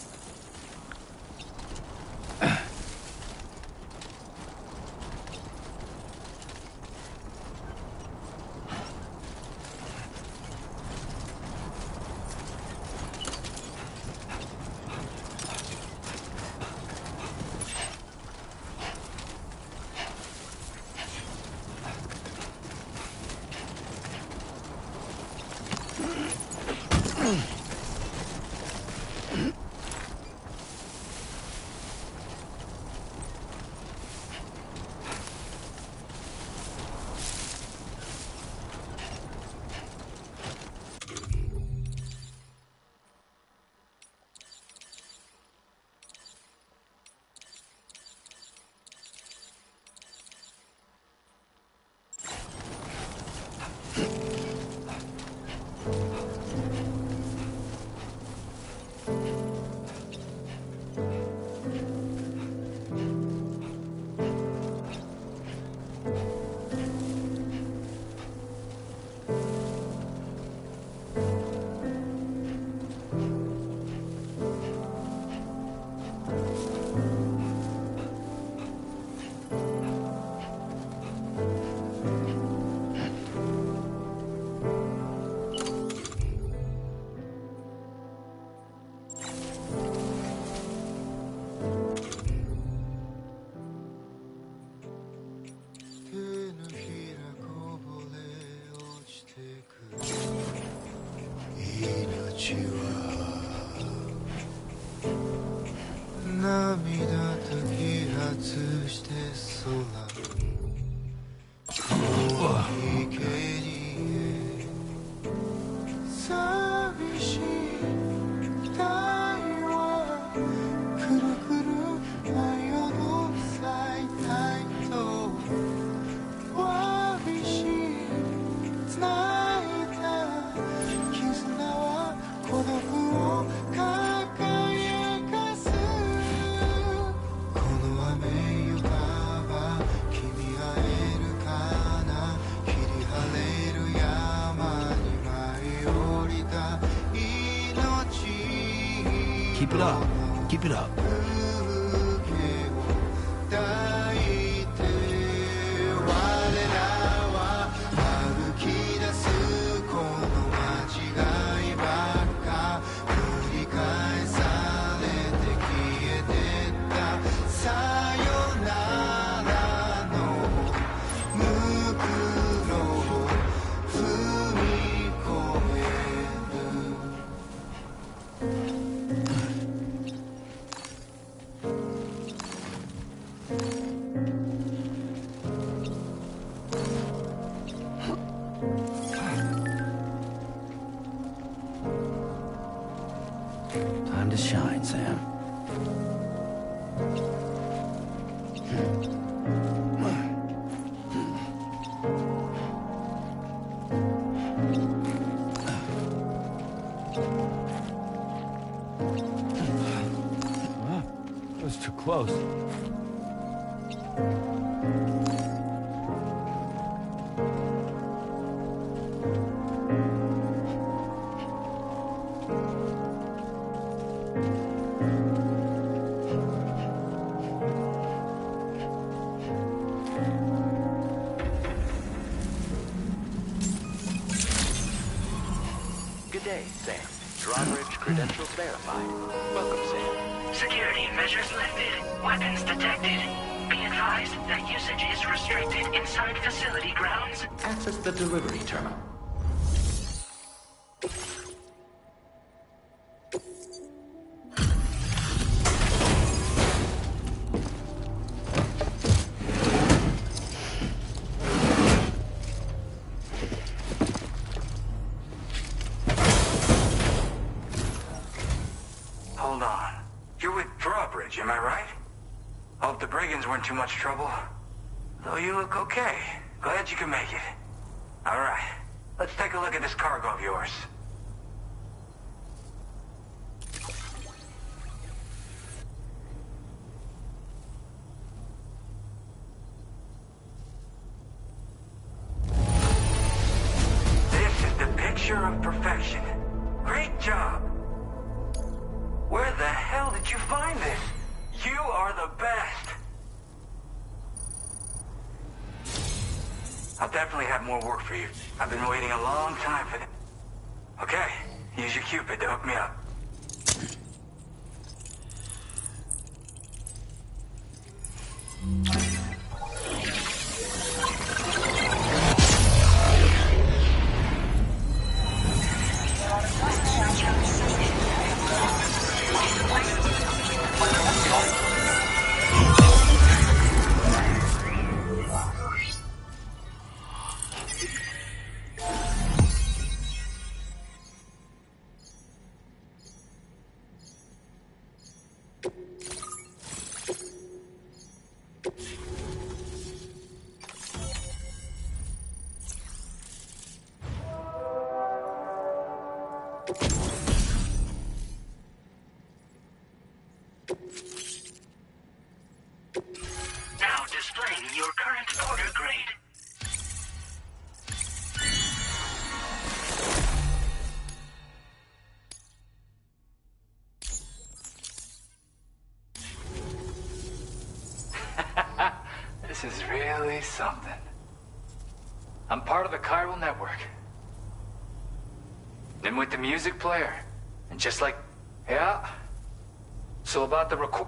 Keep it up. Time to shine, Sam. That was too close. Good day, Sam. Drawbridge credentials verified. Welcome, Sam. Security measures lifted. Weapons detected. Be advised that usage is restricted inside facility grounds. Access the delivery terminal. Hold on. You're with Drawbridge, am I right? Hope the brigands weren't too much trouble. Though you look okay. Glad you can make it. Alright, let's take a look at this cargo of yours. This is the picture of perfection. Great job. Where the hell did you find this? You are the best. I'll definitely have more work for you. I've been waiting a long time for this. Okay, use your Cupid to hook me up. Now displaying your current order grade. This is really something. I'm part of the chiral network. And with the music player. And just like, yeah. So about the record.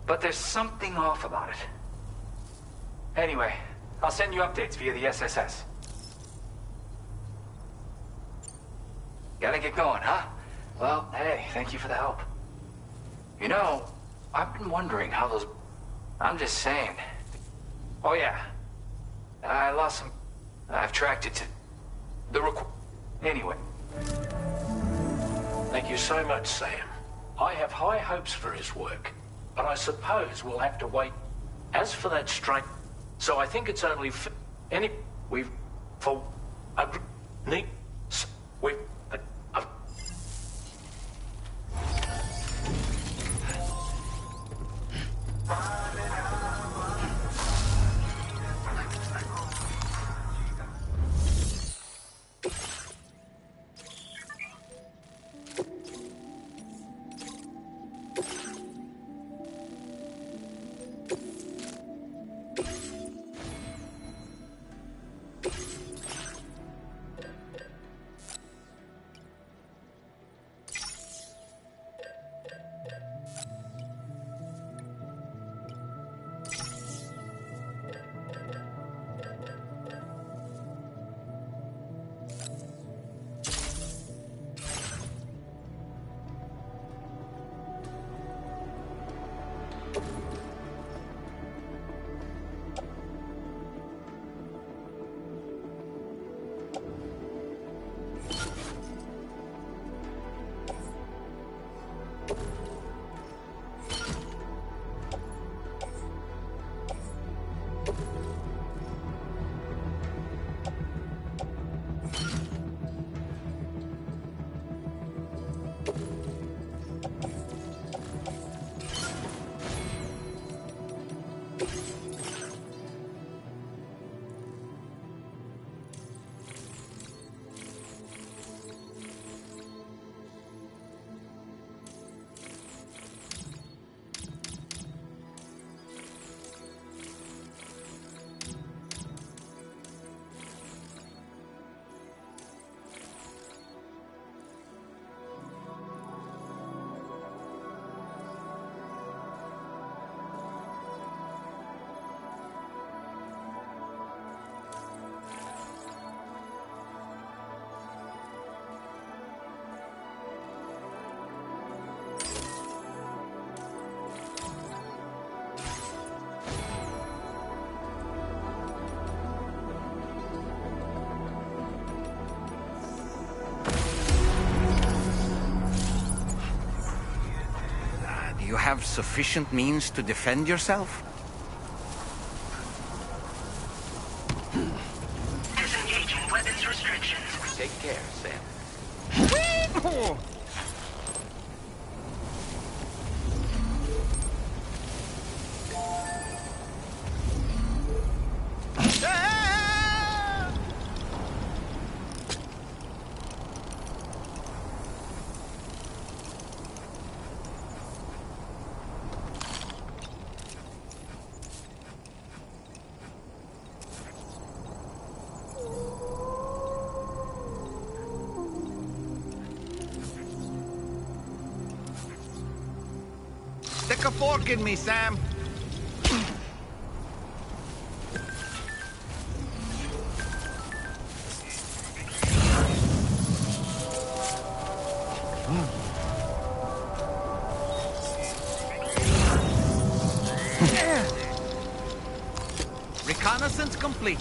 But there's something off about it. Anyway, I'll send you updates via the SSS. Gotta get going, huh? Well, hey, thank you for the help. You know, I've been wondering how those... I'm just saying. Oh yeah. I lost some... I've tracked it to... the record... Anyway. Thank you so much, Sam. I have high hopes for his work, but I suppose we'll have to wait. As for that strike, so I think it's only we've for we've have sufficient means to defend yourself? Disengaging weapons restrictions. Take care, Sam. Stick a fork in me, Sam. Reconnaissance complete.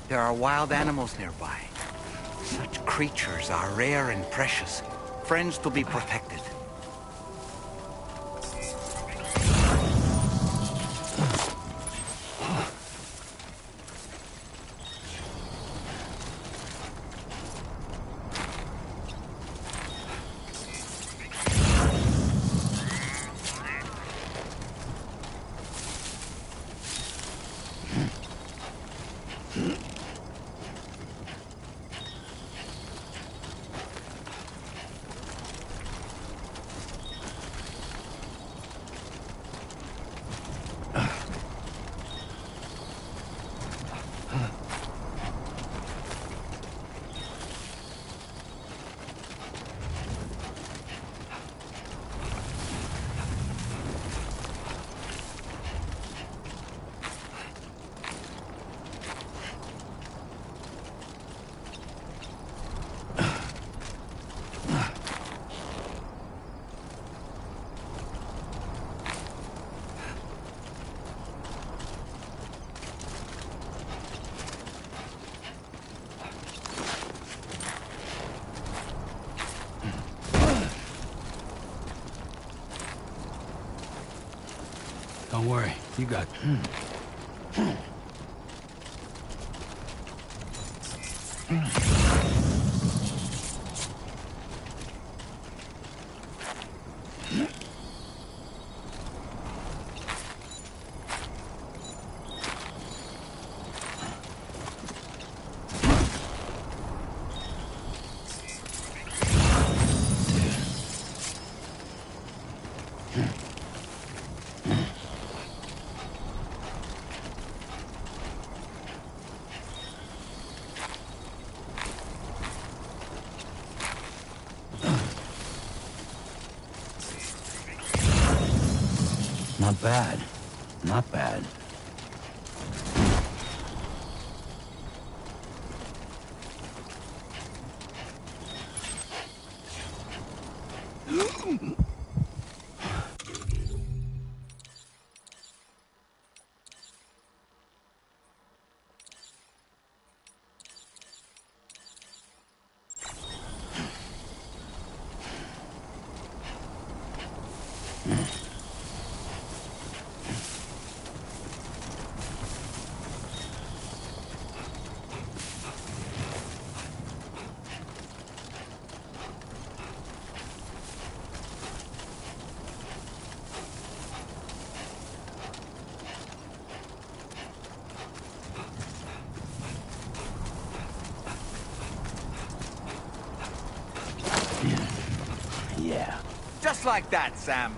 There are wild animals nearby. Such creatures are rare and precious, friends to be protected. Don't worry, you got... Not bad. Not bad. Yeah. Just like that, Sam.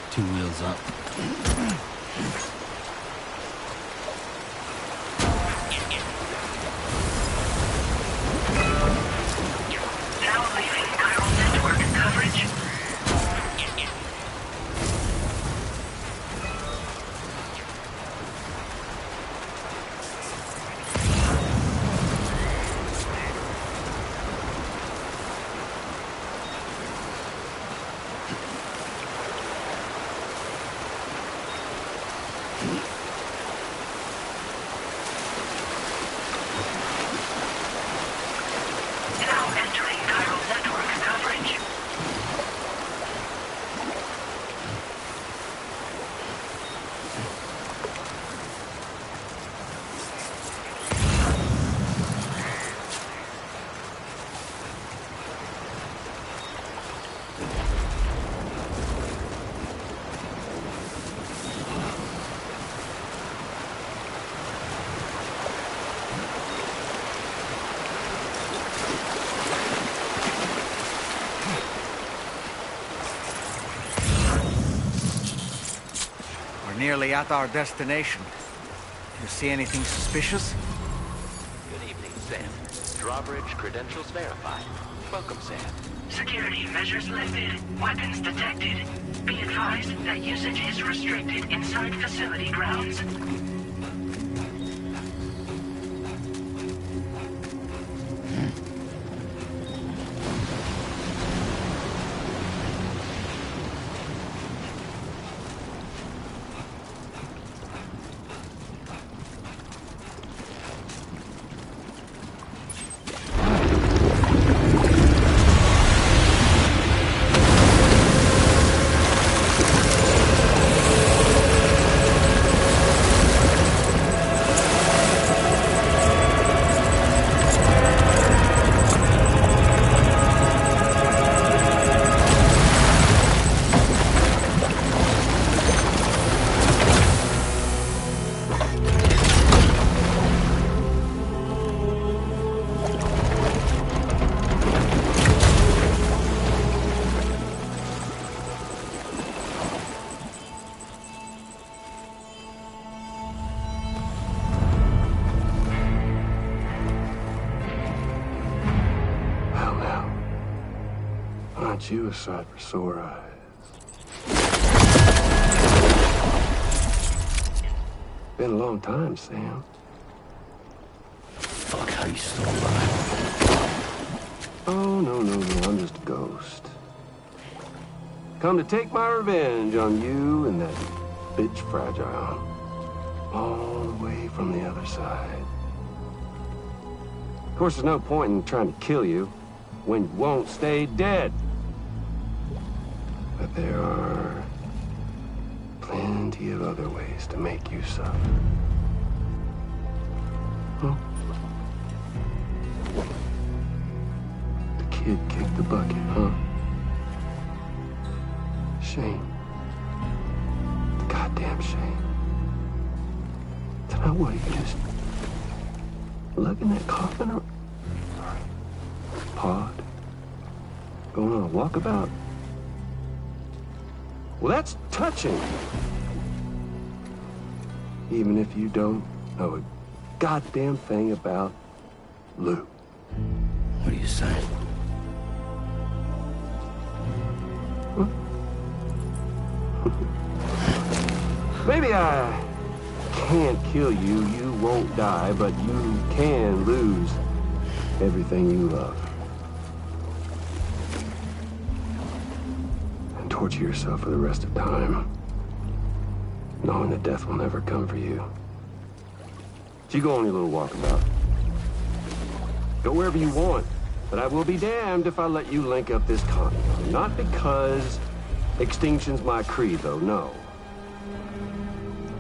Two wheels up. Now leaving chiral network coverage. Now entering chiral network coverage. We're nearly at our destination. You see anything suspicious? Good evening, Sam. Drawbridge credentials verified. Welcome, Sam. Security measures lifted. Weapons detected. Be advised that usage is restricted inside facility grounds. Aren't you a sight for sore eyes? Been a long time, Sam. Fuck, how you still alive? Oh, no, I'm just a ghost. Come to take my revenge on you and that bitch Fragile. All the way from the other side. Of course, there's no point in trying to kill you when you won't stay dead. But there are plenty of other ways to make you suffer. Huh? kid kicked the bucket, huh? Shame. Goddamn shame. Now what, you just lugging that coffin or pod? Going on a walkabout? Well, that's touching. Even if you don't know a goddamn thing about Lou. What are you saying? Maybe I can't kill you, you won't die, but you can lose everything you love. And torture yourself for the rest of time, knowing that death will never come for you. So you go on your little walkabout. Go wherever you want, but I will be damned if I let you link up this continent. Not because extinction's my creed, though, no.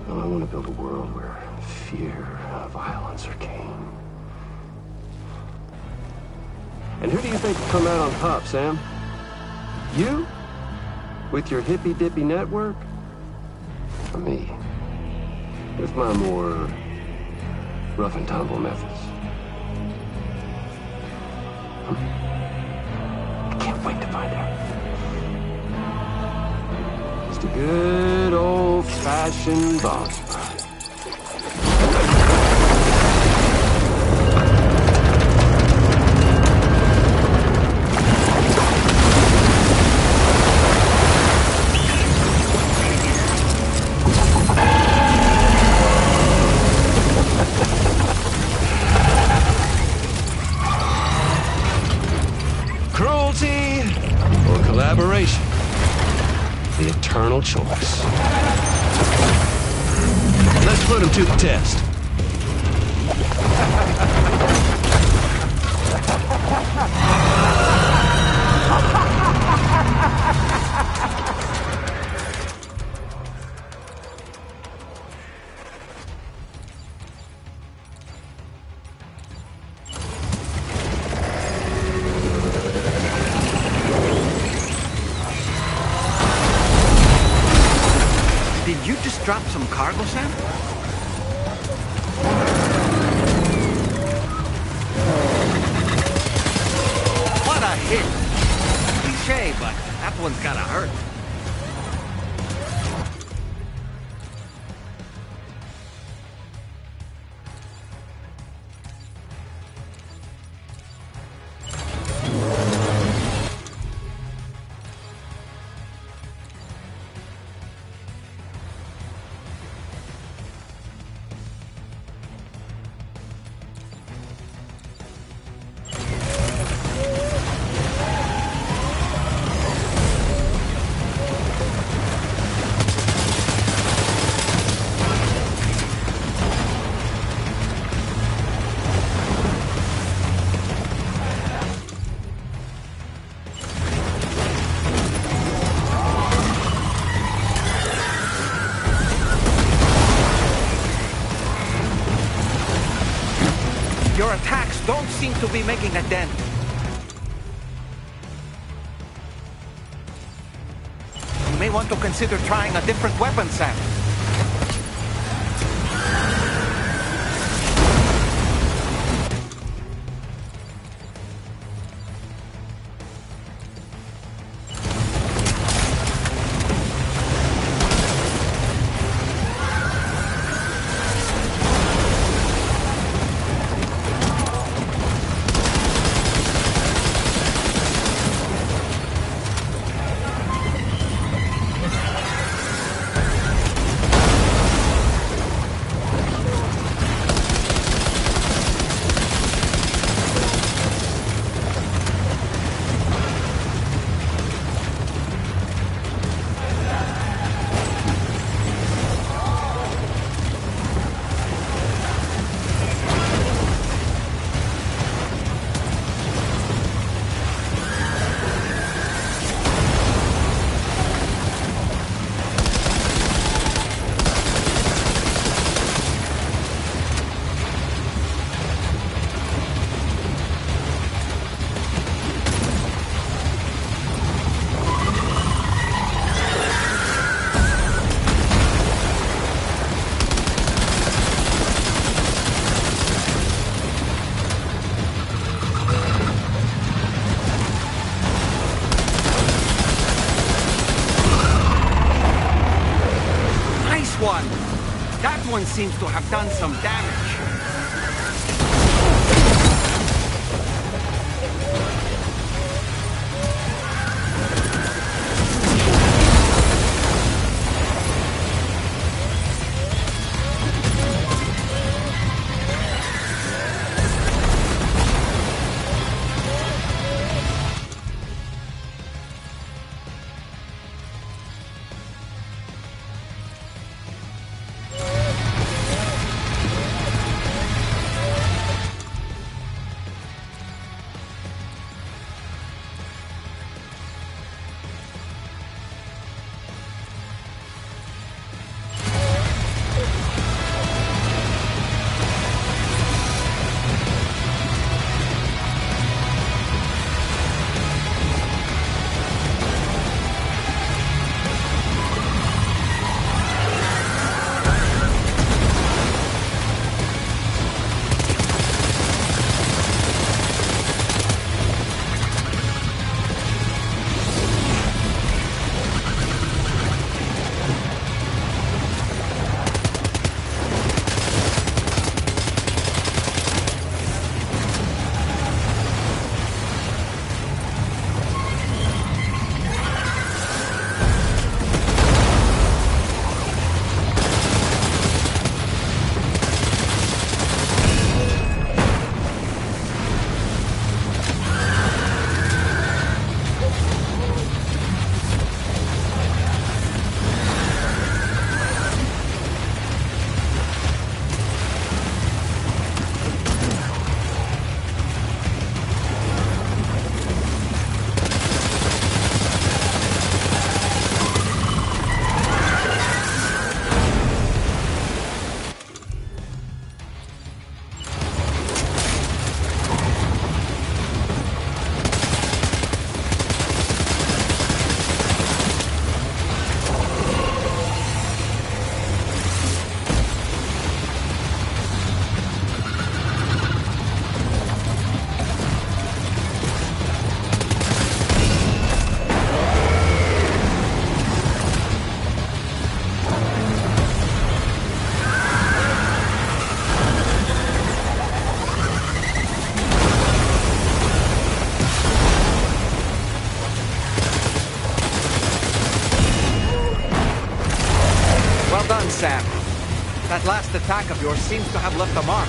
I want to build a world where fear and violence are king. And who do you think will come out on top, Sam? You? With your hippy-dippy network? Or me? With my more rough-and-tumble methods? I can't wait to find out. Just a good old-fashioned boss fight. Cruelty or collaboration? The eternal choice. Let's put him to the test. Did you just drop some cargo, Sam? What a hit! Cliché, but that one's gotta hurt. Your attacks don't seem to be making a dent. You may want to consider trying a different weapon, Sam. seems to have done some damage. Sam. That last attack of yours seems to have left a mark.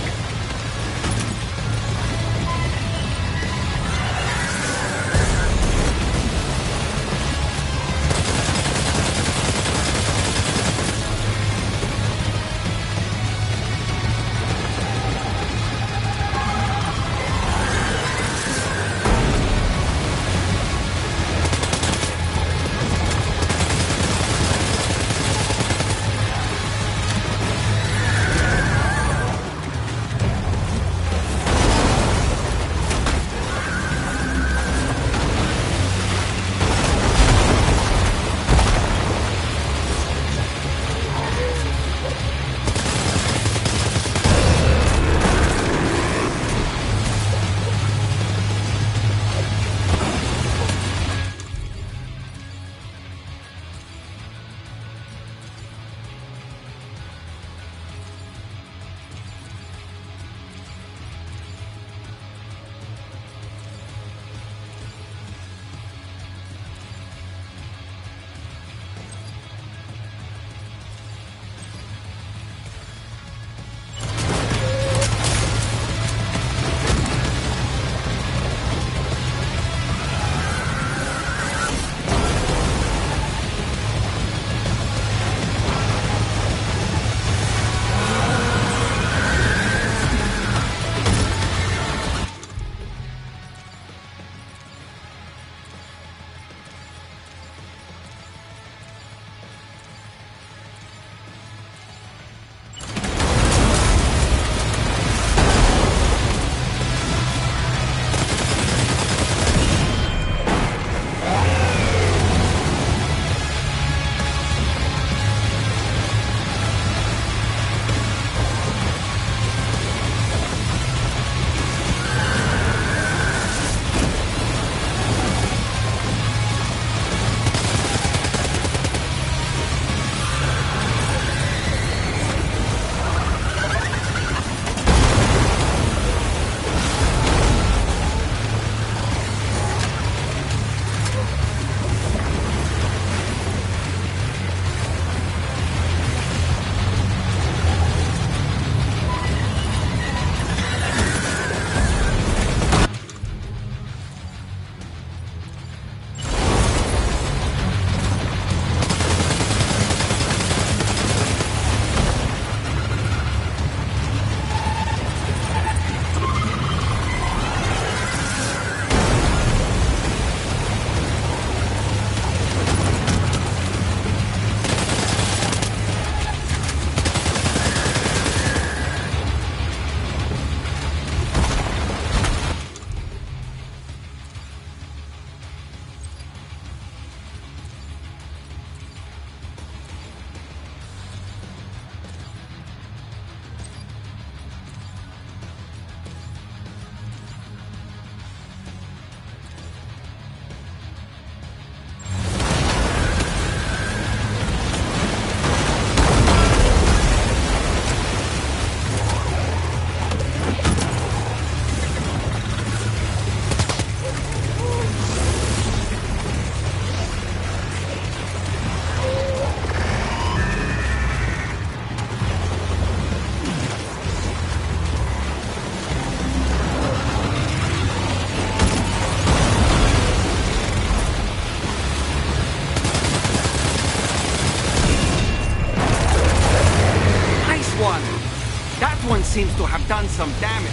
seems to have done some damage.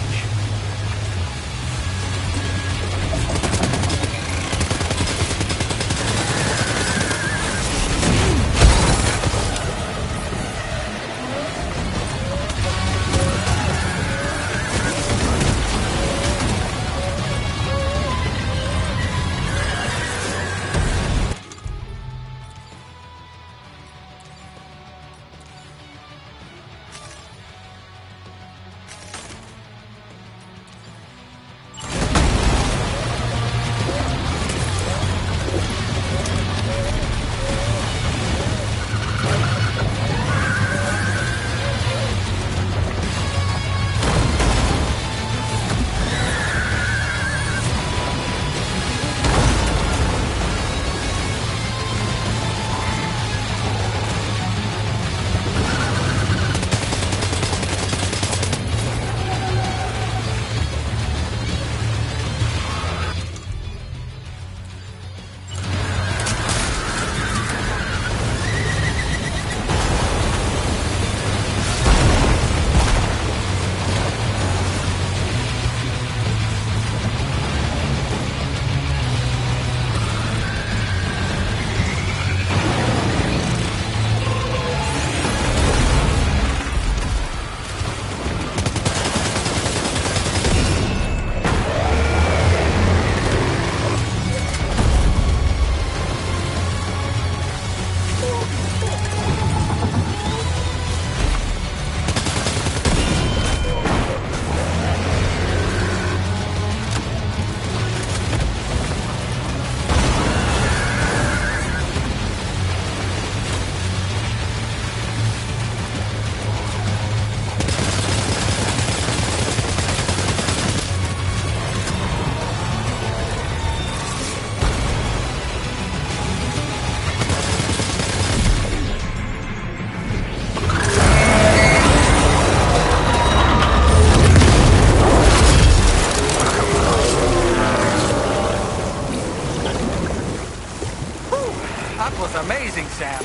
Amazing, Sam.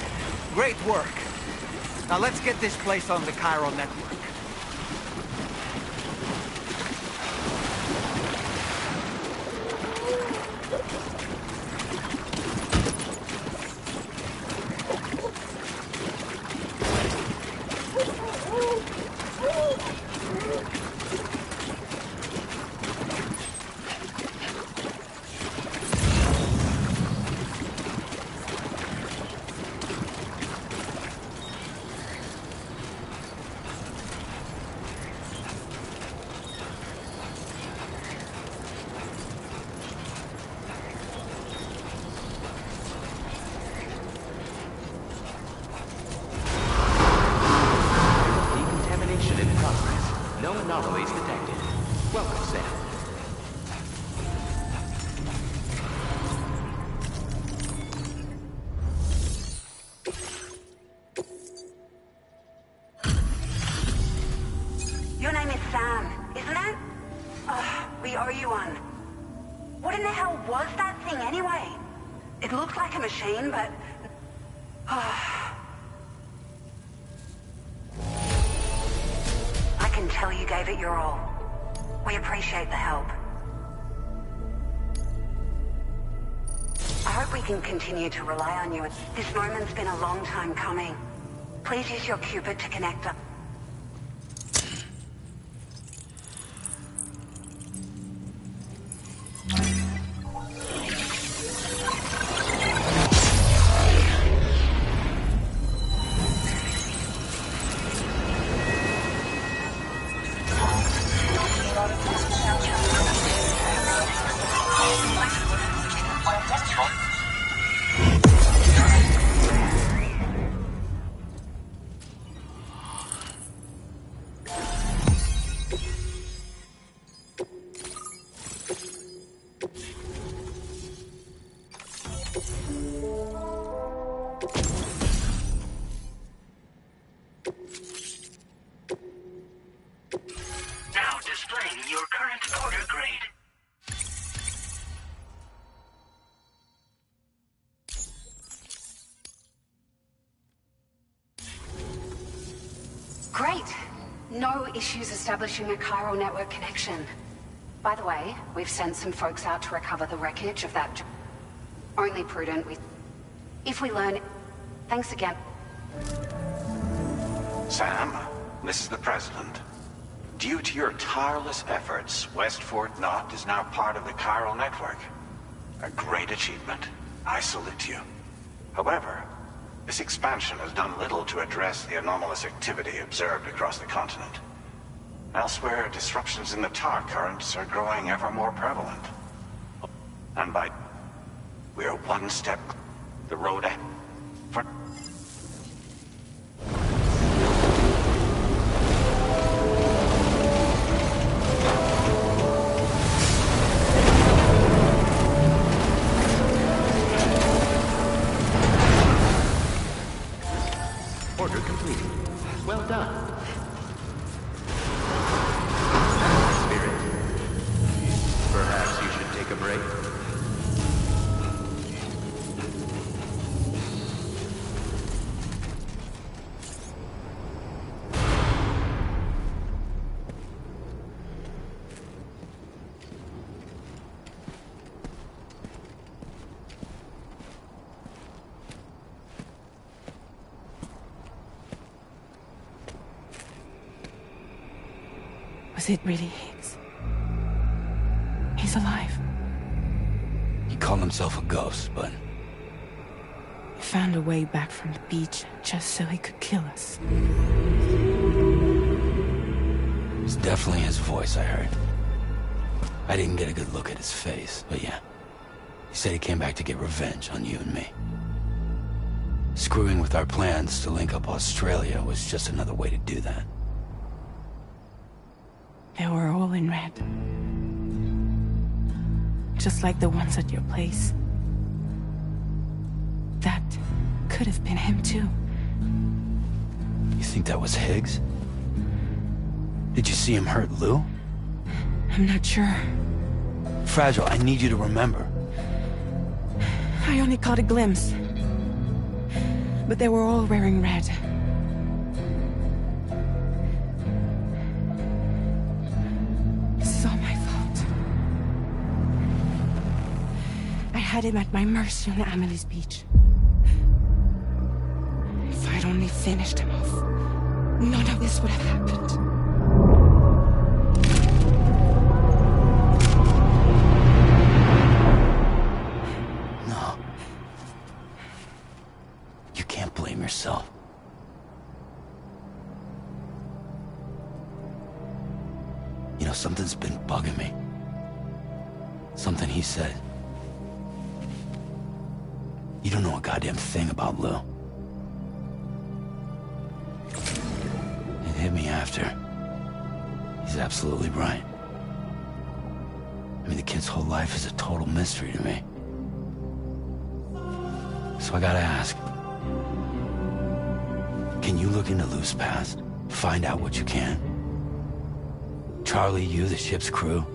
Great work. Now let's get this place on the chiral network. Anomalies detected. Welcome, Sam. Your name is Sam, isn't it? We owe you one. What in the hell was that thing anyway? It looked like a machine, but... I can tell you gave it your all. We appreciate the help. I hope we can continue to rely on you. This moment's been a long time coming. Please use your Cupid to connect us. Now displaying your current order grade. Great. No issues establishing a chiral network connection. By the way, we've sent some folks out to recover the wreckage of that. Only prudent if we learn. Thanks again. Sam, this is the President. Due to your tireless efforts, West Fort Knot is now part of the chiral network. A great achievement. I salute you. However, this expansion has done little to address the anomalous activity observed across the continent. Elsewhere, disruptions in the tar currents are growing ever more prevalent. And we are one step the road ahead. Order completed. Well done. Spirit, perhaps you should take a break. Was it really Higgs? He's alive. He called himself a ghost, but... He found a way back from the beach just so he could kill us. It was definitely his voice I heard. I didn't get a good look at his face, but yeah. He said he came back to get revenge on you and me. Screwing with our plans to link up Australia was just another way to do that. They were all in red. Just like the ones at your place. That could have been him too. You think that was Higgs? Did you see him hurt Lou? I'm not sure. Fragile, I need you to remember. I only caught a glimpse. But they were all wearing red. This is all my fault. I had him at my mercy on Amelie's beach. If I'd only finished him off, none of this would have happened. No. You can't blame yourself. You know, something's been bugging me. Something he said. You don't know a goddamn thing about Lou. It hit me after. He's absolutely right. I mean, the kid's whole life is a total mystery to me. So I gotta ask. Can you look into Lou's past? Find out what you can? Charlie, you, the ship's crew,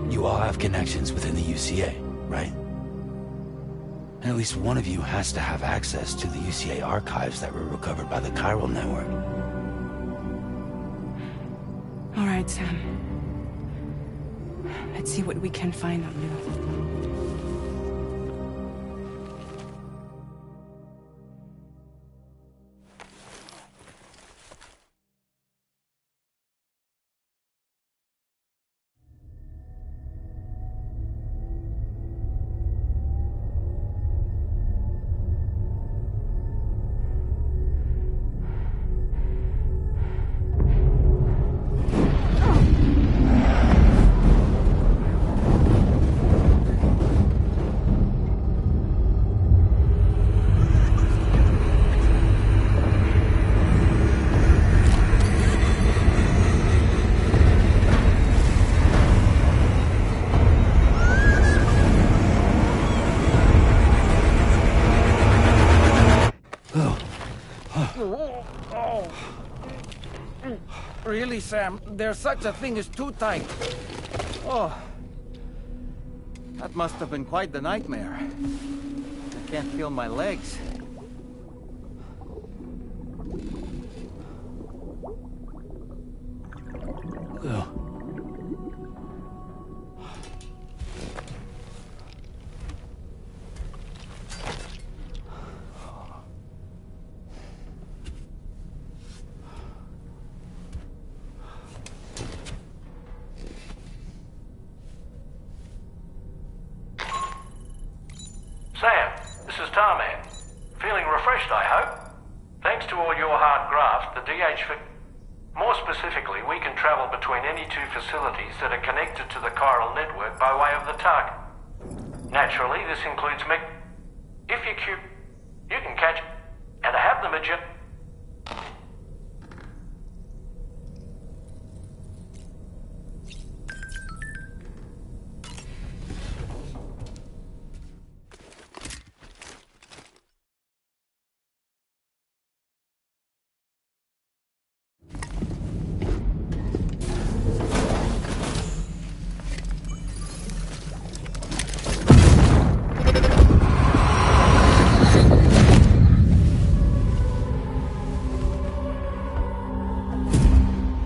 you all have connections within the UCA, right? And at least one of you has to have access to the UCA archives that were recovered by the chiral network. All right, Sam. Let's see what we can find on Lou. Really, Sam? There's such a thing as too tight. Oh. That must have been quite the nightmare. I can't feel my legs. Sam, this is Tarman. Feeling refreshed, I hope? Thanks to all your hard graft, the more specifically, we can travel between any two facilities that are connected to the chiral network by way of the tug. Naturally, this includes if you you can catch and have them at your...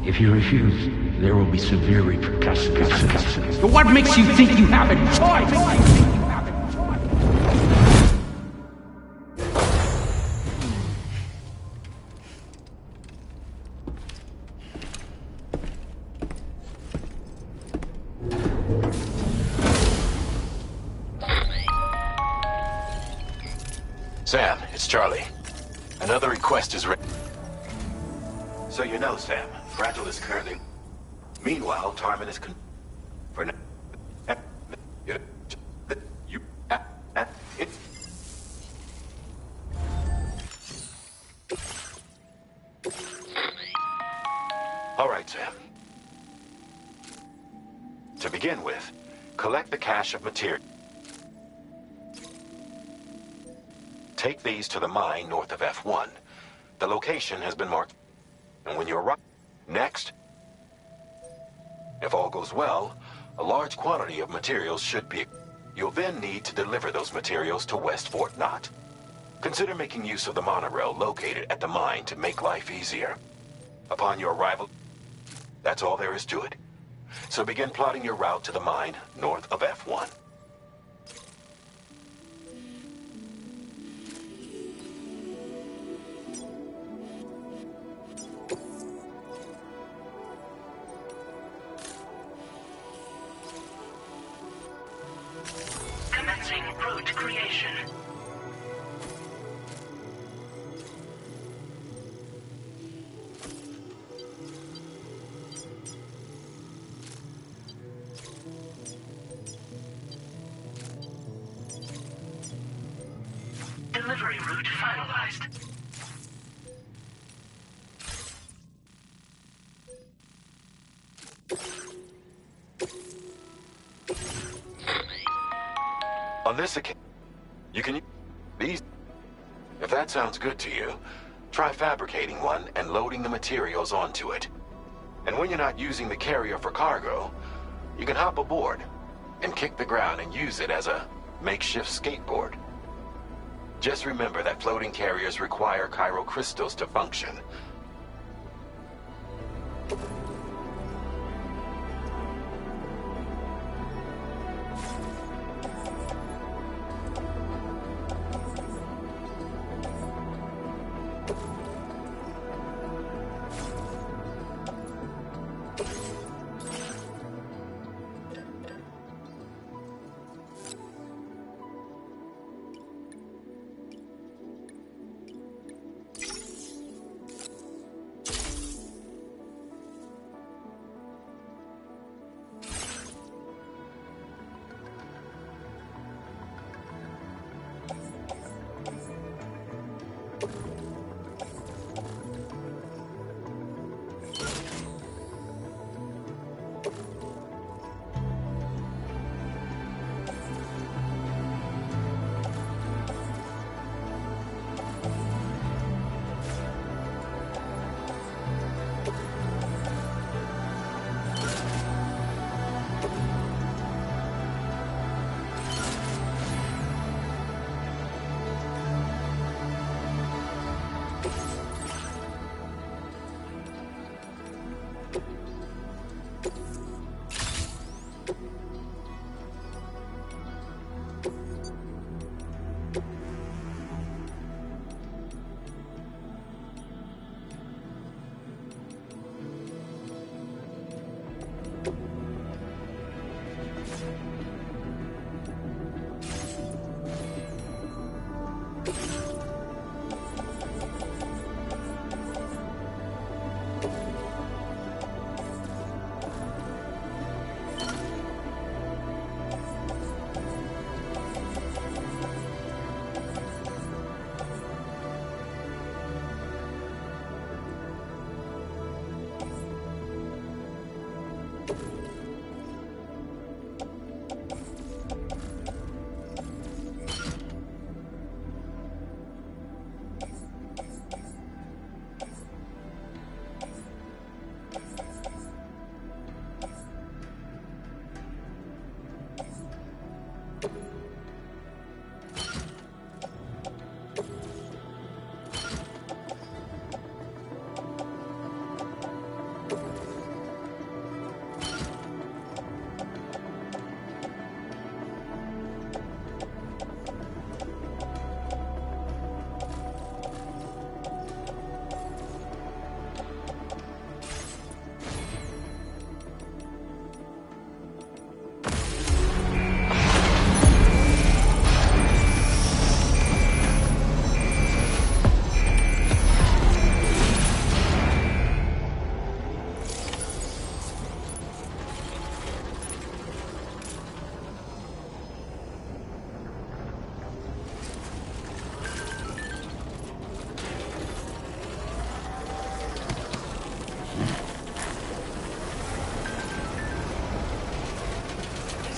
If you refuse, there will be severe repercussions. What makes you think you have a choice? Sam, it's Charlie. Another request is ready. So you know, Sam, Fragile is currently... Meanwhile, Tarman is for now... All right, Sam. To begin with, collect the cache of material. Take these to the mine north of F1. The location has been marked. And when you arrive, next, if all goes well, a large quantity of materials should be... You'll then need to deliver those materials to West Fort Knott. Consider making use of the monorail located at the mine to make life easier. Upon your arrival, that's all there is to it. So begin plotting your route to the mine north of F1. Commencing route creation. Delivery route finalized. On this occasion, you can use these. If that sounds good to you, try fabricating one and loading the materials onto it. And when you're not using the carrier for cargo, you can hop aboard and kick the ground and use it as a makeshift skateboard. Just remember that floating carriers require chiral crystals to function.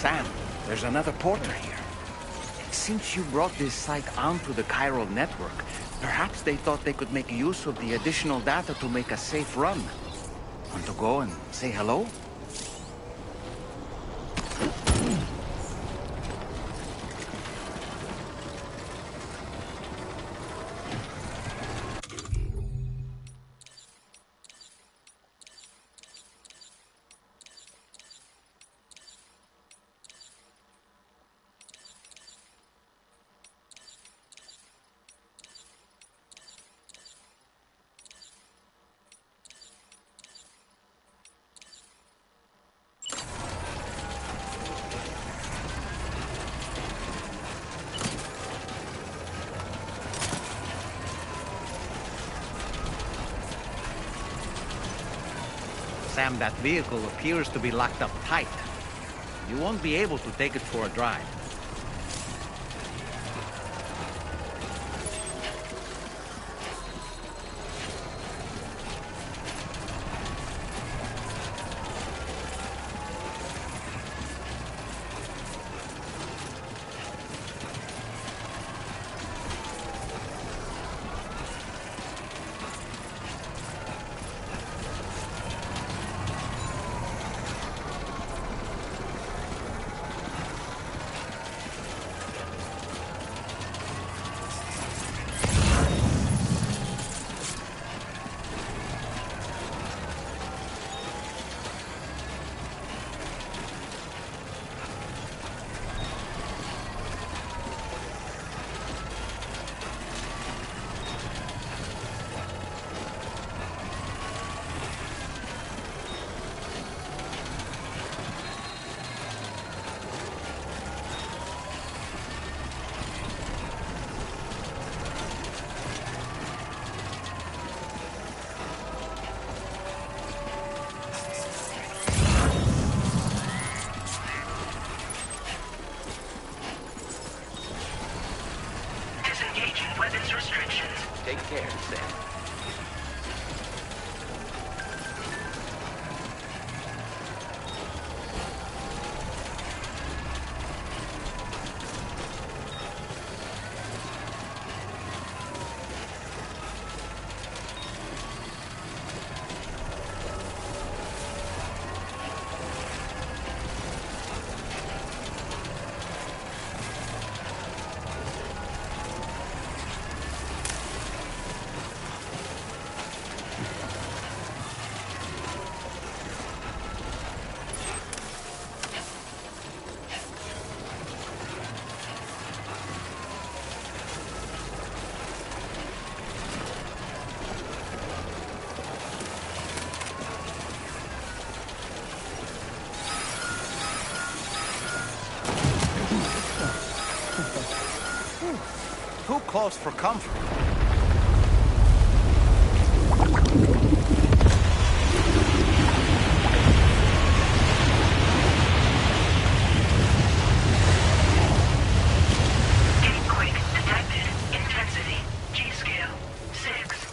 Sam, there's another porter here. Since you brought this site onto the chiral network, perhaps they thought they could make use of the additional data to make a safe run. Want to go and say hello? Sam, that vehicle appears to be locked up tight. You won't be able to take it for a drive. Take care, Sam. Too close for comfort. Quick detected. Intensity. G-scale. 6.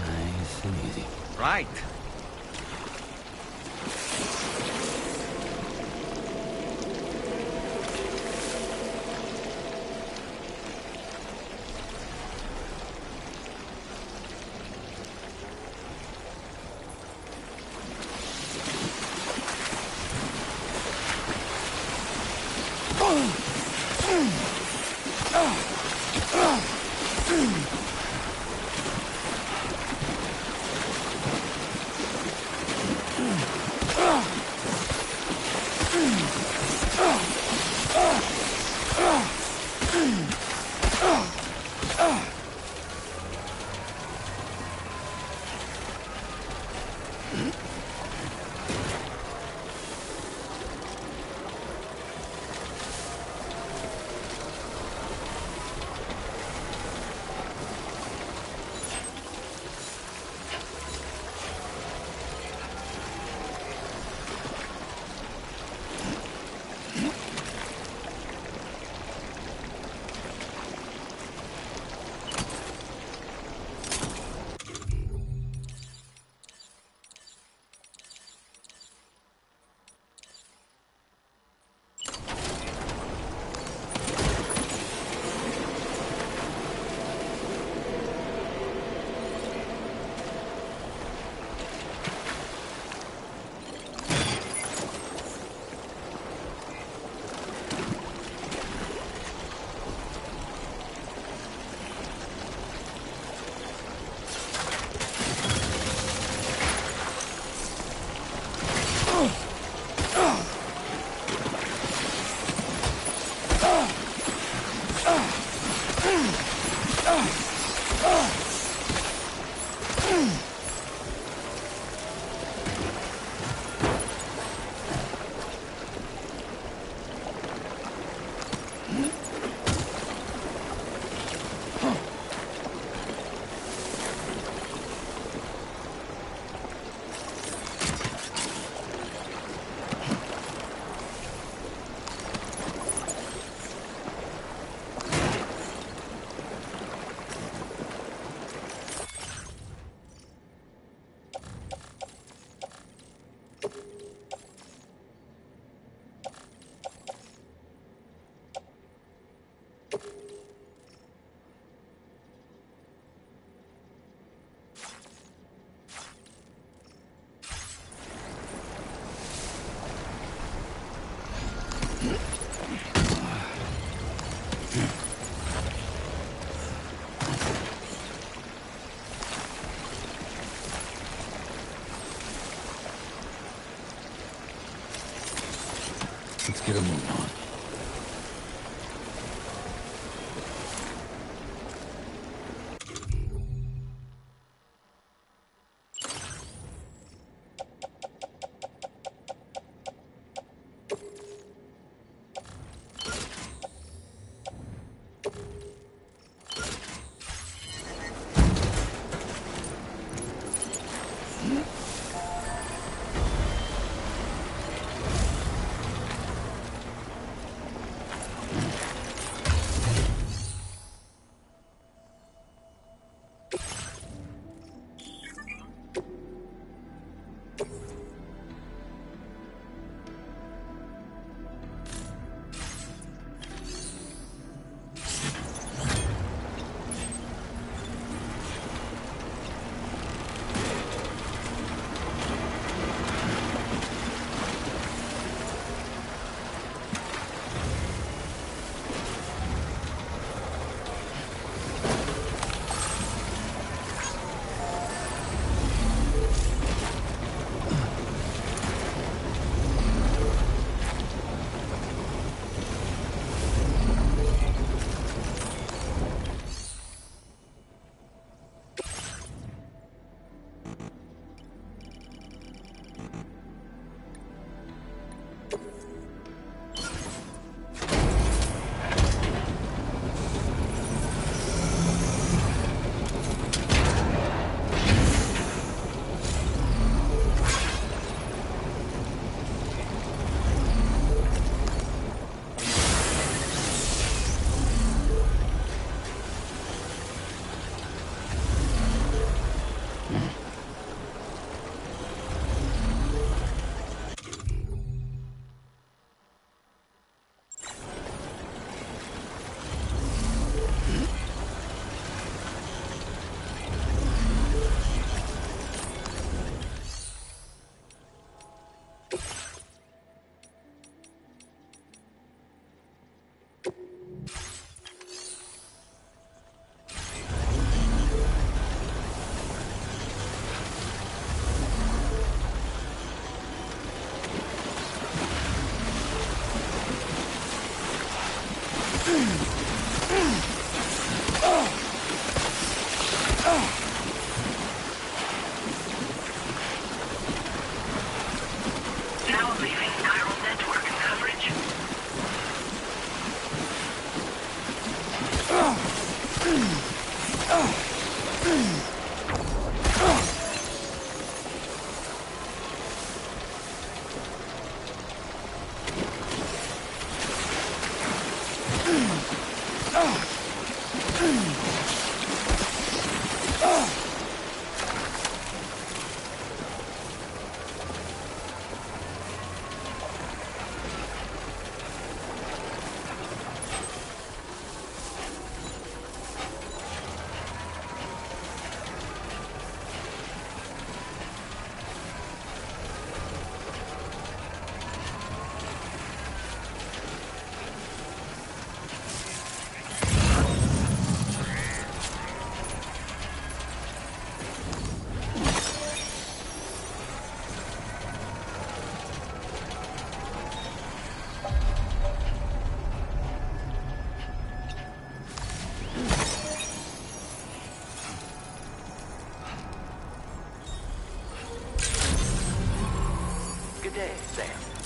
Nice and easy. Right. Let's get a move on.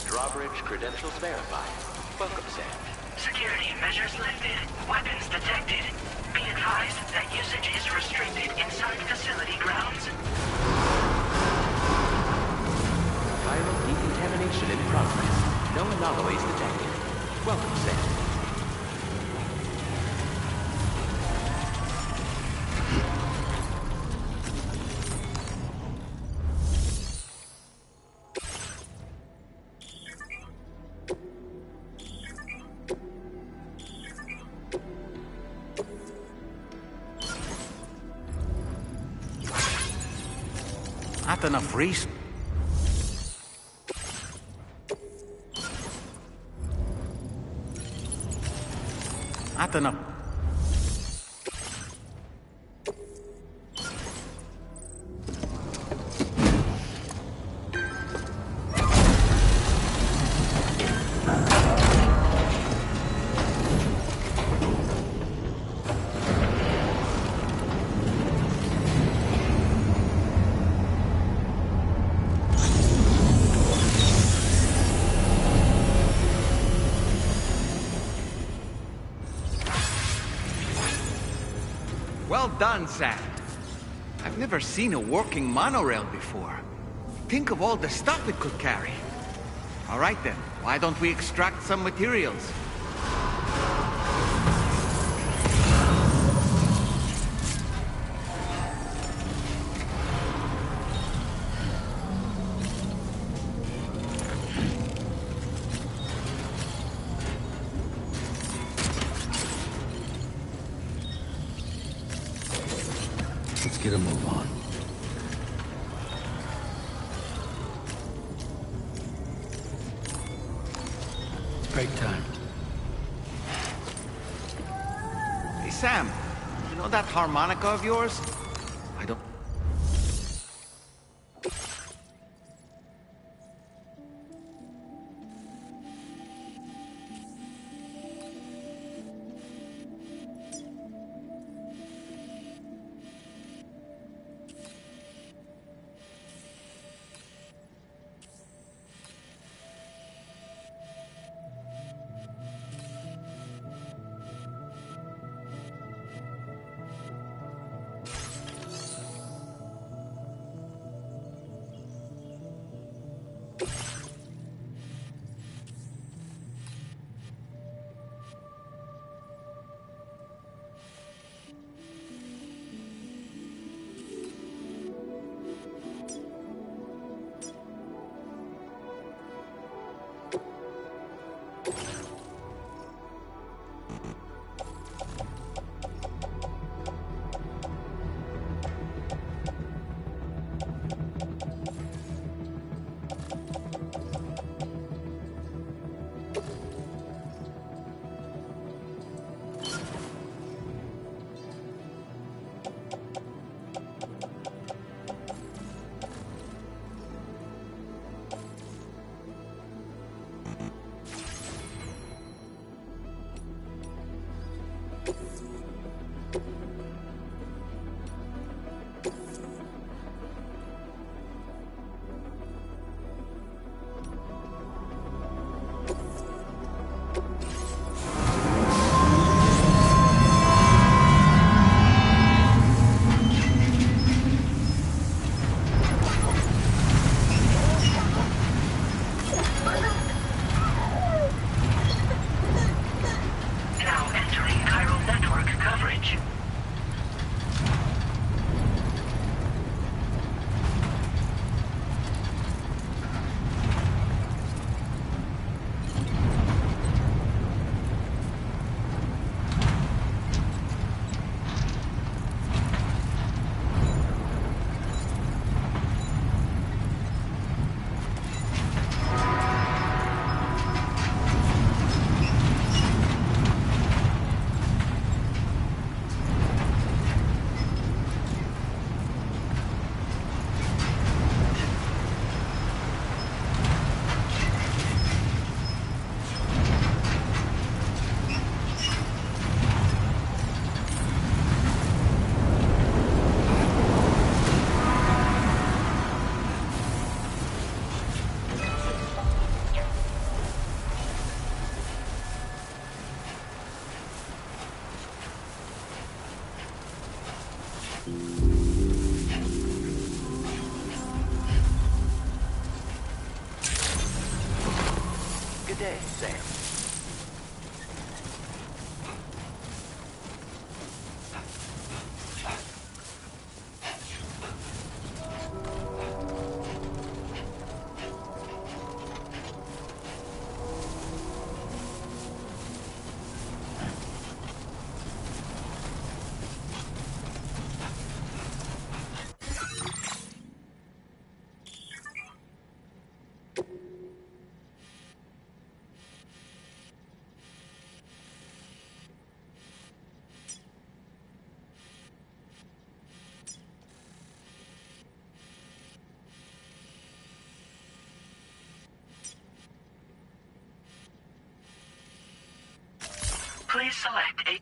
Drawbridge credentials verified. Welcome, Sam. Security measures lifted. Weapons detected. Be advised that usage is restricted inside facility grounds. Viral decontamination in progress. No anomalies detected. Welcome, Sam. Not enough reason. Not enough. Well done, Sam. I've never seen a working monorail before. Think of all the stuff it could carry. All right then, why don't we extract some materials? Let's get a move on. Break time. Hey, Sam, you know that harmonica of yours? I don't... Good day, Sam. Please select a...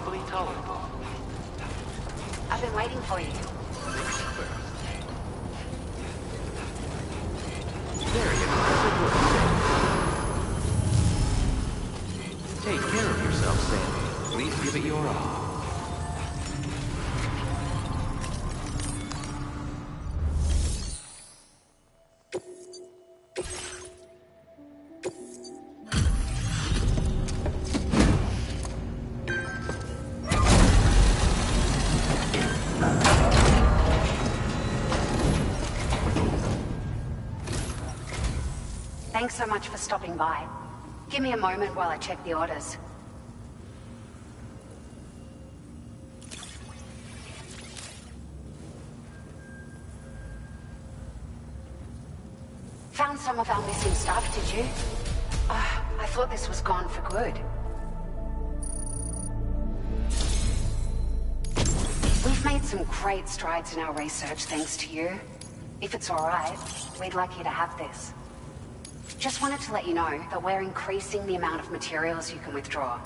remarkably tolerable. I've been waiting for you. Very impressive work, Sam. Take care of yourself, Sam. Please give it your all. Thanks so much for stopping by. Give me a moment while I check the orders. Found some of our missing stuff, did you? I thought this was gone for good. We've made some great strides in our research thanks to you. If it's alright, we'd like you to have this. Just wanted to let you know that we're increasing the amount of materials you can withdraw.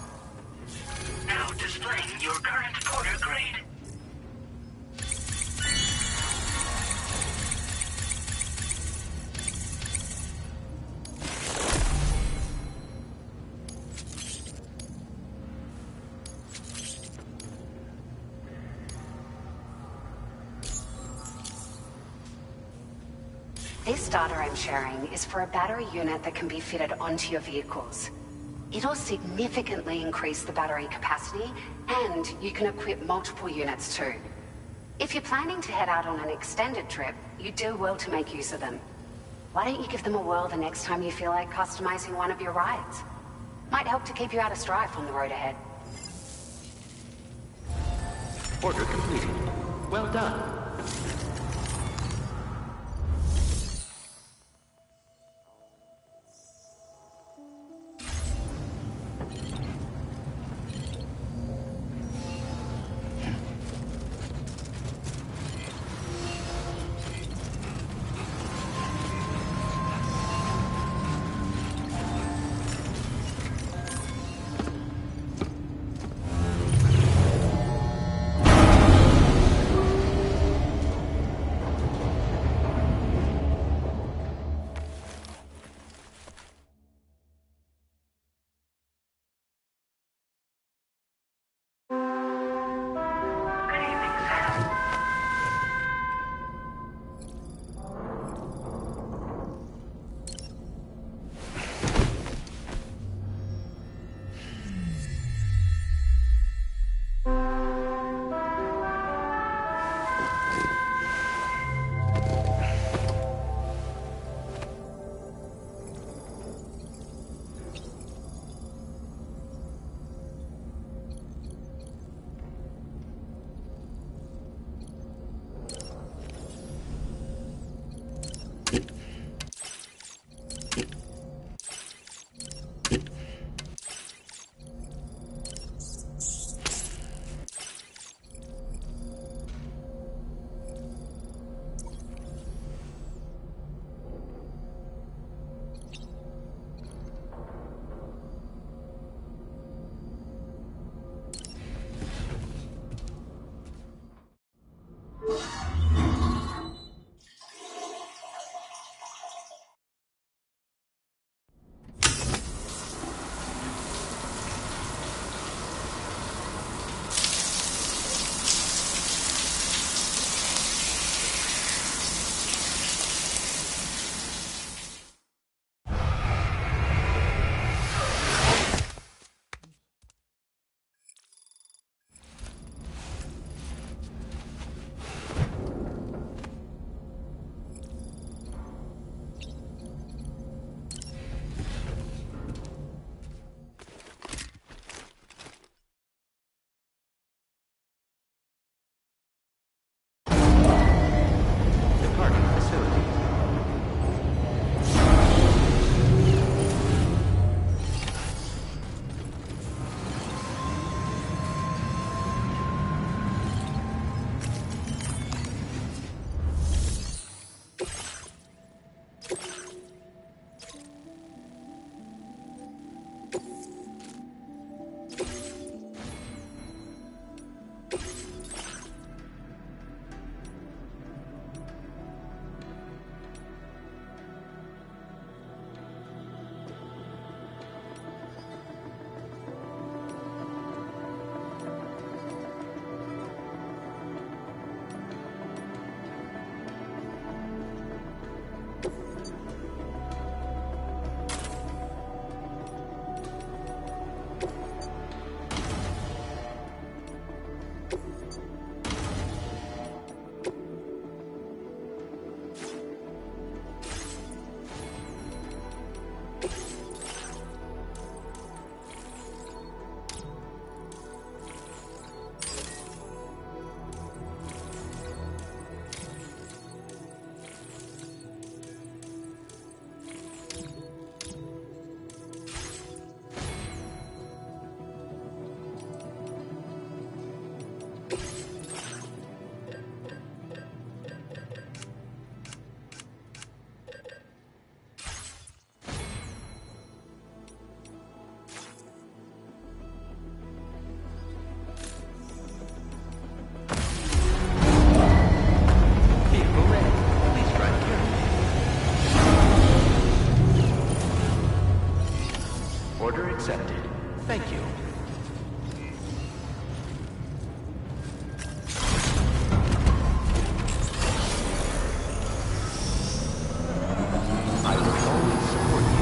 Now displaying your current porter grade. This data I'm sharing is for a battery unit that can be fitted onto your vehicles. It'll significantly increase the battery capacity, and you can equip multiple units too. If you're planning to head out on an extended trip, you do well to make use of them. Why don't you give them a whirl the next time you feel like customizing one of your rides? Might help to keep you out of strife on the road ahead. Order completed. Well done. Order accepted. Thank you. I will always support you.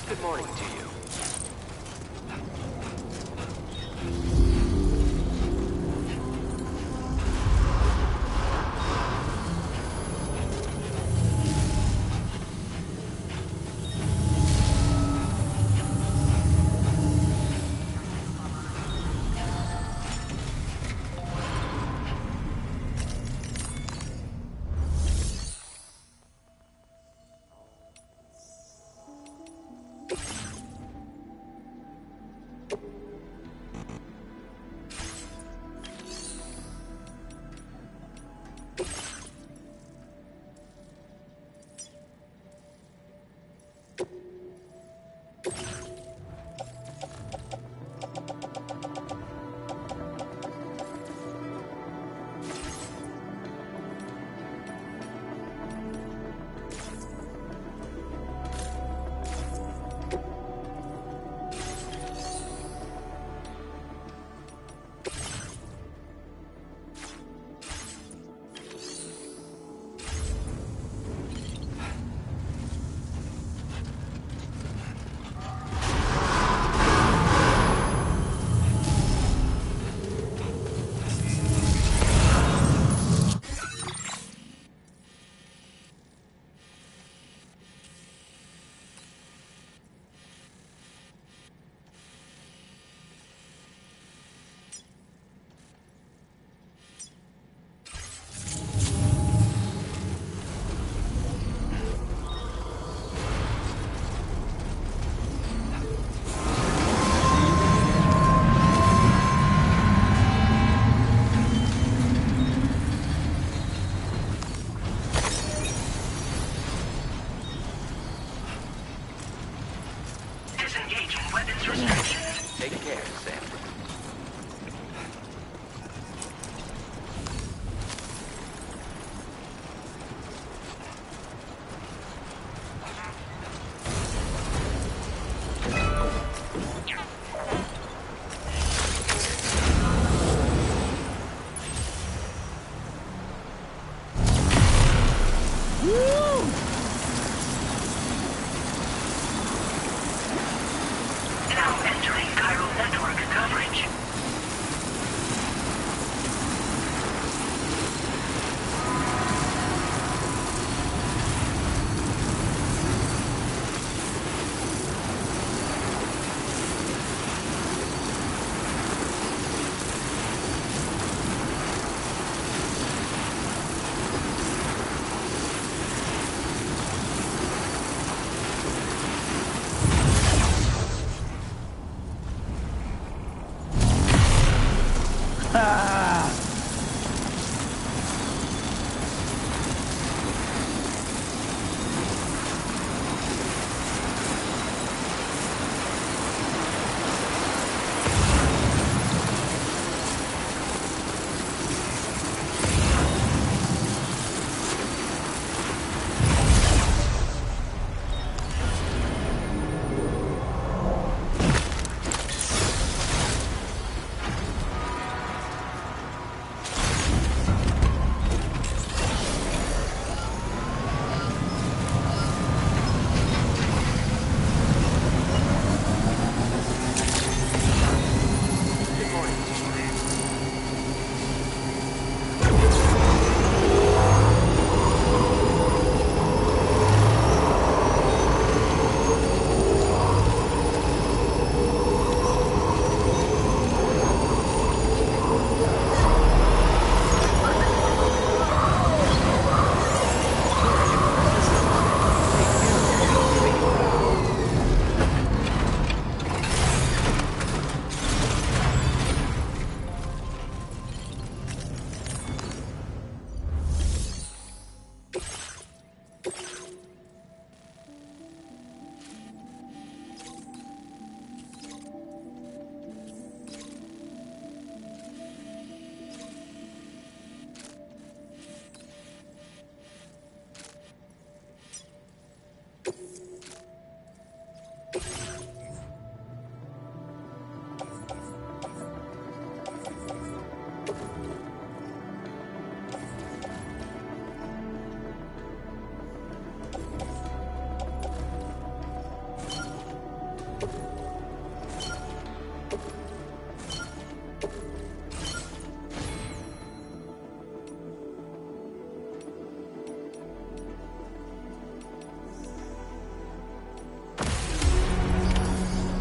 Good morning to you. Take care, Sam.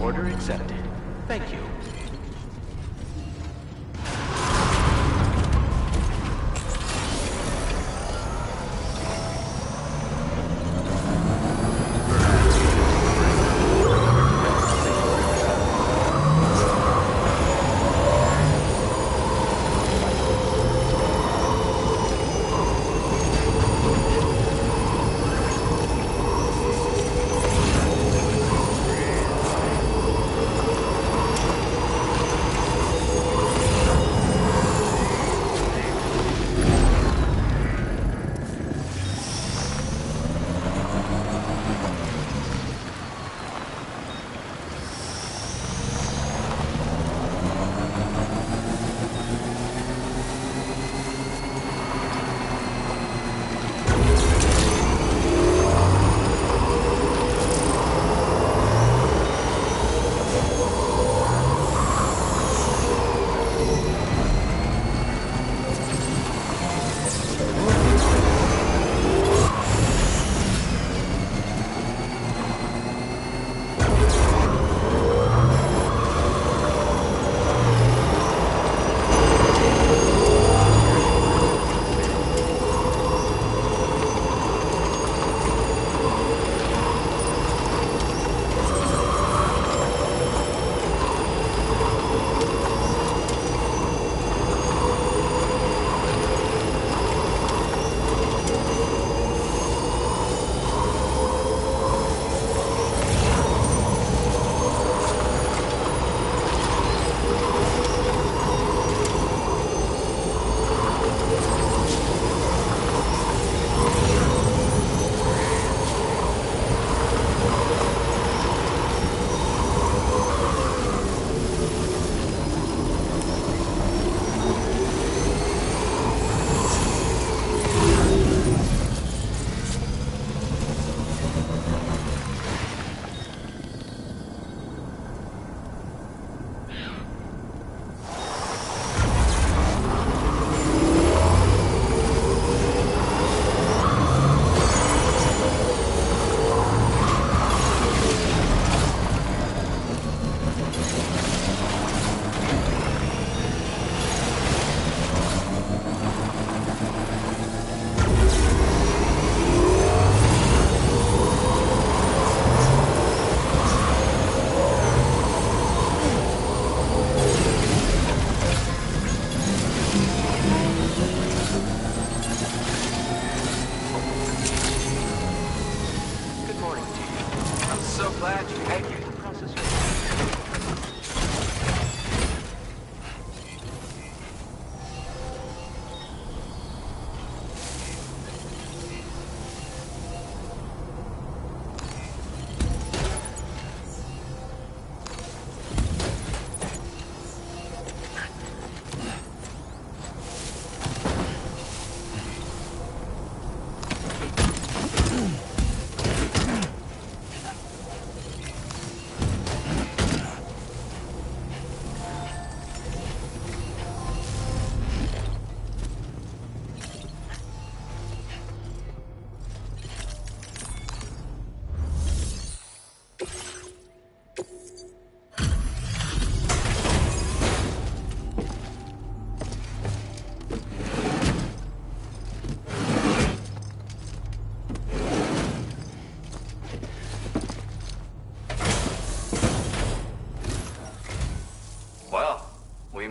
Order accepted. Thank you.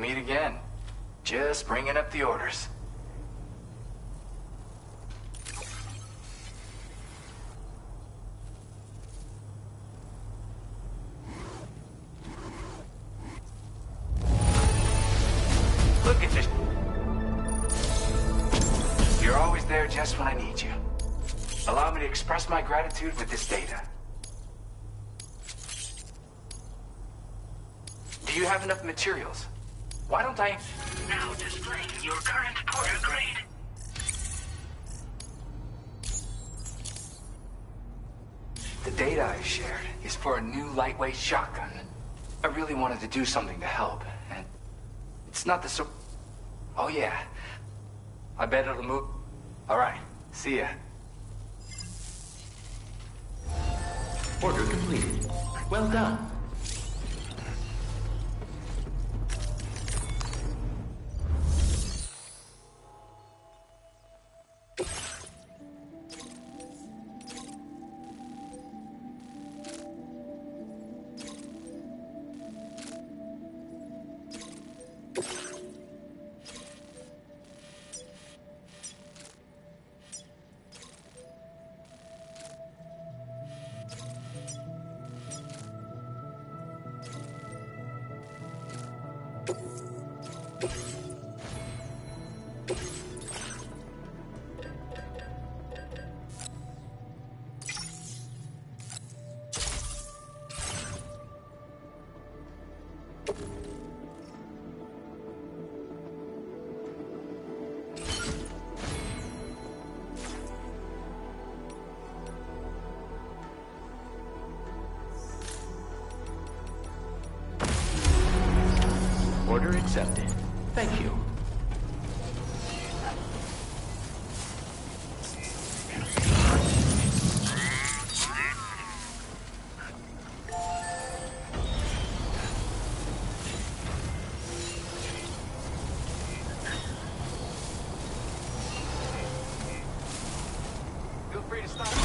meet again. Just bringing up the orders. Look at this. You're always there just when I need you. Allow me to express my gratitude with this data. Do you have enough materials? Why don't I... Now displaying your current porter grade. The data I shared is for a new lightweight shotgun. I really wanted to do something to help, and it's not the sort... Oh yeah. I bet it'll move... Alright, see ya. Order completed. Well done. Order accepted. Thank you. Feel free to stop.